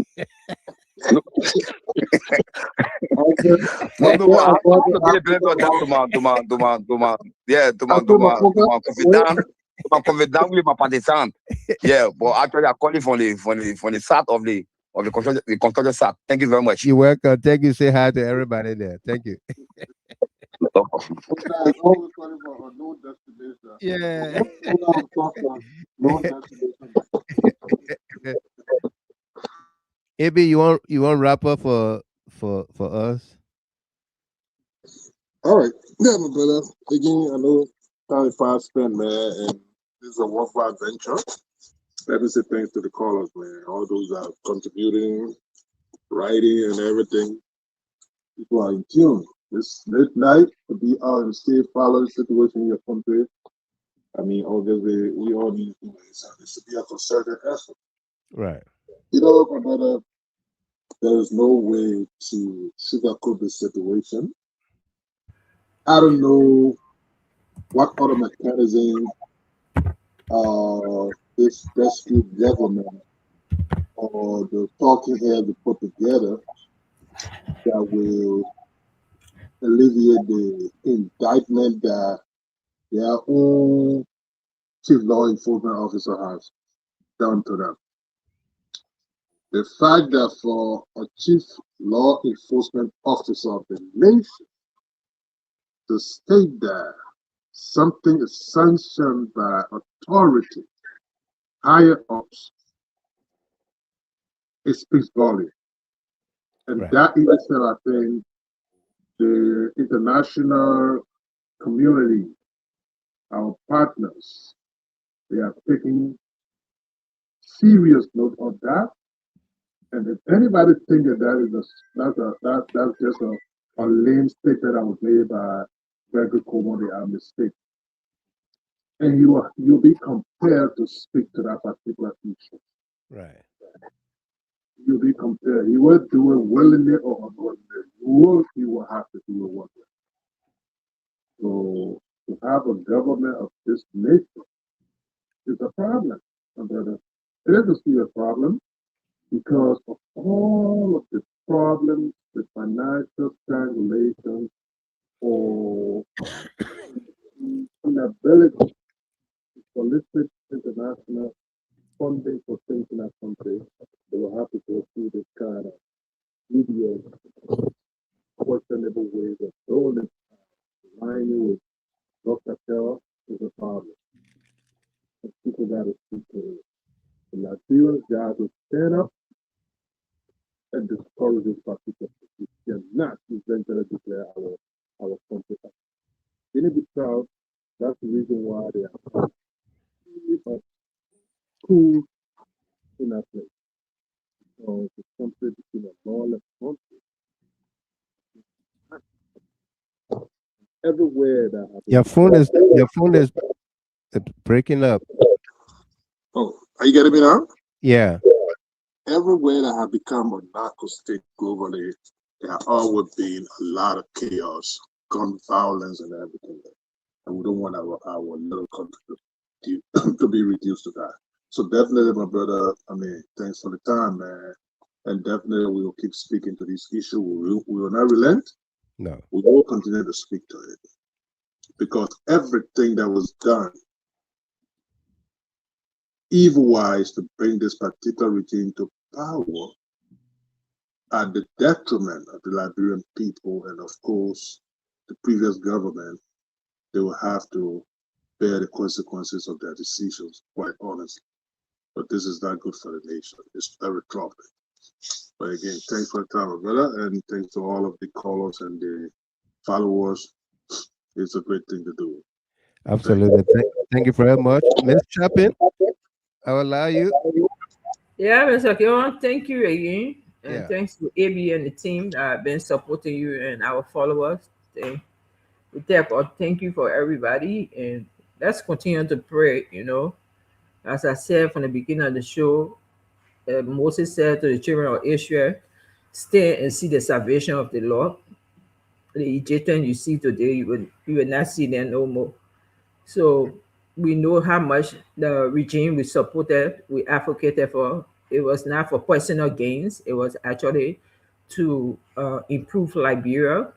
Yeah, but actually I'm calling from the side of the construction side. Thank you very much. You're welcome. Thank you. Say hi to everybody there. Thank you. Yeah. AB, you want wrap up for us? All right. Yeah, my brother. Again, I know time fast spent, man, and this is a worthwhile venture. Let me say thanks to the callers, man. All those that are contributing, writing, and everything. People are in tune. This late night to be out and stay follow the situation in your country. I mean, obviously, we all need to do this. This should be a concerted effort. Right. You know, my brother, there is no way to sugarcoat the situation. I don't know what other mechanism this rescue government or the talking heads will put together that will alleviate the indictment that their own chief law enforcement officer has done to them. The fact that for a chief law enforcement officer of the nation to state that something is sanctioned by authority, higher ups, it speaks volume. And that in itself, I think the international community, our partners, they are taking serious note of that. And if anybody thinks that that's just a lame statement that was made by Gregory, they are mistaken. And you'll be compelled to speak to that particular issue. Right. You'll be compared. You will do it willingly or unwillingly. You will have to do it one way. So to have a government of this nature is a problem. It is a serious problem because of all of the problems, the financial strangulation or inability to solicit international funding for things in our country. They will have to go through this kind of media questionable ways of doing it. Aligning with Dr. Carroll is a problem. And people got to speak to it. The Nigerians got to stand up and discourage those participants. We cannot eventually declare our country. Guinea-Bissau, that's the reason why they are schools in that place. So the country became a lawless country. Everywhere that your phone is breaking up. Oh, are you getting me now? Yeah. Everywhere that have become a narco state globally, there have always been a lot of chaos, gun violence, and everything. And we don't want our little country to be reduced to that. So definitely, my brother, thanks for the time, man. And definitely we will keep speaking to this issue. We will not relent. No. We will continue to speak to it. Because everything that was done evil-wise to bring this particular regime to power at the detriment of the Liberian people and, of course, the previous government, they will have to bear the consequences of their decisions, quite honestly. But this is not good for the nation. It's very troubling. But again, thanks for the time, my brother, and thanks to all of the callers and the followers. It's a great thing to do. Absolutely. Thank you very much. Ms. Chapin, I will allow you. Yeah, Mr. Kion, thank you again. And Yeah. thanks to AB and the team that have been supporting you and our followers. Thank you for everybody. And let's continue to pray, As I said from the beginning of the show, Moses said to the children of Israel, stay and see the salvation of the Lord. The Egyptians you see today, you will not see them no more. So we know how much the regime we supported, we advocated for. It was not for personal gains. It was actually to improve Liberia.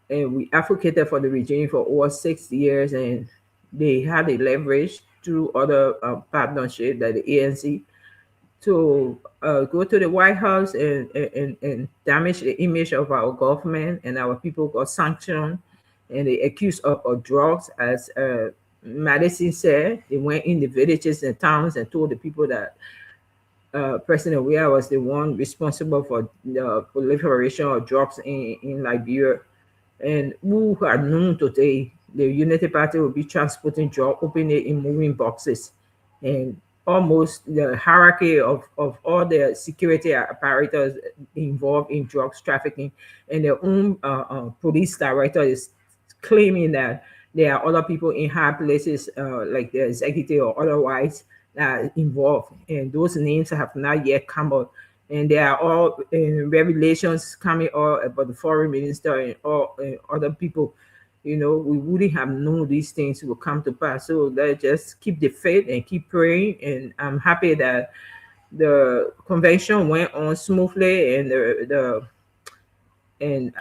And we advocated for the regime for over 6 years, and they had a leverage through other partnership like the ANC to go to the White House and damage the image of our government, and our people got sanctioned and they accused of drugs. As Madison said, they went in the villages and towns and told the people that President Weah was the one responsible for the proliferation of drugs in Liberia. And who are known today, the Unity Party will be transporting drugs, opening it in moving boxes. And almost the hierarchy of all the security apparatus involved in drugs trafficking, and their own police director is claiming that there are other people in high places, like the executive or otherwise, that are involved. And those names have not yet come out. And there are all revelations coming out about the foreign minister and all other people. We wouldn't have known these things will come to pass. So let's just keep the faith and keep praying. And I'm happy that the convention went on smoothly, and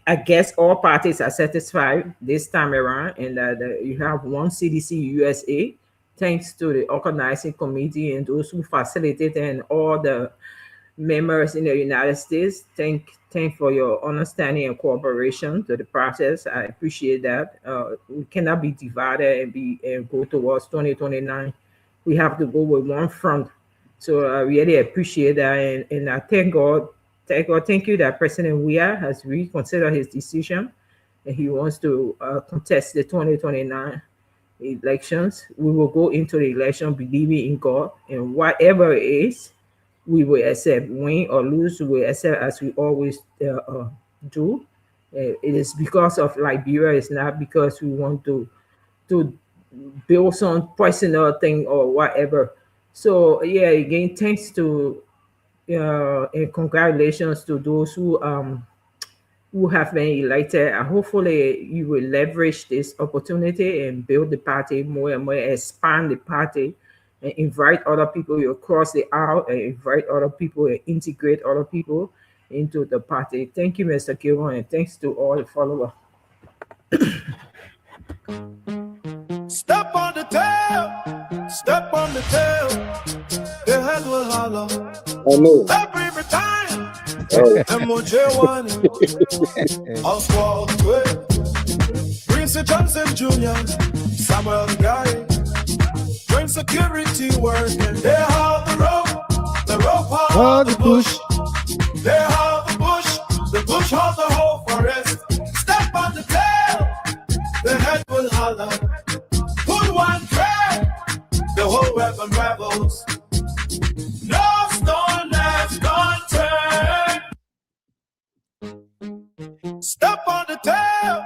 I guess all parties are satisfied this time around, and that you have one CDC USA, thanks to the organizing committee and those who facilitated, and all the members in the United States. Thank for your understanding and cooperation to the process. I appreciate that. We cannot be divided and go towards 2029. We have to go with one front. So I really appreciate that, and I thank God. Thank you that President Weah has reconsidered his decision, and he wants to contest the 2029 elections. We will go into the election believing in God, and whatever it is, we will accept. Win or lose, we will accept, as we always do. It is because of Liberia. It's not because we want to build some personal thing or whatever. So yeah, again, thanks to and congratulations to those who have been elected. And hopefully you will leverage this opportunity and build the party more and more, expand the party, and invite other people across the aisle, and invite other people and integrate other people into the party. Thank you, Mr. Kilron, and thanks to all the followers. Step on the tail, step on the tail. The head will holler. I know. Every time. MOJ1, Oswald, Prince Johnson Jr., Samuel Guy, when security working, they have the rope hard the bush. weapon rebels. No stone left unturned. Step on the tail.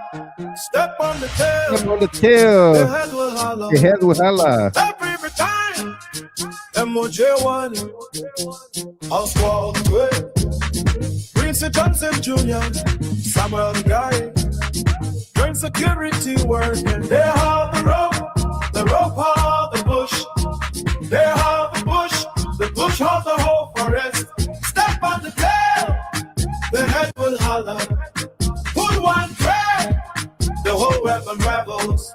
Step on the tail. Step on the tail. The head will holler. The head will holler. Every time. MOJ1. Oswald Gray. Prince Johnson Jr. Samuel Guy. Joint security working. They have the rope of the bush. They have the bush of the whole forest. Step on the tail, the head will holler. Pull one thread, the whole weapon rebels.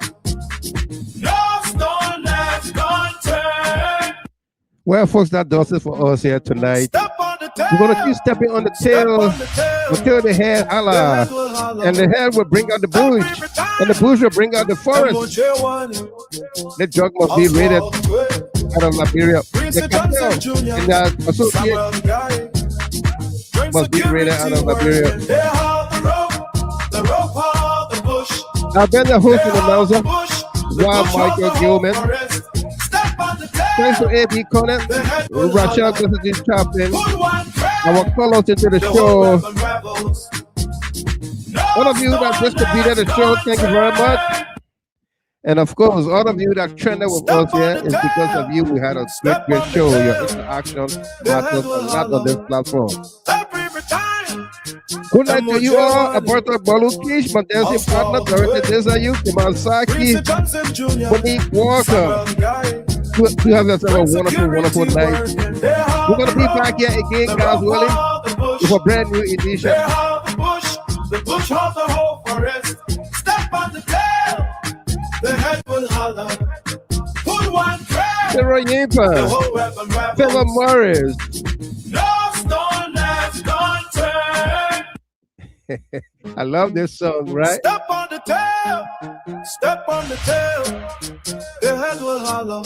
No stone left unturned. Well, folks, that does it for us here tonight. Step on the tail. We're going to keep stepping on the tail until the head holler. And the head will bring out the bush. And the bush will bring out the forest. The drug must be raided out of Liberia. The cartel and the associate must be raided out of Liberia. I've been the host of the announcer, Rob Michael Gilman. Thanks to A.B. Conant, Rachel Cassidy Chaplin, our call-outs into the show. All of you that just completed the show, thank you very much. And of course, all of you that trended with us here is because of you. We had a great show. Your interaction matters a lot on this platform. Good night to you all. Alberto Balukish, my dancing partner, Dorothy Desayu, Timan Saki, Monique Walker. You have yourself a wonderful night. We're going to be back here again, guys, willing, with a brand new edition. The bush of the whole forest. Step on the tail, the head will holler. Pull one thread, Sarah Yimpa, the whole weapon rebels. Trevor Morris. No stone left unturned. I love this song, right? Step on the tail, step on the tail, the head will holler.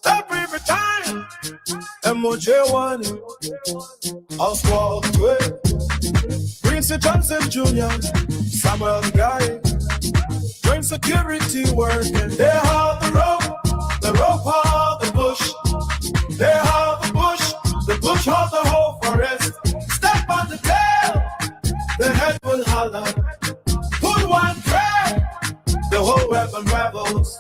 Every time, MOJ1, Oswald Gray. Prince Johnson Jr., Samuel Guy, joint security working. They have the rope of the bush. They have the bush of the whole forest. Step on the tail, the head will holler. Pull one thread, the whole weapon rebels.